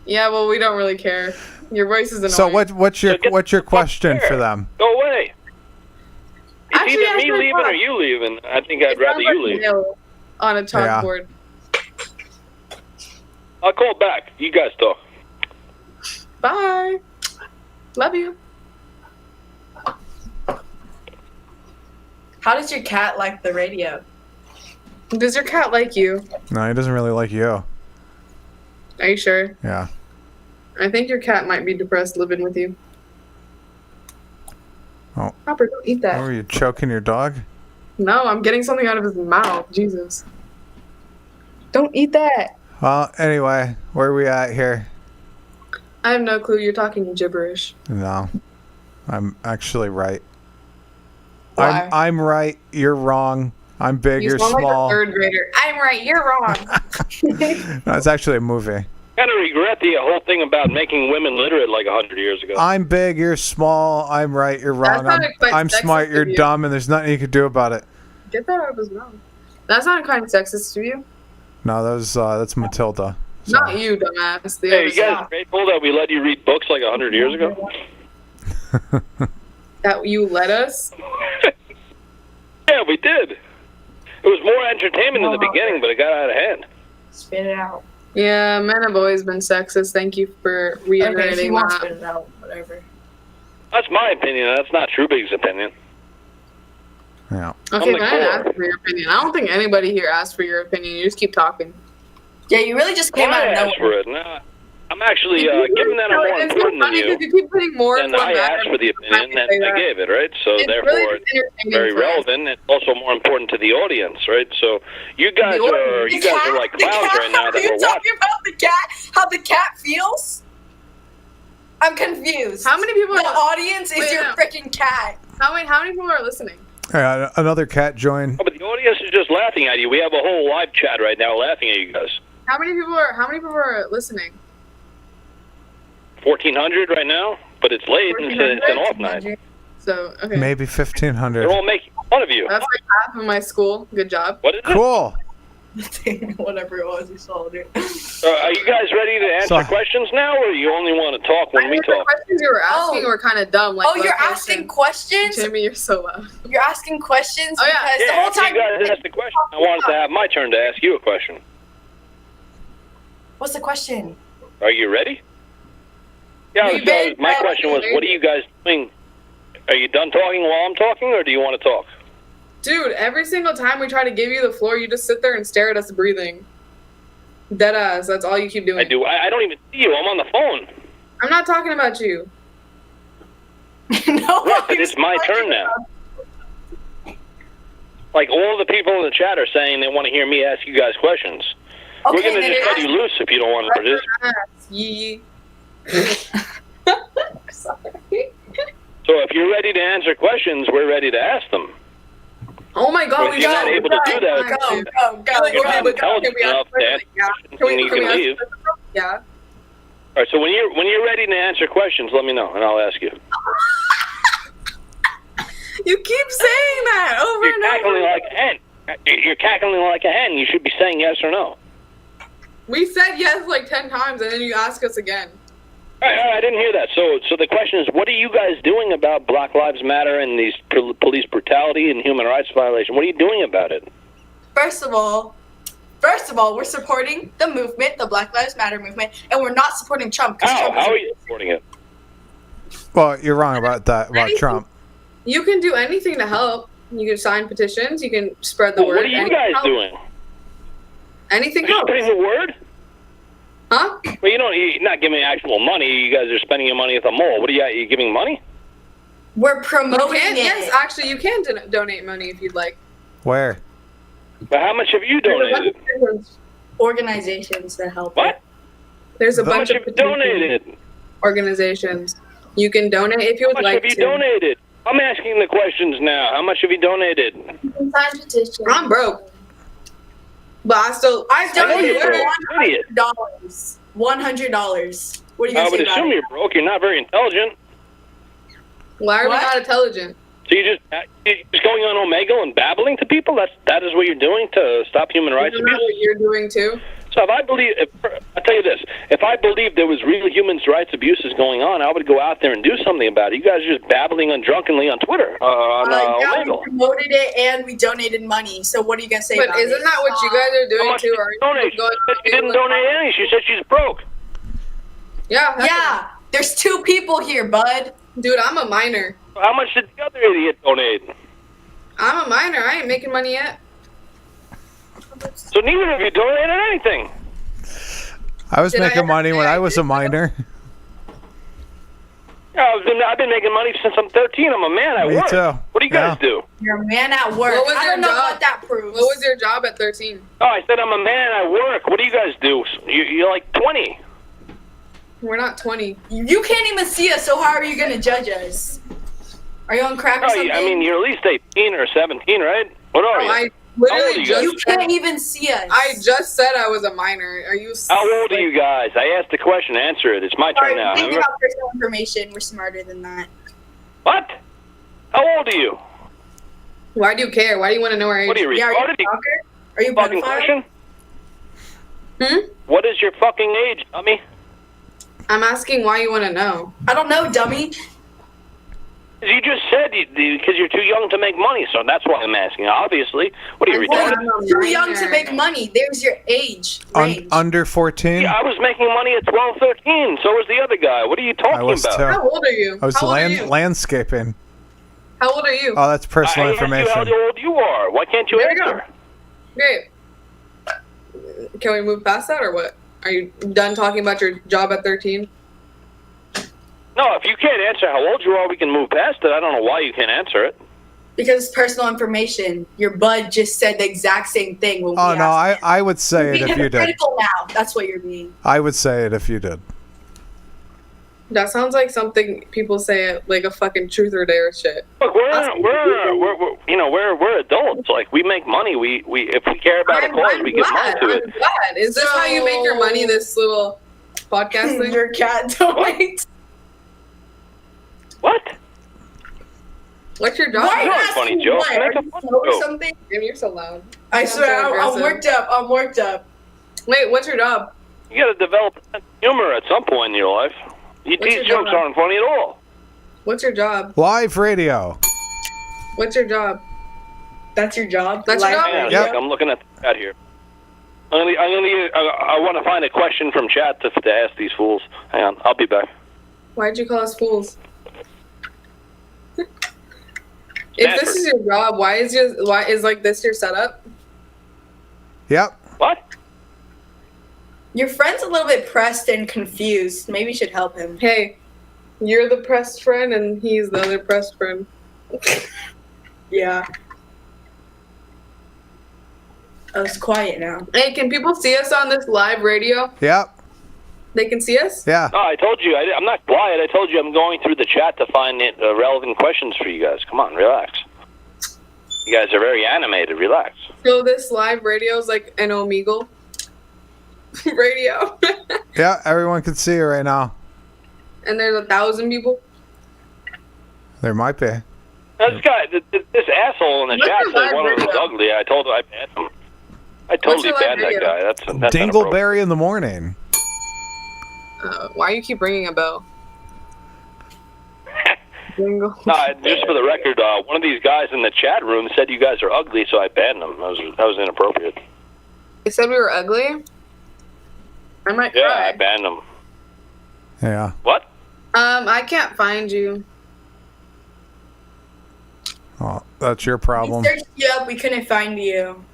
Yeah, well, we don't really care. Your voice is annoying. So what's your question there. for them? Go away. It's Actually, either me actually, leaving or you leaving. I think I'd It rather sounds you like leave. nail on a Yeah. chalkboard. I'll call back. You guys talk. Bye. Love you. How does your cat like the radio? Does your cat like you? No, he doesn't really like you. Are you sure? Yeah. I think your cat might be depressed living with you. Oh. Hopper, don't eat What that. were you choking your dog? No, I'm getting something out of his mouth. Jesus. Don't eat that. Well, anyway, where are we at here? I have no clue. You're talking gibberish. No, I'm actually right. Why? I'm right. You're wrong. I'm big. You You're sound small. like a third grader. I'm right. You're wrong. No, it's actually a movie. Kind of regret the whole thing about making women literate like 100 years ago. I'm big. You're small. I'm right. You're wrong. sounded quite I'm smart. sexist You're of you. dumb, and there's nothing you can do about it. Get that out of his mouth. That sounded kind of sexist to you. No, that's Matilda. Not you, dumbass. The Hey, other you guys side. grateful that we let you read books like 100 years ago? That you let us? Yeah, we did. It was more entertainment in the beginning, but it got out of hand. Spit it out. Yeah, men have always been sexist. Thank you for reiterating that. Spit it out, whatever. That's my opinion. That's not Treubig's opinion. Yeah. Okay, I'm the can I core. ask for your opinion? I don't think anybody here asked for your opinion. You just keep talking. Yeah, you really just came Well, out I of asked for nowhere. it. No, I'm actually, given that I'm more It's so important than funny you, because you keep putting more and of I what asked matters for the opinion, when I and say I that. gave it, right? So It's therefore, really it's entertaining very for us. relevant. It's also more important to the audience, right? So you guys are like clowns right now that Are you we're talking watching. about the cat? How the cat feels? I'm confused. How many people The are audience is Wait, your no. freaking cat. How many people are listening? Another cat joined. Oh, but the audience is just laughing at you. We have a whole live chat right now laughing at you guys. How many people are listening? 1,400 right now, but it's late and it's an off night. So okay. Maybe 1,500. They're all making fun of you. That's like half of my school. Good job. What is it? Cool. Whatever it was, you saw it. Are you guys ready to answer questions now, or you only want to talk when we The talk? questions you were asking were kind of dumb. Like, Oh, you're asking questions? Jamie, you're so loud. You're asking questions Oh, yeah. because Yeah, the whole after time. you guys asked the question, I wanted to have my turn to ask you a question. What's the question? Are you ready? Yeah, my question was, what are you guys doing? Are you done talking while I'm talking, or do you want to talk? Dude, every single time we try to give you the floor, you just sit there and stare at us breathing. Dead ass. That's all you keep doing. I do. I don't even see you. I'm on the phone. I'm not talking about you. Right, but it's my turn now. Like, all the people in the chat are saying they want to hear me ask you guys questions. We're Okay, going to then just cut you loose if you don't want to participate. Yee. So if you're ready to answer questions, we're ready to ask them. Oh my god, If you're not able to do that, Go. you're not intelligent enough to answer questions, then you can leave. Yeah. All right, so when you're ready to answer questions, let me know, and I'll ask you. You keep saying that over You're and over. cackling like a hen. You're cackling like a hen. You should be saying yes or no. We said yes like 10 times, and then you ask us again. All right, I didn't hear that. So the question is, what are you guys doing about Black Lives Matter and these police brutality and human rights violation? What are you doing about it? First of all, we're supporting the movement, the Black Lives Matter movement, and we're not supporting Trump. How are you supporting it? Well, you're wrong about that, about Trump. You can do anything to help. You can sign petitions. You can spread the word. What are you Anything guys helps. doing? Anything Are you helps. spreading the word? Huh? Well, you're not giving actual money. You guys are spending your money at the mall. What are you giving money? We're promoting it. Yes, actually, you can donate money if you'd like. Where? But how much have you donated? Organizations that help. What? There's a How bunch much of have you donated? organizations. You can donate if you would How much like have you to. donated? I'm asking the questions now. How much have you donated? Sign petition. I'm broke. But I've I know donated you're broke, idiot. $100. $100. What are you I gonna would say about assume it? you're broke. You're not very intelligent. Why are we What? not intelligent? So you're just going on Omegle and babbling to people? That is what you're doing to stop human rights Isn't that abuse? what you're doing too? So I'll tell you this, if I believed there was real human rights abuses going on, I would go out there and do something about it. You guys are just babbling drunkenly on Twitter, on Yeah, we Omegle. promoted it and we donated money. So what are you gonna say But about it? isn't that what you guys are How doing much too? did Or you donate? She said she didn't donate any. She said she's broke. Yeah. Yeah, there's two people here, bud. Dude, I'm a minor. How much did the other idiot donate? I'm a minor. I ain't making money yet. So neither of you donated anything. I was Did I making ever money when say I I was a minor. I've been making money since I'm 13. I'm a man at Me work. too. What do you guys do? You're a man at work. What was I your don't know job? what that proves. What was your job at 13? Oh, I said I'm a man at work. What do you guys do? You're like 20. We're not 20. You can't even see us, so how are you gonna judge us? Are you on crack or something? I mean, you're at least 18 or 17, right? What are you? I How old are literally you just guys? You can't even see us. I just said I was a minor. Are you? How old are you guys? I asked the question. Answer it. It's my turn now. Thinking Remember? about personal information, we're smarter than that. What? How old are you? Why do you care? Why do you want to know our age? What are you, Yeah, retarded? Are you a fucking pedophile? question? What is your fucking age, dummy? I'm asking why you want to know. I don't know, dummy. You just said because you're too young to make money, so that's why I'm asking. Obviously, what are you retarded? Too young to make money. There's your age. Under 14? Yeah, I was making money at 12, 13. So was the other guy. What are you talking I was about? too. How old are you? I was How old are you? landscaping. How old are you? Oh, that's personal I asked information. you how old you are. Why can't you There you answer? Great. Can we move past that or what? Are you done talking about your job at 13? No, if you can't answer how old you are, we can move past it. I don't know why you can't answer it. Because it's personal information. Your bud just said the exact same thing when Oh, we no, asked. I would say You're it being if you did. hypocritical now. That's what you're being. I would say it if you did. That sounds like something people say at like a fucking truth or dare shit. Look, we're adults. Like, we make money. We if we care about a cause, we give money to it. I'm glad. Is this how you make your money? This little podcast thing? Your cat don't. What? What's your job? Why You're a ask funny me joke. what? Make Are a you funny slow or joke. something? Damn, you're so loud. I Sounds swear, so I'm aggressive. worked up. I'm worked up. Wait, what's your job? You got to develop humor at some point in your life. These your jokes job? aren't funny at all. What's your job? Live radio. What's your job? That's your job? That's your job? Hang on a Yep. sec, I'm looking at the chat here. I want to find a question from chat to ask these fools. Hang on, I'll be back. Why'd you call us fools? If this is your job, why is like this your setup? Yep. What? Your friend's a little bit pressed and confused. Maybe you should help him. Hey, you're the pressed friend and he's the other pressed friend. Yeah. Oh, it's quiet now. Hey, can people see us on this live radio? Yep. They can see us? Yeah. No, I told you. I'm not quiet. I told you I'm going through the chat to find relevant questions for you guys. Come on, relax. You guys are very animated. Relax. So this live radio is like an Omegle radio. Yeah, everyone can see you right now. And there's 1,000 people. There might be. This guy, this asshole in the What's chat your said live one of them was radio? ugly. I told him I banned him. I totally your live banned that radio? guy. That's inappropriate. Dingleberry in the morning. Why you keep ringing a bell? Jingle. No, just for the record, one of these guys in the chat room said you guys are ugly, so I banned them. That was inappropriate. They said we were ugly? I might Yeah, cry. I banned them. Yeah. What? I can't find you. Oh, that's your problem. We searched you up. We couldn't find you.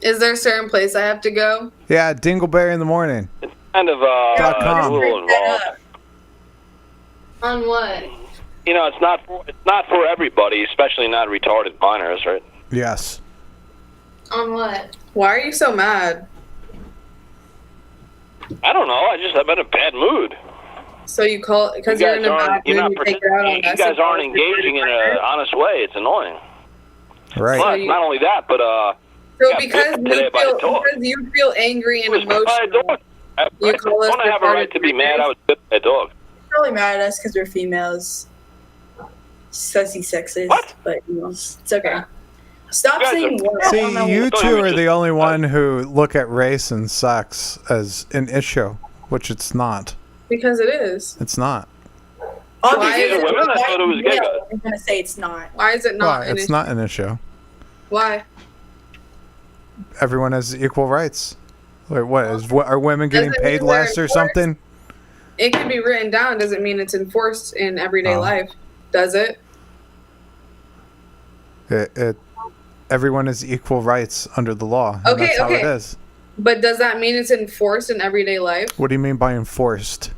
Is there a certain place I have to go? Yeah, Dingleberry in the morning. Kind of .com. a little involved. On what? You know, it's not for everybody, especially not retarded minors, right? Yes. On what? Why are you so mad? I don't know. I'm in a bad mood. So you call because You you're guys in a bad aren't. mood. You're not You take it out on participating. You us guys and aren't call us engaging in an honest way. It's annoying. Right. Plus, not only that, but So got because bitten today by a dog. you feel angry and I was bit by a emotional, dog. you call us Don't I have a right to be mad? I was bit by a dog. He's probably mad at us because we're females. Says he's sexist, but you know, it's okay. Stop You guys saying are- what. See, you two are the only one who look at race and sex as an issue, which it's not. because it is. It's not. Why is it women? I thought it was gay guys. I'm gonna say it's not. Why is it not? Why? an It's issue? not an issue. Why? Everyone has equal rights. Wait, are women getting Doesn't paid mean they're less or enforced. something? It can be written down. Doesn't mean it's enforced in everyday Oh. life, does it? Everyone has equal rights under the law. And Okay, that's how okay. it is. But does that mean it's enforced in everyday life? What do you mean by enforced?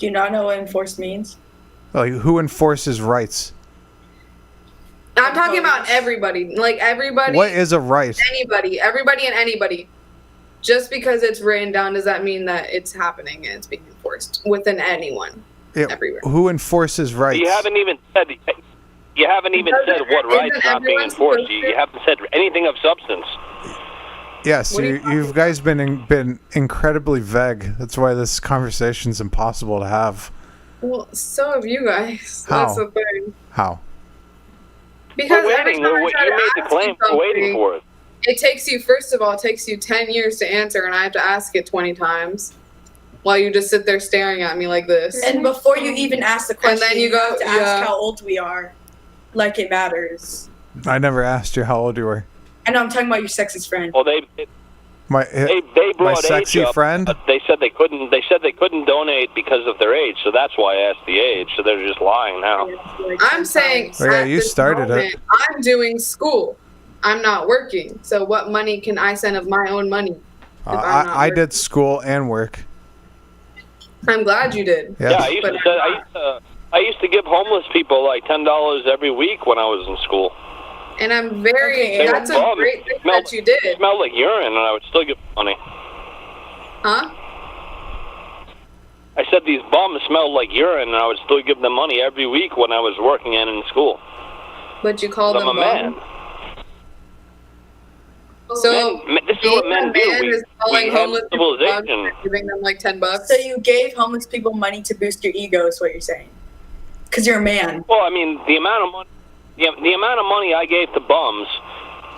Do you not know what enforce means? Like, who enforces rights? I'm talking about everybody. Like everybody. What is a right? Anybody. Everybody and anybody. Just because it's written down, does that mean that it's happening and it's being enforced within anyone? Everywhere. Who enforces rights? You haven't even said. You haven't even said what rights are not being enforced. You haven't said anything of substance. Yes, you guys been incredibly vague. That's why this conversation's impossible to have. Well, so have you guys. How? That's the thing. How? Because We're every waiting. time I You try to made the ask claim. you We're waiting something, for it. it takes you, first of all, it takes you 10 years to answer, and I have to ask it 20 times. While you just sit there staring at me like this. And before you even ask the question, and then you go have to ask how old we are. Like it matters. I never asked you how old you were. I know I'm talking about your sexist friend. Well, they My brought sexy age up, friend. but they said they couldn't. They said they couldn't donate because of their age. So that's why I asked the age. So they're just lying now. I'm saying Oh, yeah, at you this started moment, it. I'm doing school. I'm not working. So what money can I send of my own money? I did school and work. I'm glad you did. Yeah. Yeah, I used to give homeless people like $10 every week when I was in school. And I'm very. They were That's a bums. great thing Smelled- that you did. It smelled like urine, and I would still give money. Huh? I said these bums smelled like urine, and I would still give them money every week when I was working and in school. But you called I'm them a man. bum. So This is what men do. is calling We have homeless people bums civilization. and giving them like $10. So you gave homeless people money to boost your ego, is what you're saying? Because you're a man. Well, I mean, the amount of money, the amount of money I gave to bums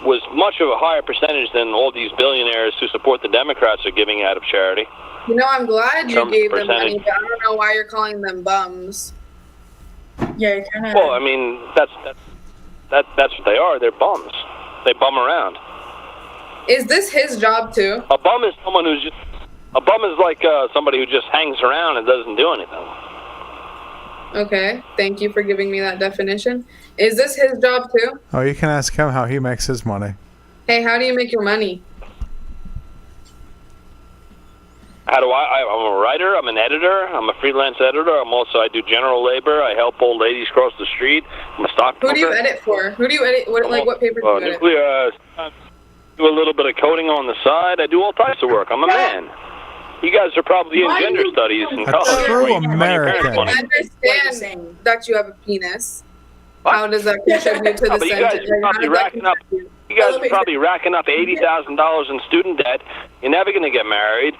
was much of a higher percentage than all these billionaires who support the Democrats are giving out of charity. You know, I'm glad you Terms of gave them money, percentage. but I don't know why you're calling them bums. Yeah, you're kind of. Well, I mean, that's what they are. They're bums. They bum around. Is this his job too? A bum is someone who's just. A bum is like somebody who just hangs around and doesn't do anything. Okay, thank you for giving me that definition. Is this his job too? Oh, you can ask him how he makes his money. Hey, how do you make your money? How do I'm a writer. I'm an editor. I'm a freelance editor. I do general labor. I help old ladies cross the street. I'm a stockbroker. Who do you edit for? Who do you edit? What paper do you edit? Nuclear. Do a little bit of coding on the side. I do all types of work. I'm a man. You guys are probably in gender studies and A college. true where you spend your parents' American. money. I understand that you have a penis. How does that contribute to the But you guys sentence? are probably racking up. You guys are probably racking up $80,000 in student debt. You're never going to get married.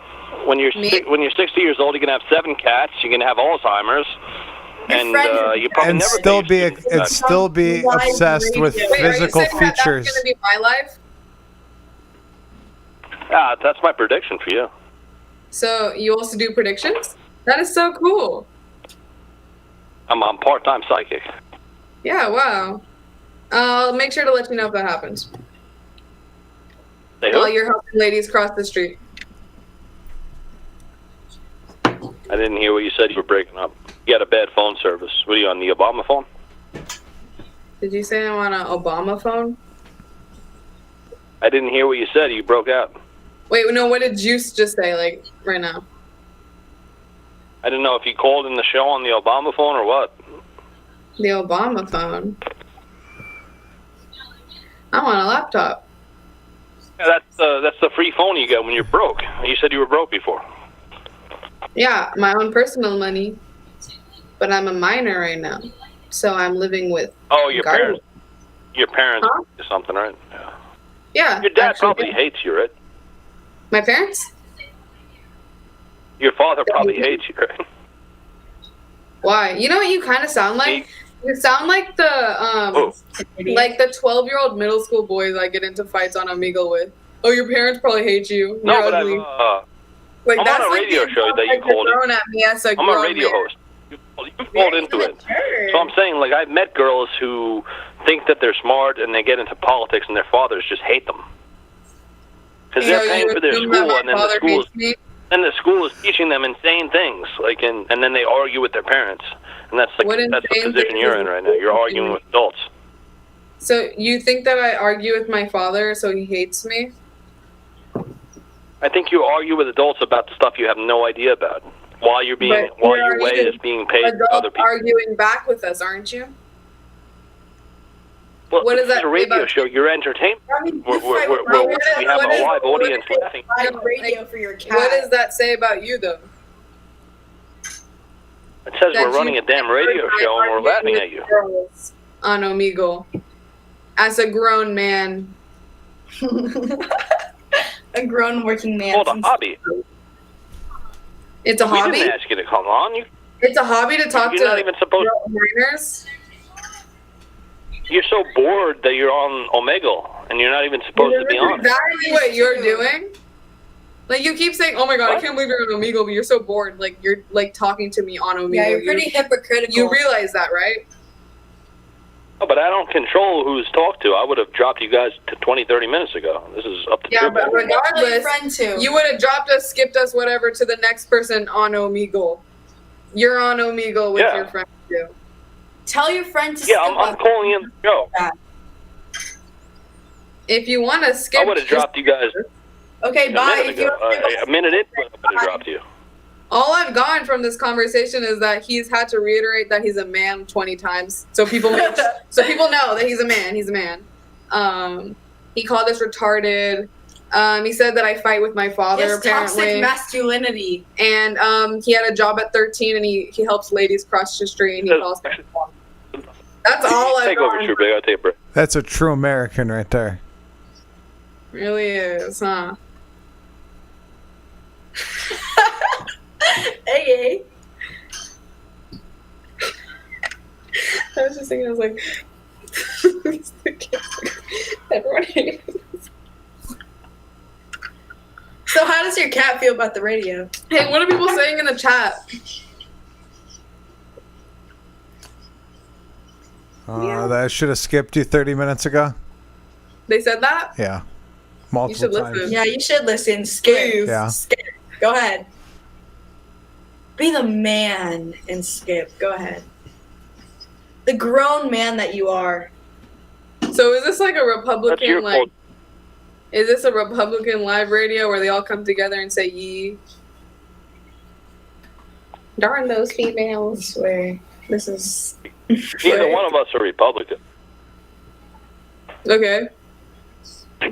When you're 60 years old, you're going to have 7 cats. You're going to have Alzheimer's, and you probably And never still be obsessed with physical Wait, are you saying that features. that's going to be my life? That's my prediction for you. So you also do predictions? That is so cool. I'm part-time psychic. Yeah, wow. I'll make sure to let you know if that happens. Say who? While you're helping ladies cross the street. I didn't hear what you said. You were breaking up. You had a bad phone service. What are you on, the Obama phone? Did you say I'm on an Obama phone? I didn't hear what you said. You broke out. Wait, no, what did Juice just say, like, right now? I didn't know if you called in the show on the Obama phone or what. The Obama phone? I'm on a laptop. Yeah, that's the free phone you get when you're broke. You said you were broke before. Yeah, my own personal money. But I'm a minor right now. So I'm living with Oh, your guardian. parents. Your parents Huh? do something, right? Yeah. Yeah. Your dad actually, probably hates you, right? My parents? Your father probably hates you, right? Why? You know what you kind of sound like? You sound like the like the 12-year-old middle school boys I get into fights on Omegle with. Oh, your parents probably hate you. No, You're but ugly. I'm that's on a like radio the show that you insult called you're it. throwing at me as a I'm a grown radio man. host. You called into it. So I'm saying, like, I've met girls who think that they're smart and they get into politics and their fathers just hate them. Because they're paying for their assume that school my and then father hates me? the school is teaching them insane things, like, and then they argue with their parents. And that's like What that's the insane position things you're is in right now. You're arguing with adults. So you think that I argue with my father so he hates me? I think you argue with adults about the stuff you have no idea about. while your way is being paid to other people. Arguing back with us, aren't you? Well, what is this that is a radio about- show. You're entertainment. We have a live audience laughing. Radio for your cat. What does that say about you, though? It says we're running a damn radio show and we're laughing at you. On Omegle. As a grown man. A grown working man. Well, the hobby. It's a hobby? We didn't ask you to come on. It's a hobby to talk you're to not even supposed minors. You're so bored that you're on Omegle, and you're not even supposed to be on. That's exactly what you're doing. Like, you keep saying, "Oh my god, I can't believe you're on Omegle," but you're so bored. Like, you're like talking to me on Omegle. Yeah, you're pretty hypocritical. You realize that, right? Oh, but I don't control who's talked to. I would have dropped you guys to 20, 30 minutes ago. This is up to Yeah, Treubig. but regardless, you would have dropped us, skipped us, whatever, to the next person on Omegle. You're on Omegle with your friend too. Tell your friend to Yeah, I'm calling in the show. If you want to skip, I would have dropped you guys. Okay, bye. If you A minute in, I would have dropped you. all I've gotten from this conversation is that he's had to reiterate that he's a man 20 times, so people know that he's a man. He's a man. He called us retarded. He said that I fight with my father. Yes, apparently, toxic masculinity. And he had a job at 13, and he helps ladies cross the street. And he calls. That's all I've Take over, gotten. Treubig. I'll take a break. That's a true American right there. Really is, huh? Hey. I was just thinking, I was like, everyone hates. So how does your cat feel about the radio? Hey, what are people saying in the chat? That should have skipped you 30 minutes ago. They said that? Yeah. You Multiple should times. listen. Yeah, you should listen. Skip. Yeah. Skip. Go ahead. Be the man and skip. Go ahead. The grown man that you are. So is this like a Republican, your fault. is this a Republican live radio where they all come together and say ye? Darn those females. Where this is... Neither one of us are Republican. Okay.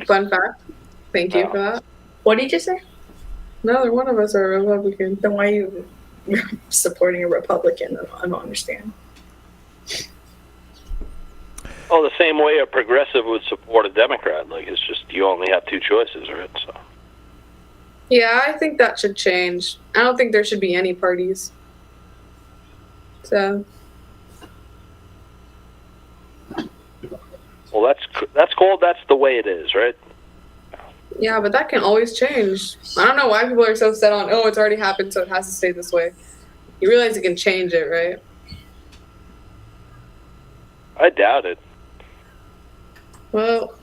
Fun fact. Thank you for that. What did you say? Neither one of us are Republican. Then why are you supporting a Republican? I don't understand. Well, the same way a progressive would support a Democrat. Like, it's just you only have two choices, right? So. Yeah, I think that should change. I don't think there should be any parties. So. Well, that's called that's the way it is, right? Yeah, but that can always change. I don't know why people are so set on, oh, it's already happened, so it has to stay this way. You realize you can change it, right? I doubt it. Well,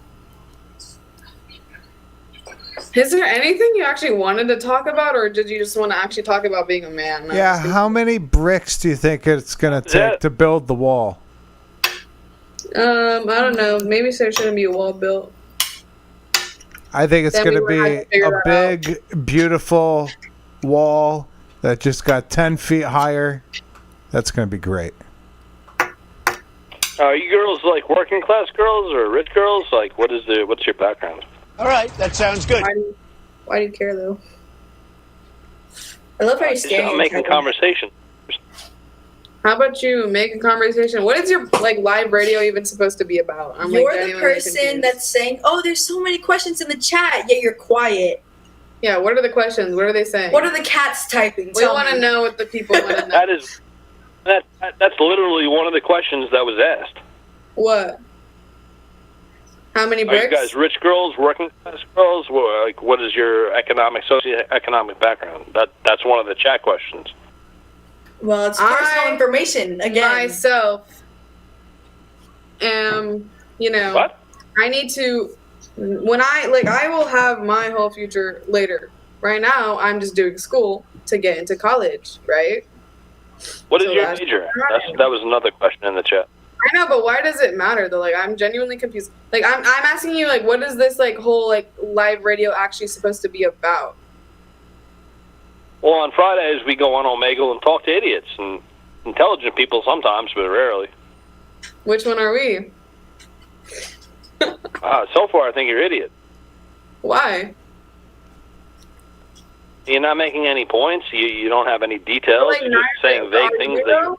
is there anything you actually wanted to talk about, or did you just want to actually talk about being a man? Yeah, how many bricks do you think it's going to take to build the wall? I don't know. Maybe there shouldn't be a wall built. I think it's Then going to we would have be to figure a that big, beautiful wall that just got 10 feet higher. That's going to be great. Are you girls like working class girls or rich girls? Like, what's your background? All right, that sounds good. Why do you care, though? I love how you're I'm standing. making conversation. How about you make a conversation? What is your live radio even supposed to be about? You're the person that's saying, "Oh, there's so many questions in the chat," yet you're quiet. Yeah, what are the questions? What are they saying? What are the cats typing? We want to know what the people want to know. That's literally one of the questions that was asked. What? How many Are bricks? you guys rich girls, working class girls? What is your socioeconomic background? That's one of the chat questions. Well, it's personal information again. Myself am, What? I need to, when I will have my whole future later. Right now, I'm just doing school to get into college, right? What is your major? That was another question in the chat. I know, but why does it matter though? Like, I'm genuinely confused. Like, I'm asking you, like, what is this whole live radio actually supposed to be about? Well, on Fridays we go on Omegle and talk to idiots and intelligent people sometimes, but rarely. Which one are we? So far, I think you're an idiot. Why? You're not making any points. You don't have any details. Like, You're just saying vague things that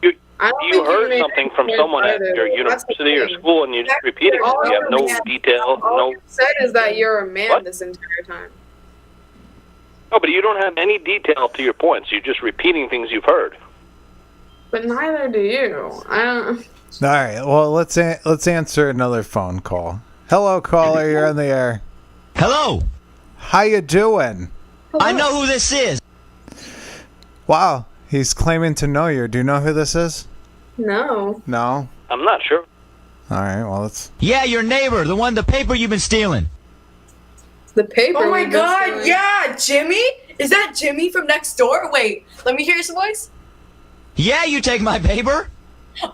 you heard something from someone at your university or school, and you're just repeating it. You have no detail. All you said is that you're a man this entire time. No, but you don't have any detail to your points. You're just repeating things you've heard. But neither do you. I don't. All right. Well, let's answer another phone call. Hello, caller. You're on the air. Hello. How you doing? I know who this is. Wow. He's claiming to know you. Do you know who this is? No. No? I'm not sure. All right. Well, let's... Yeah, your neighbor. The paper you've been stealing. The paper. Oh my god, yeah, Jimmy? Is that Jimmy from next door? Wait, let me hear his voice. Yeah, you take my paper.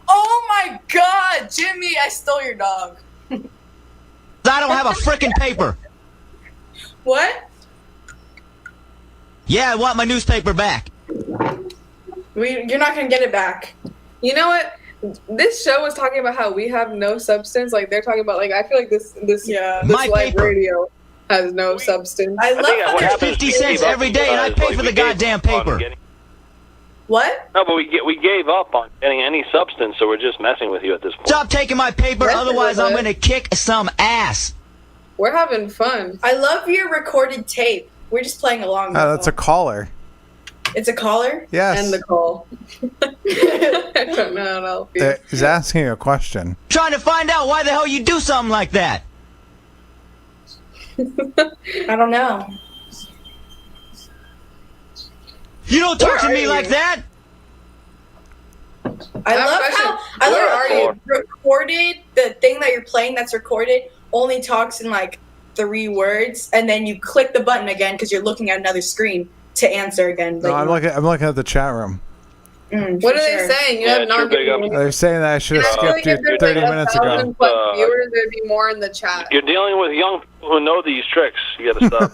Oh my god, Jimmy, I stole your dog. I don't have a frickin' paper. What? Yeah, I want my newspaper back. You're not gonna get it back. You know what? This show was talking about how we have no substance. Like they're talking about like I feel like this My live paper. radio has no substance. I love how There's 50 cents every day, and I pay for the goddamn paper. What? No, but we gave up on getting any substance, so we're just messing with you at this point. Stop taking my paper, otherwise I'm gonna kick some ass. We're having fun. I love your recorded tape. We're just playing along. Oh, that's a caller. It's a caller? Yes. And the call. I don't know how to help you. He's asking you a question. Trying to find out why the hell you do something like that. I don't know. You don't talk to me like that. I love how recorded, the thing that you're playing that's recorded only talks in like 3 words, and then you click the button again because you're looking at another screen to answer again. No, I'm looking at the chat room. What are they saying? You have not They're saying that I should have skipped you 30 minutes ago. Viewers, there'd be more in the chat. You're dealing with young people who know these tricks. You gotta stop.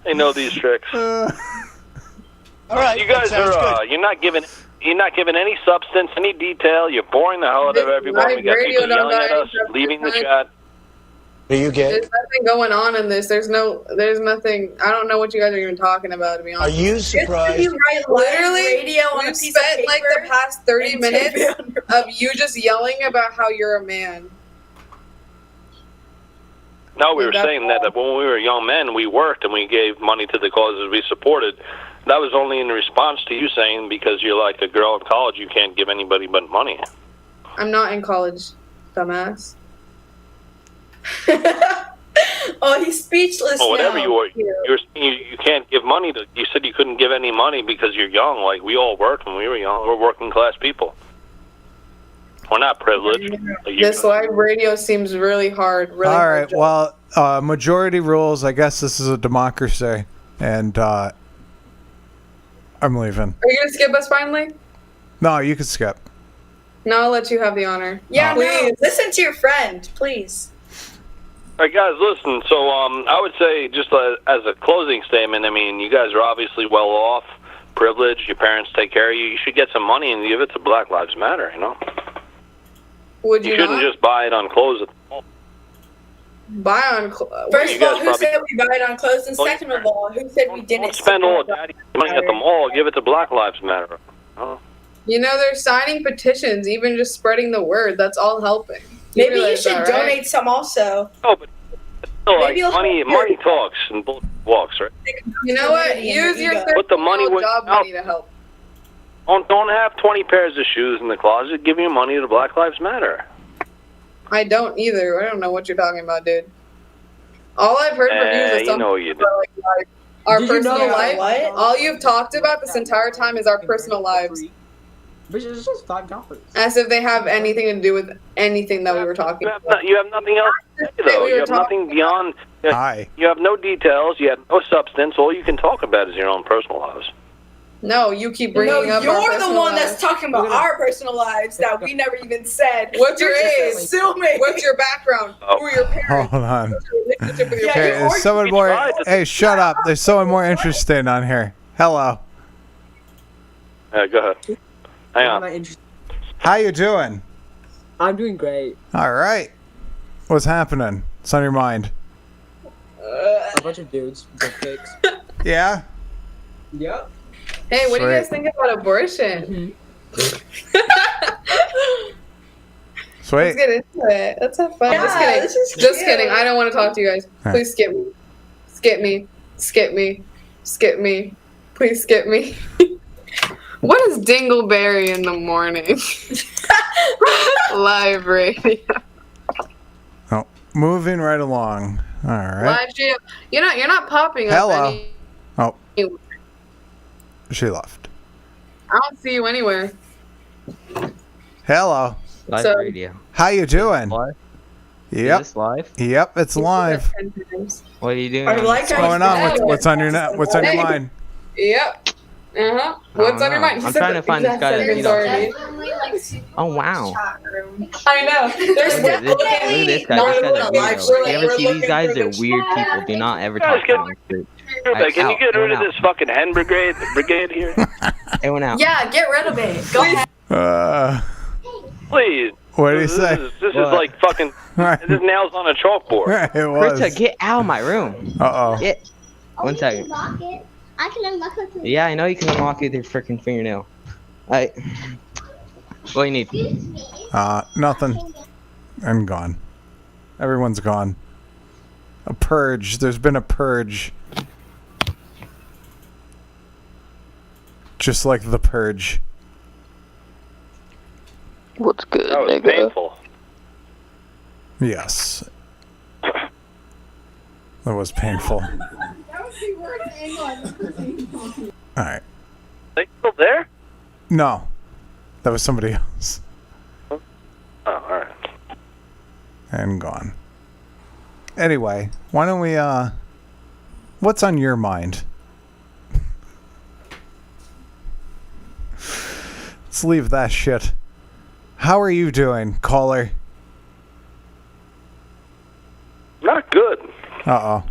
They know these tricks. All right, you guys are. You're not giving any substance, any detail. You're boring the hell out of everyone. We got people yelling at us, leaving the chat. Do you get? There's nothing going on in this. There's nothing. I don't know what you guys are even talking about, to be honest. Are you surprised? Literally, radio on a we've piece of spent like the paper past 30 and minutes tape it of you just yelling about how you're a man. No, we were saying that when we were young men, we worked and we gave money to the causes we supported. That was only in response to you saying because you're like a girl in college, you can't give anybody but money. I'm not in college, dumbass. Oh, he's speechless Well, whatever now. you were, you can't give money to. You said you couldn't give any money because you're young. Like we all worked when we were young. We're working class people. We're not privileged. Like, This live radio seems really hard. Really All hard right. job. Well, majority rules. I guess this is a democracy, and I'm leaving. Are you gonna skip us finally? No, you can skip. No, I'll let you have the honor. Yeah, Please. no, listen to your friend, please. All right, guys, listen. So, I would say just as a closing statement. I mean, you guys are obviously well off, privileged. Your parents take care of you. You should get some money and give it to Black Lives Matter. You know. Would You you shouldn't not? just buy it on clothes at the mall. Buy on First of you all, guys who probably- said we buy it on clothes? And Well, second of all, who said we didn't? Don't spend all of daddy's money at the mall. Give it to Black Lives Matter. Huh? You know, they're signing petitions, even just spreading the word. That's all helping. You Maybe you realize should that, right? donate some also. No, but still, like, Maybe you'll money help your- talks and bullshit walks, right? You know what? Use your Put the money where job your money mouth to help. Don't have 20 pairs of shoes in the closet. Give your money to Black Lives Matter. I don't either. I don't know what you're talking about, dude. All I've heard from you is You some know you about, like, our Did you personal know life. what? All you've talked about this entire time is our personal lives. Which is just $5. As if they have anything to do with anything that we were talking about. You have nothing else to say, though. You have nothing beyond. Hi. You have no details. You have no substance. All you can talk about is your own personal lives. No, you keep bringing up. You're our the personal one lives. that's talking about our personal lives that we never even said. What's your You're just age? assuming. What's your background? Who are your parents? Hold on. What's your relationship with your Okay, parents? there's someone more. Hey, shut up. There's someone more interesting on here. Hello. Go ahead. Hang on. How you doing? I'm doing great. All right. What's happening? What's on your mind? A bunch of dudes with pics. Yeah. Yep. Hey, what do you Sweet. guys think about abortion? Sweet. Let's get into it. Let's have fun. Yeah, Just kidding. this is Just cute. kidding. I don't want to talk to you guys. All right. Please skip me. Skip me. Skip me. Skip me. Please skip me. What is Dingleberry in the morning? Live radio. Oh, moving right along. All right. Live radio. You're not popping up Hello. any. Oh, she left. I don't see you anywhere. Hello. Live So- radio. How you doing? Live? Yep. Is this live? Yep, it's live. What are you doing? I like What's going on? What's on your What's on your mind? Yep. Uh-huh. What's on your mind? I'm trying to find this guy that beat up. Already. Oh wow! I know. There's Look at this guy. This guy's a weirdo. You ever see these guys? They're weird people. Do not ever talk to them. Can you get rid of this fucking hen brigade here? Everyone out. Yeah, get rid of it. Go ahead. Please. What did he say? This is like fucking. This is nails on a chalkboard. It was. Krista, get out of my room. Uh oh. Get. 1 second. I can unlock it. Yeah, I know you can unlock it with your freaking fingernail. Alright. What do you need? Nothing. I'm gone. Everyone's gone. A purge. There's been a purge. Just like the purge. What's good, That was painful. Yes. That was painful. Alright. They still there? No. That was somebody else. Oh, alright. And gone. Anyway, why don't we, what's on your mind? Let's leave that shit. How are you doing, caller? Not good. Uh-oh.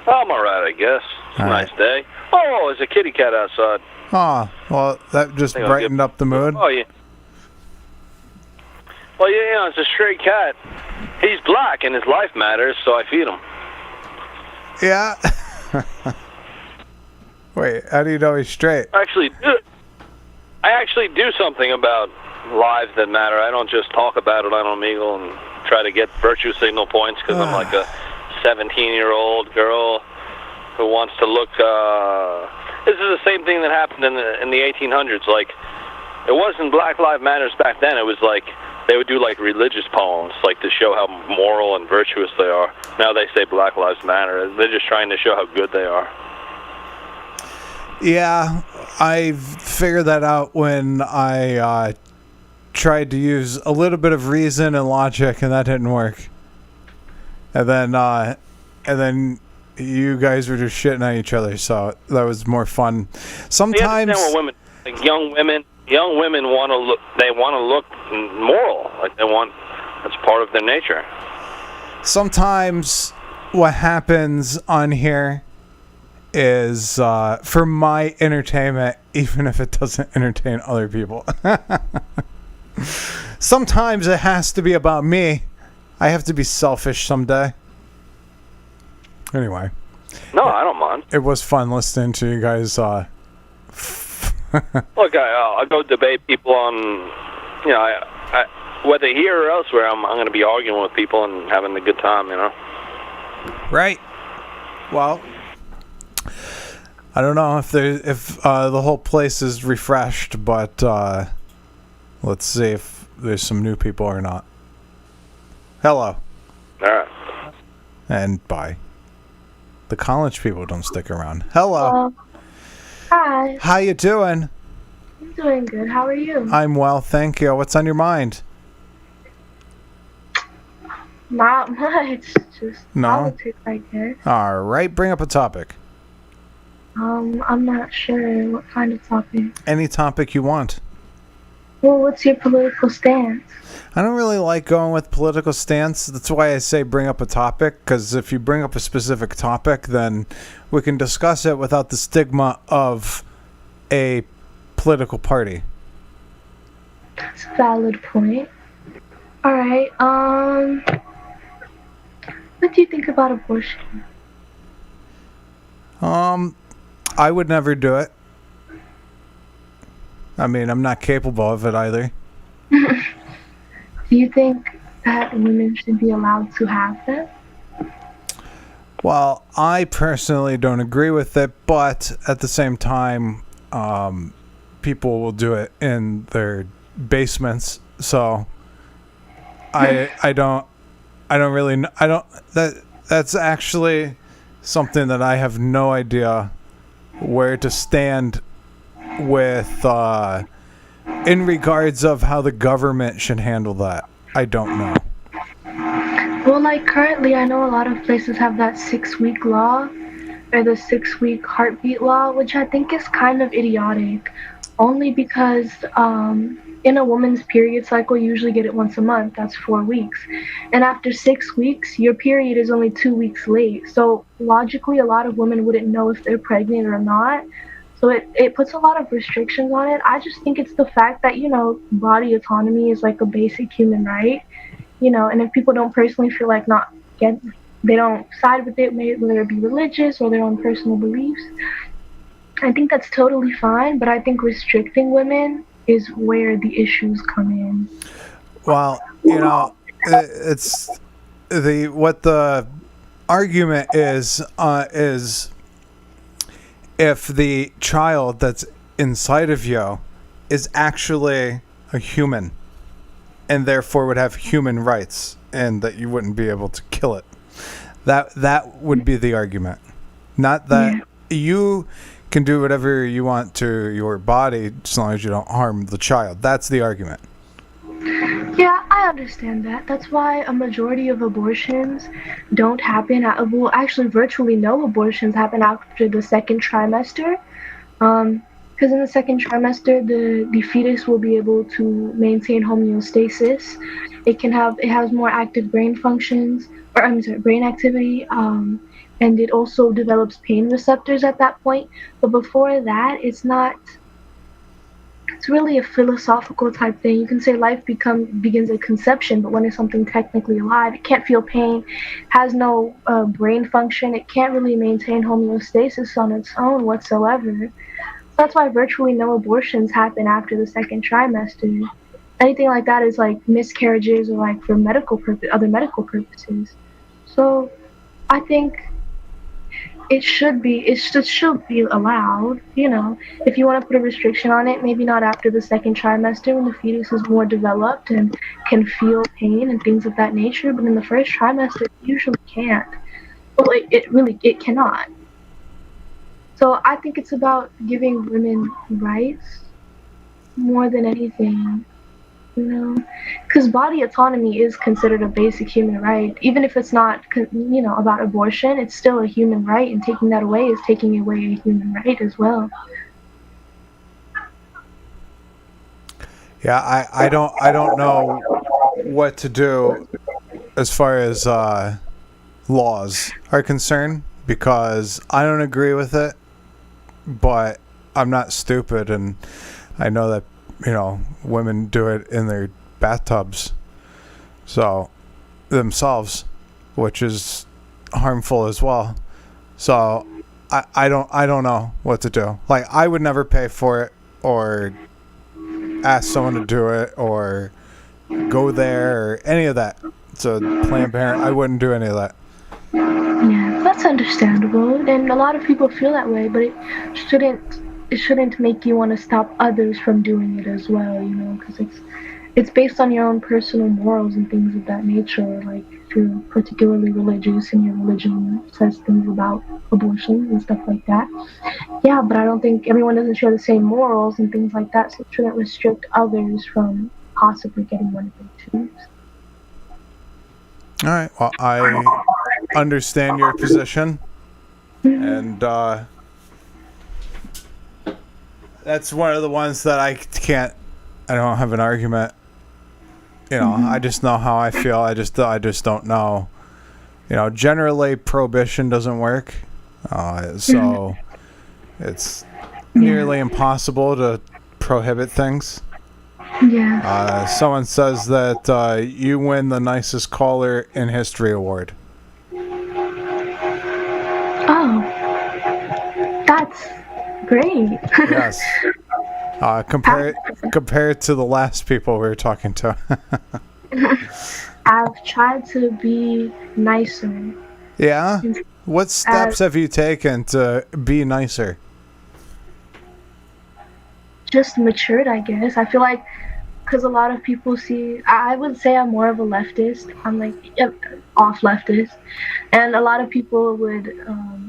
I'm alright, I guess. It's a All nice day. Oh, there's a kitty cat outside. Oh, well, that just Think I'll brightened up the mood. Oh, yeah. Well, yeah, it's a stray cat. He's black and his life matters, so I feed him. Yeah. Wait, how do you know he's straight? I actually do something about lives that matter. I don't just talk about it on Omegle and try to get virtue signal points because I'm like a 17-year-old girl who wants to look. This is the same thing that happened in the 1800s. Like, it wasn't Black Lives Matters back then. It was like they would do like religious poems, like to show how moral and virtuous they are. Now they say Black Lives Matter. They're just trying to show how good they are. Yeah, I figured that out when I tried to use a little bit of reason and logic, and that didn't work. And then you guys were just shitting at each other, so that was more fun. Sometimes You understand what women, like young women want to look. They want to look moral. Like that's part of their nature. sometimes what happens on here is for my entertainment, even if it doesn't entertain other people. Sometimes it has to be about me. I have to be selfish someday. Anyway. No, I don't mind. It was fun listening to you guys. Look, I go debate people on, I whether here or elsewhere. I'm going to be arguing with people and having a good time, Right. Well, I don't know if the whole place is refreshed, but let's see if there's some new people or not. Hello. All right. And bye. The college people don't stick around. Hello. Hi. How you doing? I'm doing good. How are you? I'm well, thank you. What's on your mind? Not much. Just No? politics, I guess. All right, bring up a topic. I'm not sure what kind of topic. Any topic you want. Well, what's your political stance? I don't really like going with political stance. That's why I say bring up a topic, because if you bring up a specific topic, then we can discuss it without the stigma of a political party. That's a valid point. Alright, what do you think about abortion? I would never do it. I mean, I'm not capable of it either. Do you think that women should be allowed to have them? Well, I personally don't agree with it, but at the same time, people will do it in their basements. So I don't really that's actually something that I have no idea where to stand with in regards of how the government should handle that. I don't know. Well, like currently, I know a lot of places have that 6-week law, or the 6-week heartbeat law, which I think is kind of idiotic. Only because in a woman's period cycle, you usually get it once a month. That's 4 weeks. And after 6 weeks, your period is only 2 weeks late. So logically, a lot of women wouldn't know if they're pregnant or not. So it puts a lot of restrictions on it. I just think it's the fact that, body autonomy is like a basic human right. And if people don't personally feel like they don't side with it, whether it be religious or their own personal beliefs, I think that's totally fine. But I think restricting women is where the issues come in. Well, it's what the argument is if the child that's inside of you is actually a human and therefore would have human rights and that you wouldn't be able to kill it. That would be the argument. Not that you can do whatever you want to your body as long as you don't harm the child. That's the argument. Yeah, I understand that. That's why a majority of abortions don't happen actually virtually no abortions happen after the second trimester. Because in the second trimester, the fetus will be able to maintain homeostasis. It has more active brain functions, brain activity, and it also develops pain receptors at that point. But before that, it's really a philosophical type thing. You can say life begins at conception, but when it's something technically alive, it can't feel pain, has no brain function, it can't really maintain homeostasis on its own whatsoever. That's why virtually no abortions happen after the second trimester. Anything like that is like miscarriages or like for other medical purposes. So I think it should be allowed. If you want to put a restriction on it, maybe not after the second trimester when the fetus is more developed and can feel pain and things of that nature. But in the first trimester, it usually can't. Well, it cannot. So I think it's about giving women rights more than anything, because body autonomy is considered a basic human right. Even if it's not, about abortion, it's still a human right, and taking that away is taking away a human right as well. Yeah, I don't know what to do as far as laws are concerned, because I don't agree with it. But I'm not stupid, and I know that, women do it in their bathtubs, so themselves, which is harmful as well. So I don't know what to do. Like, I would never pay for it or ask someone to do it or go there or any of that. So Planned Parenthood, I wouldn't do any of that. Yeah, that's understandable, and a lot of people feel that way, but it shouldn't make you want to stop others from doing it as well, because it's based on your own personal morals and things of that nature. Like if you're particularly religious and your religion says things about abortion and stuff like that. Yeah, but I don't think everyone doesn't share the same morals and things like that, so it shouldn't restrict others from possibly getting what they choose. All right. Well, I understand your position, and That's one of the ones that I don't have an argument. You know, I just know how I feel. I just don't know. You know, generally prohibition doesn't work. So it's nearly impossible to prohibit things. Yeah. Someone says that you win the nicest caller in history award. Oh, that's great. Yes. Compared to the last people we were talking to. I've tried to be nicer. Yeah? What steps have you taken to be nicer? Just matured, I guess. I feel like because a lot of people see, I would say I'm more of a leftist. I'm like off leftist, and a lot of people would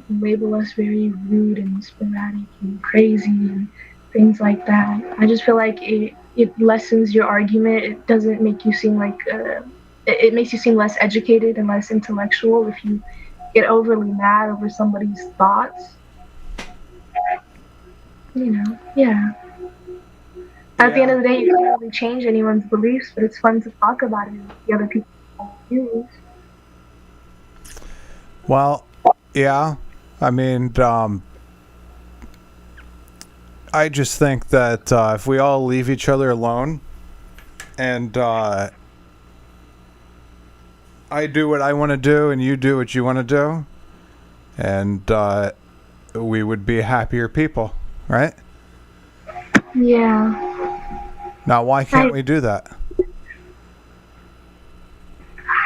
label us very rude and sporadic and crazy and things like that. I just feel like it lessens your argument. It doesn't make you seem like it makes you seem less educated and less intellectual if you get overly mad over somebody's thoughts. You know, yeah. At the end of the day, you can't really change anyone's beliefs, but it's fun to talk about it with the other people views. Well, yeah. I mean, I just think that if we all leave each other alone and I do what I want to do and you do what you want to do, and we would be happier people, right? Yeah. Now, why can't we do that?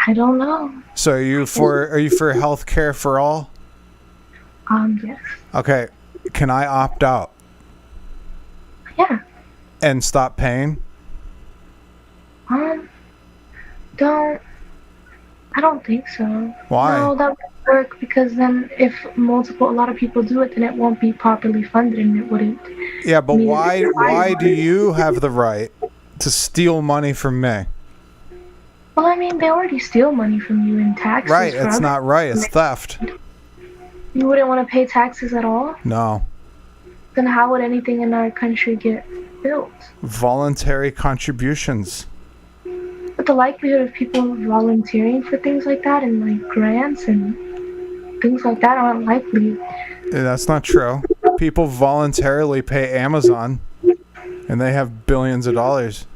I don't know. So, are you for health care for all? Yes. Okay. Can I opt out? Yeah. And stop paying? I don't think so. Why? No, that wouldn't work because then if a lot of people do it, then it won't be properly funded and it wouldn't. Yeah, but why do you have the right to steal money from me? Well, I mean, they already steal money from you in taxes. Right, it's not right. It's theft. You wouldn't want to pay taxes at all? No. Then how would anything in our country get built? Voluntary contributions. But the likelihood of people volunteering for things like that and like grants and things like that aren't likely. That's not true. People voluntarily pay Amazon, and they have billions of dollars.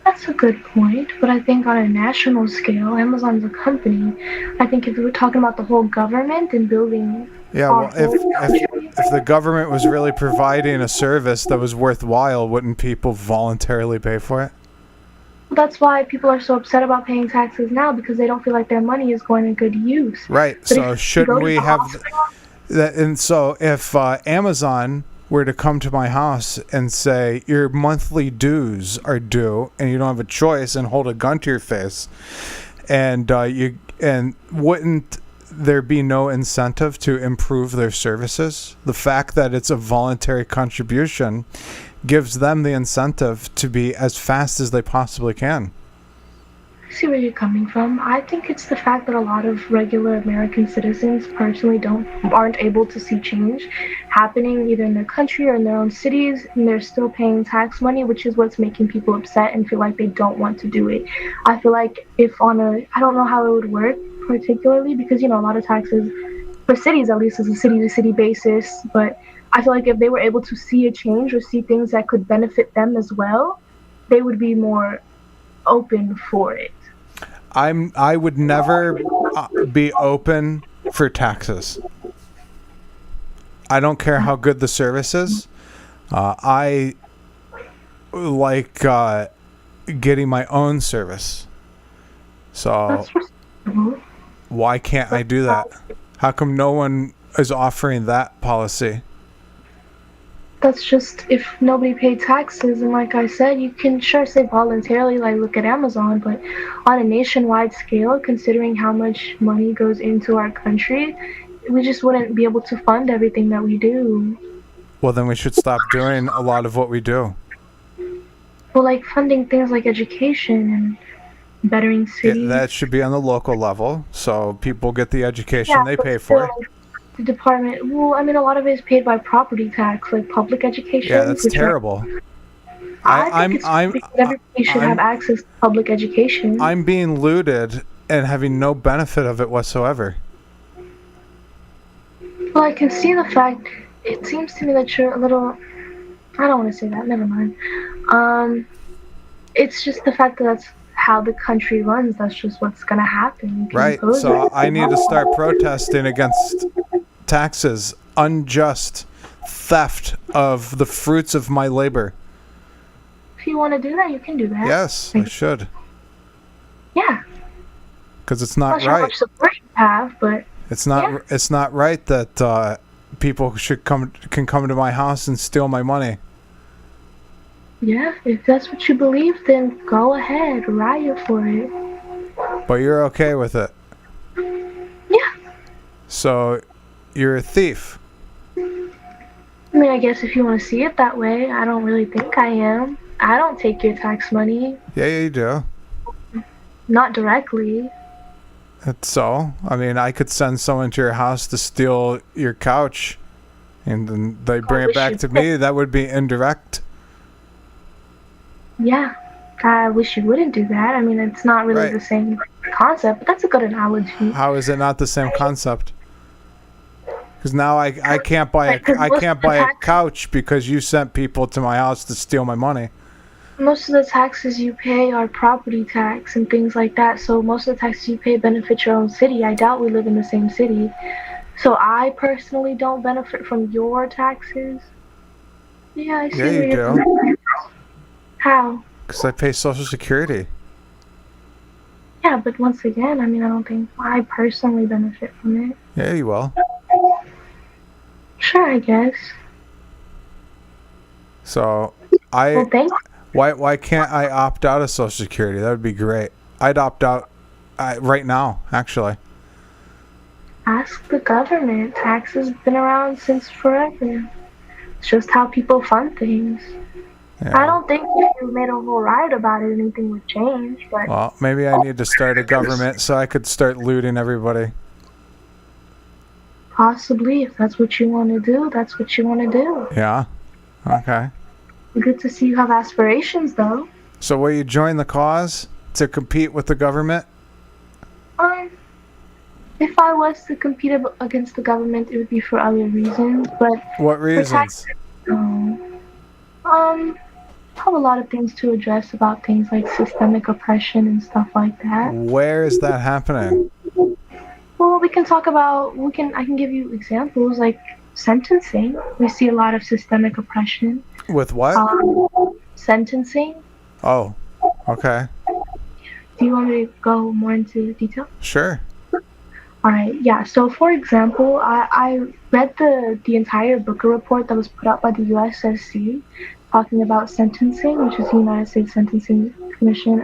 That's a good point, but I think on a national scale, Amazon's a company. I think if we were talking about the whole government and building... Yeah, well, if the government was really providing a service that was worthwhile, wouldn't people voluntarily pay for it? That's why people are so upset about paying taxes now, because they don't feel like their money is going to good use. Right, But so if shouldn't you go to we the have... hospital- And so if Amazon were to come to my house and say, your monthly dues are due, and you don't have a choice, and hold a gun to your face, and wouldn't there be no incentive to improve their services? The fact that it's a voluntary contribution gives them the incentive to be as fast as they possibly can. I see where you're coming from. I think it's the fact that a lot of regular American citizens personally aren't able to see change happening either in their country or in their own cities, and they're still paying tax money, which is what's making people upset and feel like they don't want to do it. I feel like I don't know how it would work particularly, because a lot of taxes for cities at least is a city-to-city basis, but I feel like if they were able to see a change or see things that could benefit them as well, they would be more open for it. I would never be open for taxes. I don't care how good the service is. I like getting my own service. So why can't I do that? How come no one is offering that policy? That's just if nobody paid taxes, and like I said, you can sure say voluntarily, like look at Amazon, but on a nationwide scale, considering how much money goes into our country, we just wouldn't be able to fund everything that we do. Well, then we should stop doing a lot of what we do. Well, like funding things like education and bettering cities. That should be on the local level, so people get the education they pay for. the department. Well, I mean, a lot of it is paid by property tax, like public education. Yeah, that's terrible. I think everybody should have access to public education. I'm being looted and having no benefit of it whatsoever. Well, I can see the fact. It seems to me that you're a little. I don't want to say that. Never mind. It's just the fact that that's how the country runs. That's just what's gonna happen. Right. So I need to start protesting against taxes, unjust theft of the fruits of my labor. If you want to do that, you can do that. Yes, I should. Yeah. Because it's not I'm not sure how right. much support you have, but It's not. Yeah. It's not right that people can come to my house and steal my money. yeah, if that's what you believe, then go ahead, riot for it. But you're okay with it. Yeah. So, you're a thief. I mean, I guess if you want to see it that way, I don't really think I am. I don't take your tax money. Yeah, you do. Not directly. So, I mean, I could send someone to your house to steal your couch, and then they bring it back to me. That would be indirect. Yeah. I wish you wouldn't do that. I mean, it's not really the same concept, but that's a good analogy. How is it not the same concept? Because now I can't buy a couch because you sent people to my house to steal my money. Most of the taxes you pay are property tax and things like that, so most of the taxes you pay benefit your own city. I doubt we live in the same city. So I personally don't benefit from your taxes. Yeah, I see Yeah, you where do. you're How? Because I pay Social Security. Yeah, but once again, I mean, I don't think I personally benefit from it. Yeah, you will. Sure, I guess. So Well, thanks. why can't I opt out of Social Security? That would be great. I'd opt out right now, actually. Ask the government. Tax has been around since forever. It's just how people fund things. Yeah. I don't think if you made a whole riot about it, anything would change. But Well, maybe I need to start a government so I could start looting everybody. possibly, if that's what you want to do, that's what you want to do. Yeah. Okay. Good to see you have aspirations, though. So will you join the cause to compete with the government? If I was to compete against the government, it would be for other reasons. But What reasons? I have a lot of things to address about things like systemic oppression and stuff like that. Where is that happening? Well, we can talk about. I can give you examples like sentencing. We see a lot of systemic oppression. With what? Sentencing. Oh, okay. Do you want me to go more into detail? Sure. Alright, yeah. So, for example, I read the entire Booker report that was put out by the USSC talking about sentencing, which is the United States Sentencing Commission.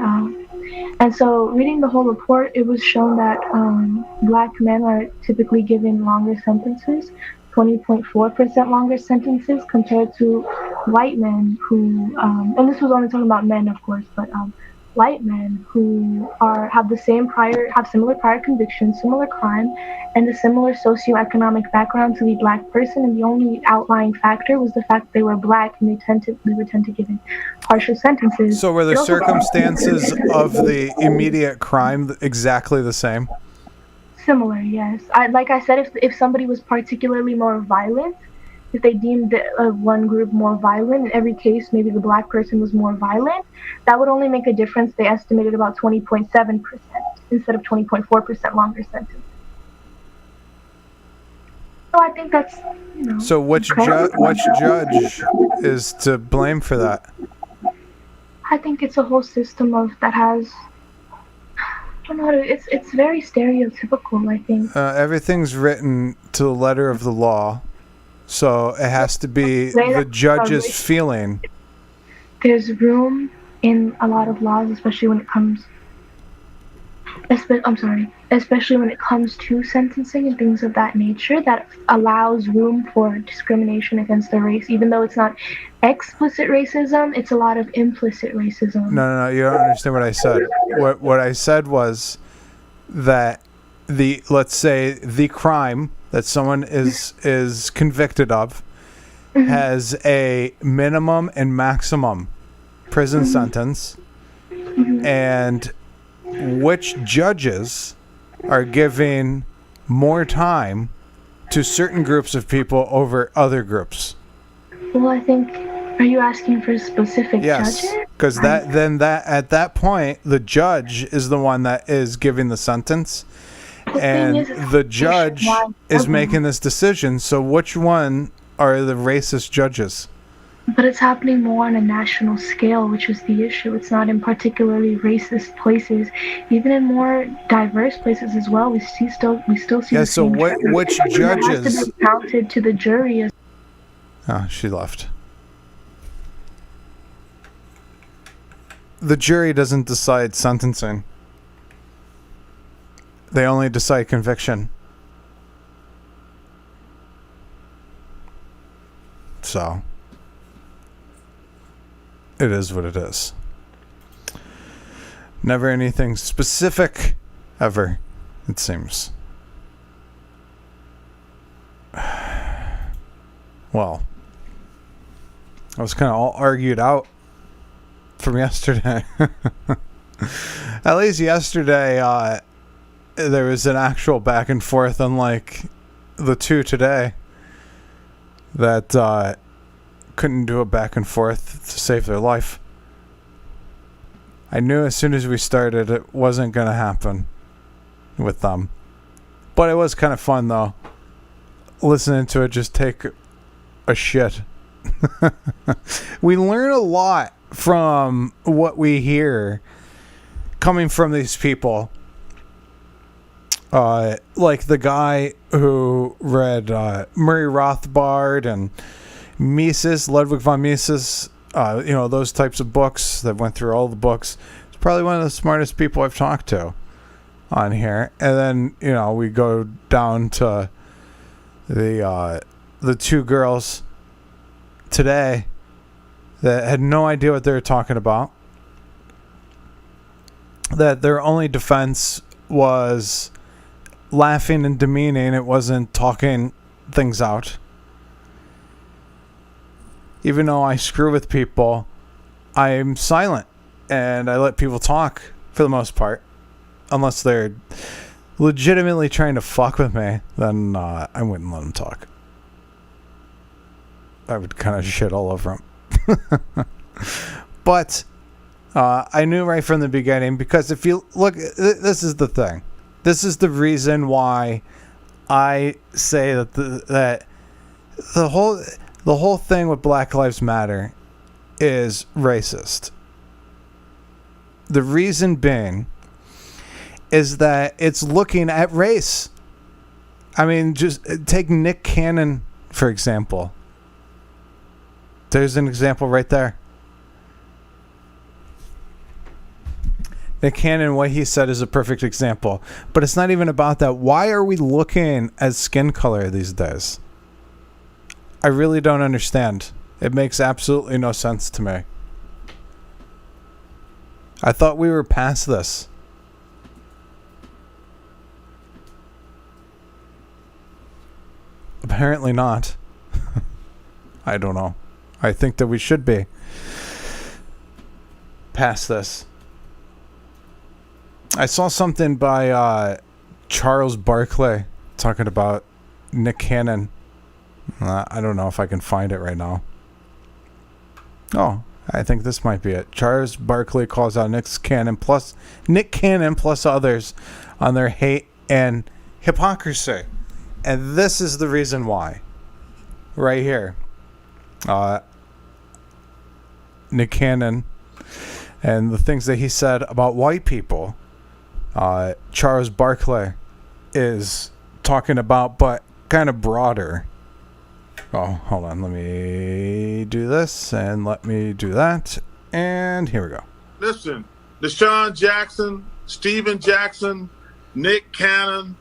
And so, reading the whole report, it was shown that black men are typically given longer sentences, 20.4% longer sentences compared to white men who, and this was only talking about men, of course, but white men who have similar prior convictions, similar crime, and a similar socioeconomic background to the black person, and the only outlying factor was the fact that they were black and they would tend to give harsher sentences. So were the circumstances of the immediate crime exactly the same? Similar, yes. Like I said, if somebody was particularly more violent, if they deemed one group more violent, in every case maybe the black person was more violent, that would only make a difference. They estimated about 20.7% instead of 20.4% longer sentence. So I think that's, So which judge is to blame for that? I think it's a whole system that has, I don't know, it's very stereotypical, I think. Everything's written to the letter of the law. So it has to be the judge's feeling. There's room in a lot of laws, especially when it comes to sentencing and things of that nature, that allows room for discrimination against a race. Even though it's not explicit racism, it's a lot of implicit racism. No, you don't understand what I said. What I said was that let's say the crime that someone is convicted of has a minimum and maximum prison sentence, and which judges are giving more time to certain groups of people over other groups. Well, I think, are you asking for a specific Yes, judge? because at that point, the judge is the one that is giving the sentence, and the judge is making this decision. So which one are the racist judges? But it's happening more on a national scale, which is the issue. It's not in particularly racist places. Even in more diverse places as well, we still see the so same trend. which And that has judges? to be counted to the jury as Oh, she left. The jury doesn't decide sentencing. They only decide conviction. So, it is what it is. Never anything specific, ever, it seems. Well, I was kind of all argued out from yesterday. At least yesterday, there was an actual back and forth, unlike the two today that couldn't do a back and forth to save their life. I knew as soon as we started it wasn't going to happen with them. But it was kind of fun, though, listening to it just take a shit. We learn a lot from what we hear coming from these people. Like the guy who read Murray Rothbard and Mises, Ludwig von Mises, those types of books that went through all the books. He's probably one of the smartest people I've talked to on here. And then, we go down to the two girls today that had no idea what they were talking about. That their only defense was laughing and demeaning. It wasn't talking things out. Even though I screw with people, I'm silent and I let people talk for the most part. Unless they're legitimately trying to fuck with me, then I wouldn't let them talk. I would kind of shit all over them. But I knew right from the beginning, because if you look, this is the thing. This is the reason why I say that the whole thing with Black Lives Matter is racist. The reason being is that it's looking at race. I mean, just take Nick Cannon, for example. There's an example right there. Nick Cannon, what he said is a perfect example. But it's not even about that. Why are we looking at skin color these days? I really don't understand. It makes absolutely no sense to me. I thought we were past this. Apparently not. I don't know. I think that we should be past this. I saw something by Charles Barkley talking about Nick Cannon. I don't know if I can find it right now. Oh, I think this might be it. Charles Barkley calls out Nick Cannon plus others on their hate and hypocrisy. And this is the reason why. Right here. Nick Cannon and the things that he said about white people. Charles Barkley is talking about, but kind of broader. Oh, hold on. Let me do this and let me do that. And here we go. Listen, Deshaun Jackson, Steven Jackson, Nick Cannon,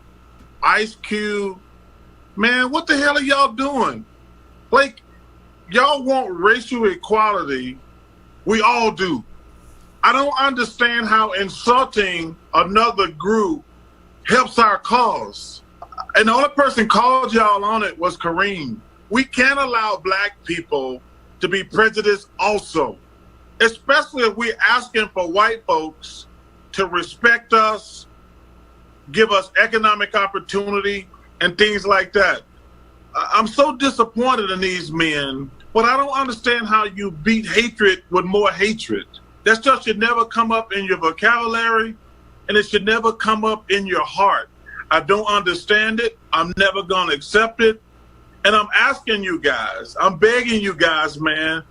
Ice Cube. Man, what the hell are y'all doing? Like, y'all want racial equality. We all do. I don't understand how insulting another group helps our cause. And the only person called y'all on it was Kareem. We can't allow black people to be prejudiced also, especially if we're asking for white folks to respect us, give us economic opportunity, and things like that. I'm so disappointed in these men, but I don't understand how you beat hatred with more hatred. That stuff should never come up in your vocabulary, and it should never come up in your heart. I don't understand it. I'm never going to accept it. And I'm asking you guys, I'm begging you guys, man.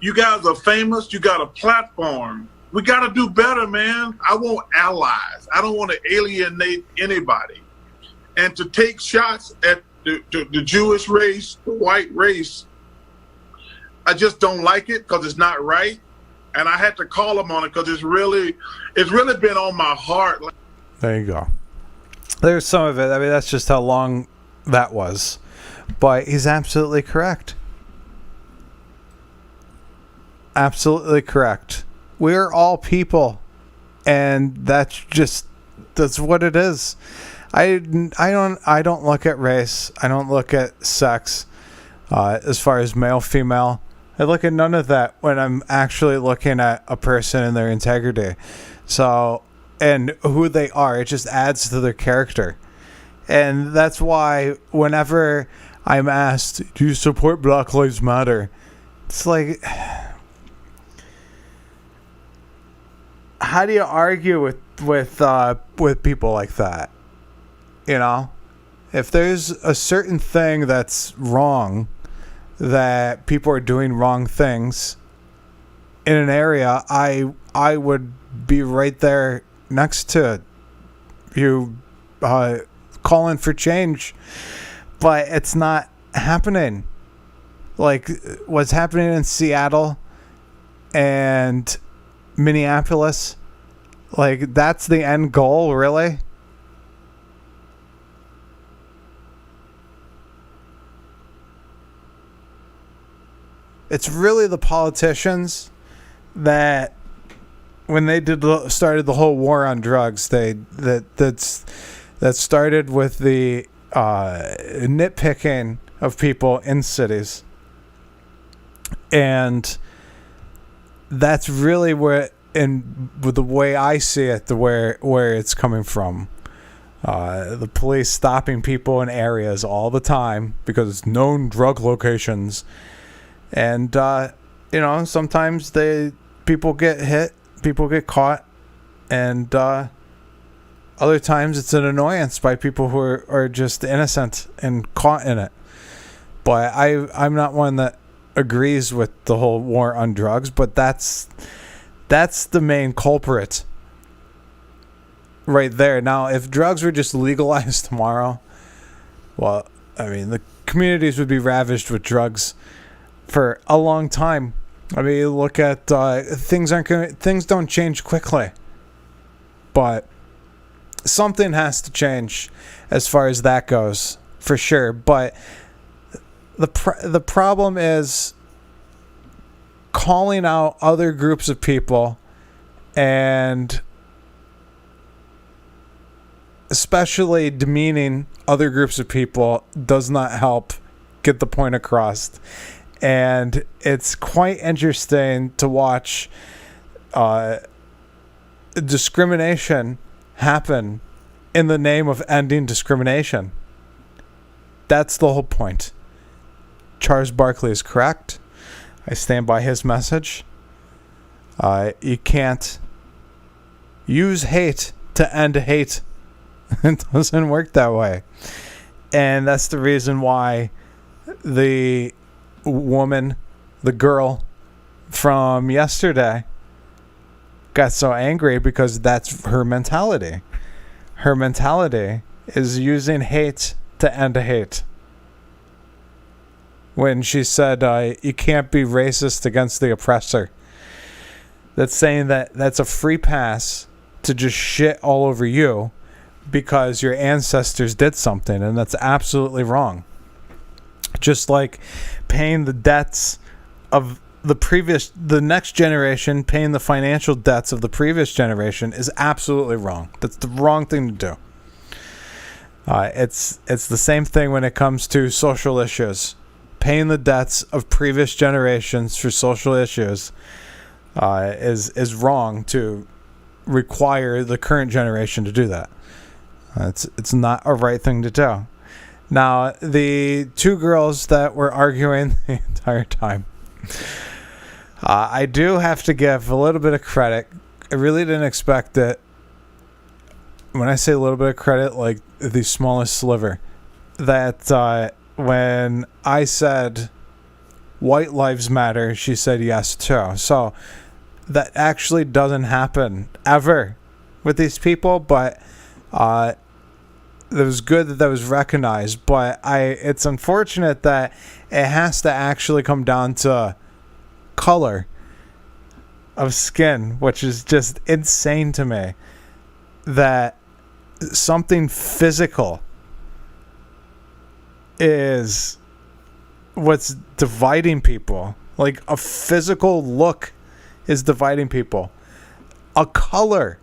You guys are famous. You got a platform. We got to do better, man. I want allies. I don't want to alienate anybody. And to take shots at the Jewish race, the white race, I just don't like it because it's not right. And I had to call them on it because it's really been on my heart. There you go. There's some of it. I mean, that's just how long that was. But he's absolutely correct. Absolutely correct. We're all people, and that's what it is. I don't look at race. I don't look at sex as far as male, female. I look at none of that when I'm actually looking at a person and their integrity. So, and who they are, it just adds to their character. And that's why whenever I'm asked, do you support Black Lives Matter? It's like, how do you argue with people like that? You know, if there's a certain thing that's wrong, that people are doing wrong things in an area, I would be right there next to you, calling for change. But it's not happening. Like what's happening in Seattle and Minneapolis, like that's the end goal, really? It's really the politicians that, when they started the whole war on drugs, that started with the nitpicking of people in cities, and that's really where, in the way I see it, where it's coming from. The police stopping people in areas all the time because it's known drug locations. And, sometimes people get hit, people get caught, and other times it's an annoyance by people who are just innocent and caught in it. But I'm not one that agrees with the whole war on drugs, but that's the main culprit right there. Now, if drugs were just legalized tomorrow, well, I mean, the communities would be ravaged with drugs for a long time. I mean, you look at things don't change quickly, but something has to change as far as that goes, for sure. But the problem is calling out other groups of people, and especially demeaning other groups of people, does not help get the point across. And it's quite interesting to watch discrimination happen in the name of ending discrimination. That's the whole point. Charles Barkley is correct. I stand by his message. You can't use hate to end hate. It doesn't work that way. And that's the reason why the woman, the girl from yesterday, got so angry, because that's her mentality. Her mentality is using hate to end hate. When she said, you can't be racist against the oppressor. That's saying that that's a free pass to just shit all over you because your ancestors did something, and that's absolutely wrong. Just like paying the debts of the next generation, paying the financial debts of the previous generation is absolutely wrong. That's the wrong thing to do. It's the same thing when it comes to social issues. Paying the debts of previous generations for social issues is wrong to require the current generation to do that. It's not a right thing to do. Now, the two girls that were arguing the entire time, I do have to give a little bit of credit. I really didn't expect it. When I say a little bit of credit, like the smallest sliver, that when I said white lives matter, she said yes too. So that actually doesn't happen ever with these people, but it was good that was recognized. But it's unfortunate that it has to actually come down to color of skin, which is just insane to me. That something physical is what's dividing people. Like a physical look is dividing people. A color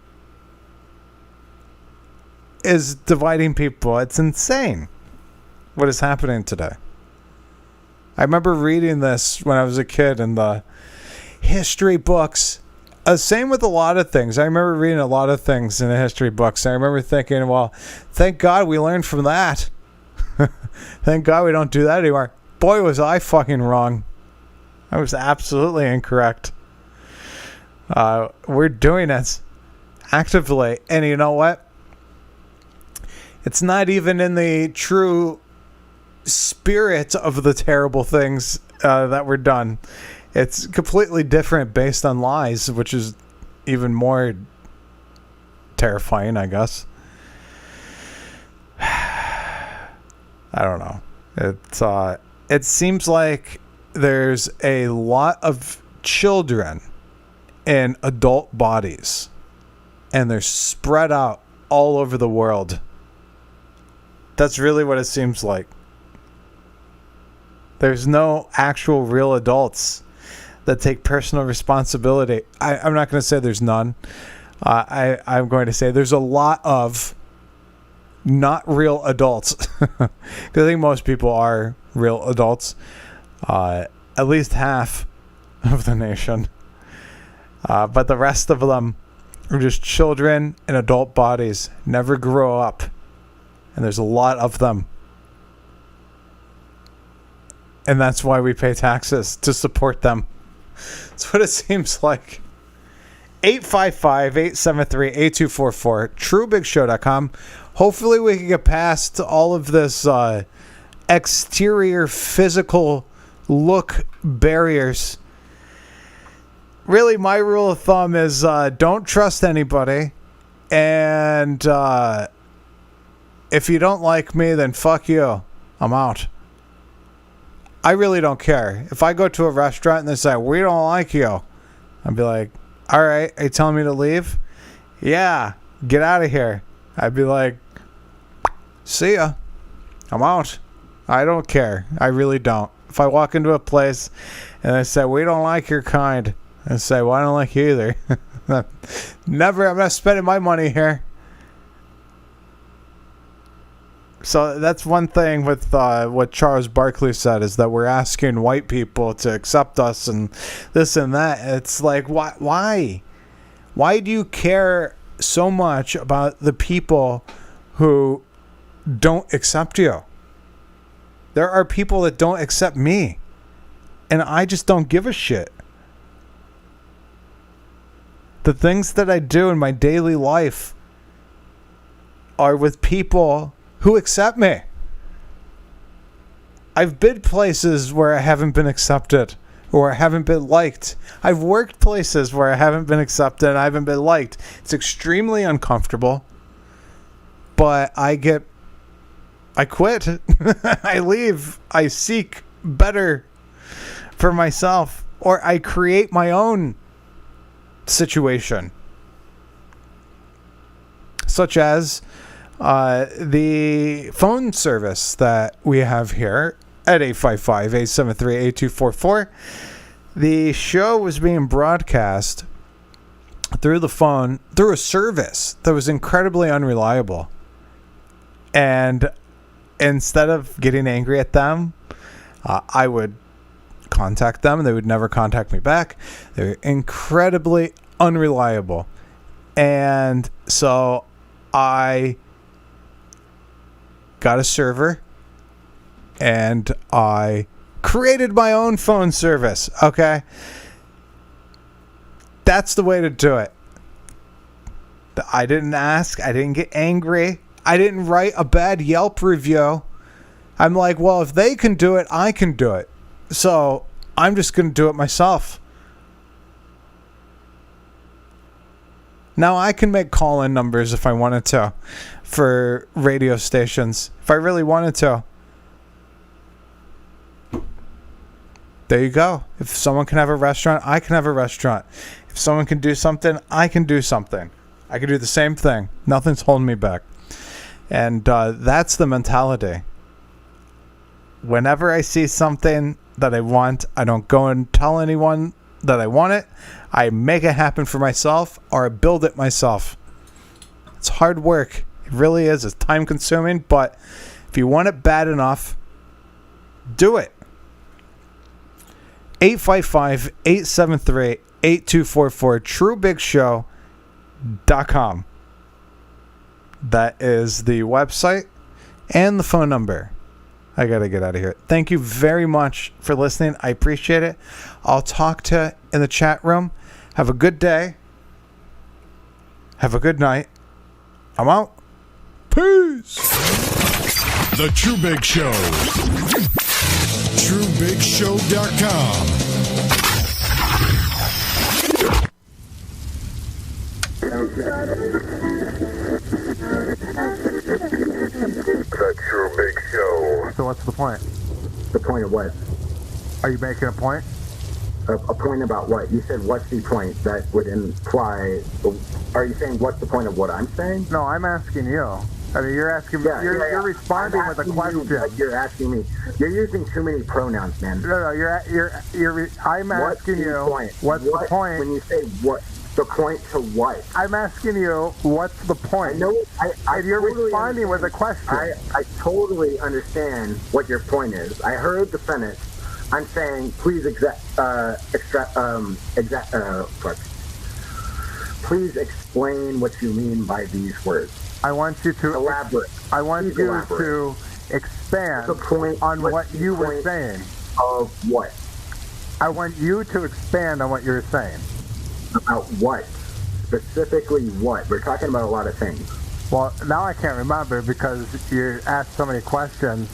is dividing people. It's insane what is happening today. I remember reading this when I was a kid in the history books. Same with a lot of things. I remember reading a lot of things in the history books. I remember thinking, well, thank God we learned from that. Thank God we don't do that anymore. Boy, was I fucking wrong. I was absolutely incorrect. We're doing it actively. And you know what? It's not even in the true spirit of the terrible things that were done. It's completely different based on lies, which is even more terrifying, I guess. I don't know. It seems like there's a lot of children in adult bodies, and they're spread out all over the world. That's really what it seems like. There's no actual real adults that take personal responsibility. I'm not going to say there's none. I'm going to say there's a lot of not real adults. Because I think most people are real adults. At least half of the nation. But the rest of them are just children in adult bodies. Never grow up. And there's a lot of them. And that's why we pay taxes, to support them. That's what it seems like. 855-873-8244. TrueBigShow.com. Hopefully we can get past all of this exterior physical look barriers. Really, my rule of thumb is don't trust anybody. And if you don't like me, then fuck you. I'm out. I really don't care. If I go to a restaurant and they say, we don't like you, I'd be like, all right, are you telling me to leave? Yeah, get out of here. I'd be like, see ya. I'm out. I don't care. I really don't. If I walk into a place and they say, we don't like your kind, I say, well, I don't like you either. Never. I'm not spending my money here. So that's one thing with what Charles Barkley said, is that we're asking white people to accept us and this and that. It's like, why? Why do you care so much about the people who don't accept you? There are people that don't accept me, and I just don't give a shit. The things that I do in my daily life are with people who accept me. I've been places where I haven't been accepted or I haven't been liked. I've worked places where I haven't been accepted and I haven't been liked. It's extremely uncomfortable, but I quit. I leave. I seek better for myself, or I create my own situation, such as the phone service that we have here at 855-873-8244. The show was being broadcast through the phone, through a service that was incredibly unreliable. And instead of getting angry at them, I would contact them. They would never contact me back. They're incredibly unreliable. And so I got a server and I created my own phone service. Okay? That's the way to do it. I didn't ask. I didn't get angry. I didn't write a bad Yelp review. I'm like, well, if they can do it, I can do it. So I'm just going to do it myself. Now I can make call-in numbers if I wanted to for radio stations. If I really wanted to. There you go. If someone can have a restaurant, I can have a restaurant. If someone can do something, I can do something. I can do the same thing. Nothing's holding me back. And that's the mentality. Whenever I see something that I want, I don't go and tell anyone that I want it. I make it happen for myself, or I build it myself. It's hard work. It really is. It's time consuming, but if you want it bad enough, do it. 855-873-8244, TrueBigShow.com. That is the website and the phone number. I gotta get out of here. Thank you very much for listening. I appreciate it. I'll talk to you in the chat room. Have a good day. Have a good night. I'm out. Peace. The True Big Show. TrueBigShow.com. The True Big Show. So what's the point? The point of what? Are you making a point? A point about what? You said what's the point? That would imply... Are you saying what's the point of what I'm saying? No, I'm asking you. I mean, you're asking me. You're responding with a question. You're asking me. You're using too many pronouns, man. No, I'm asking you. What's the point? When you say what? The point to what? I'm asking you, what's the point? I know. And you're totally responding with a question. I totally understand what your point is. I heard the sentence. I'm saying, please please explain what you mean by these words. I want you to elaborate. I want you to expand on what you were saying. Of what? I want you to expand on what you're saying. About what? Specifically what? We're talking about a lot of things. Well, now I can't remember because you asked so many questions.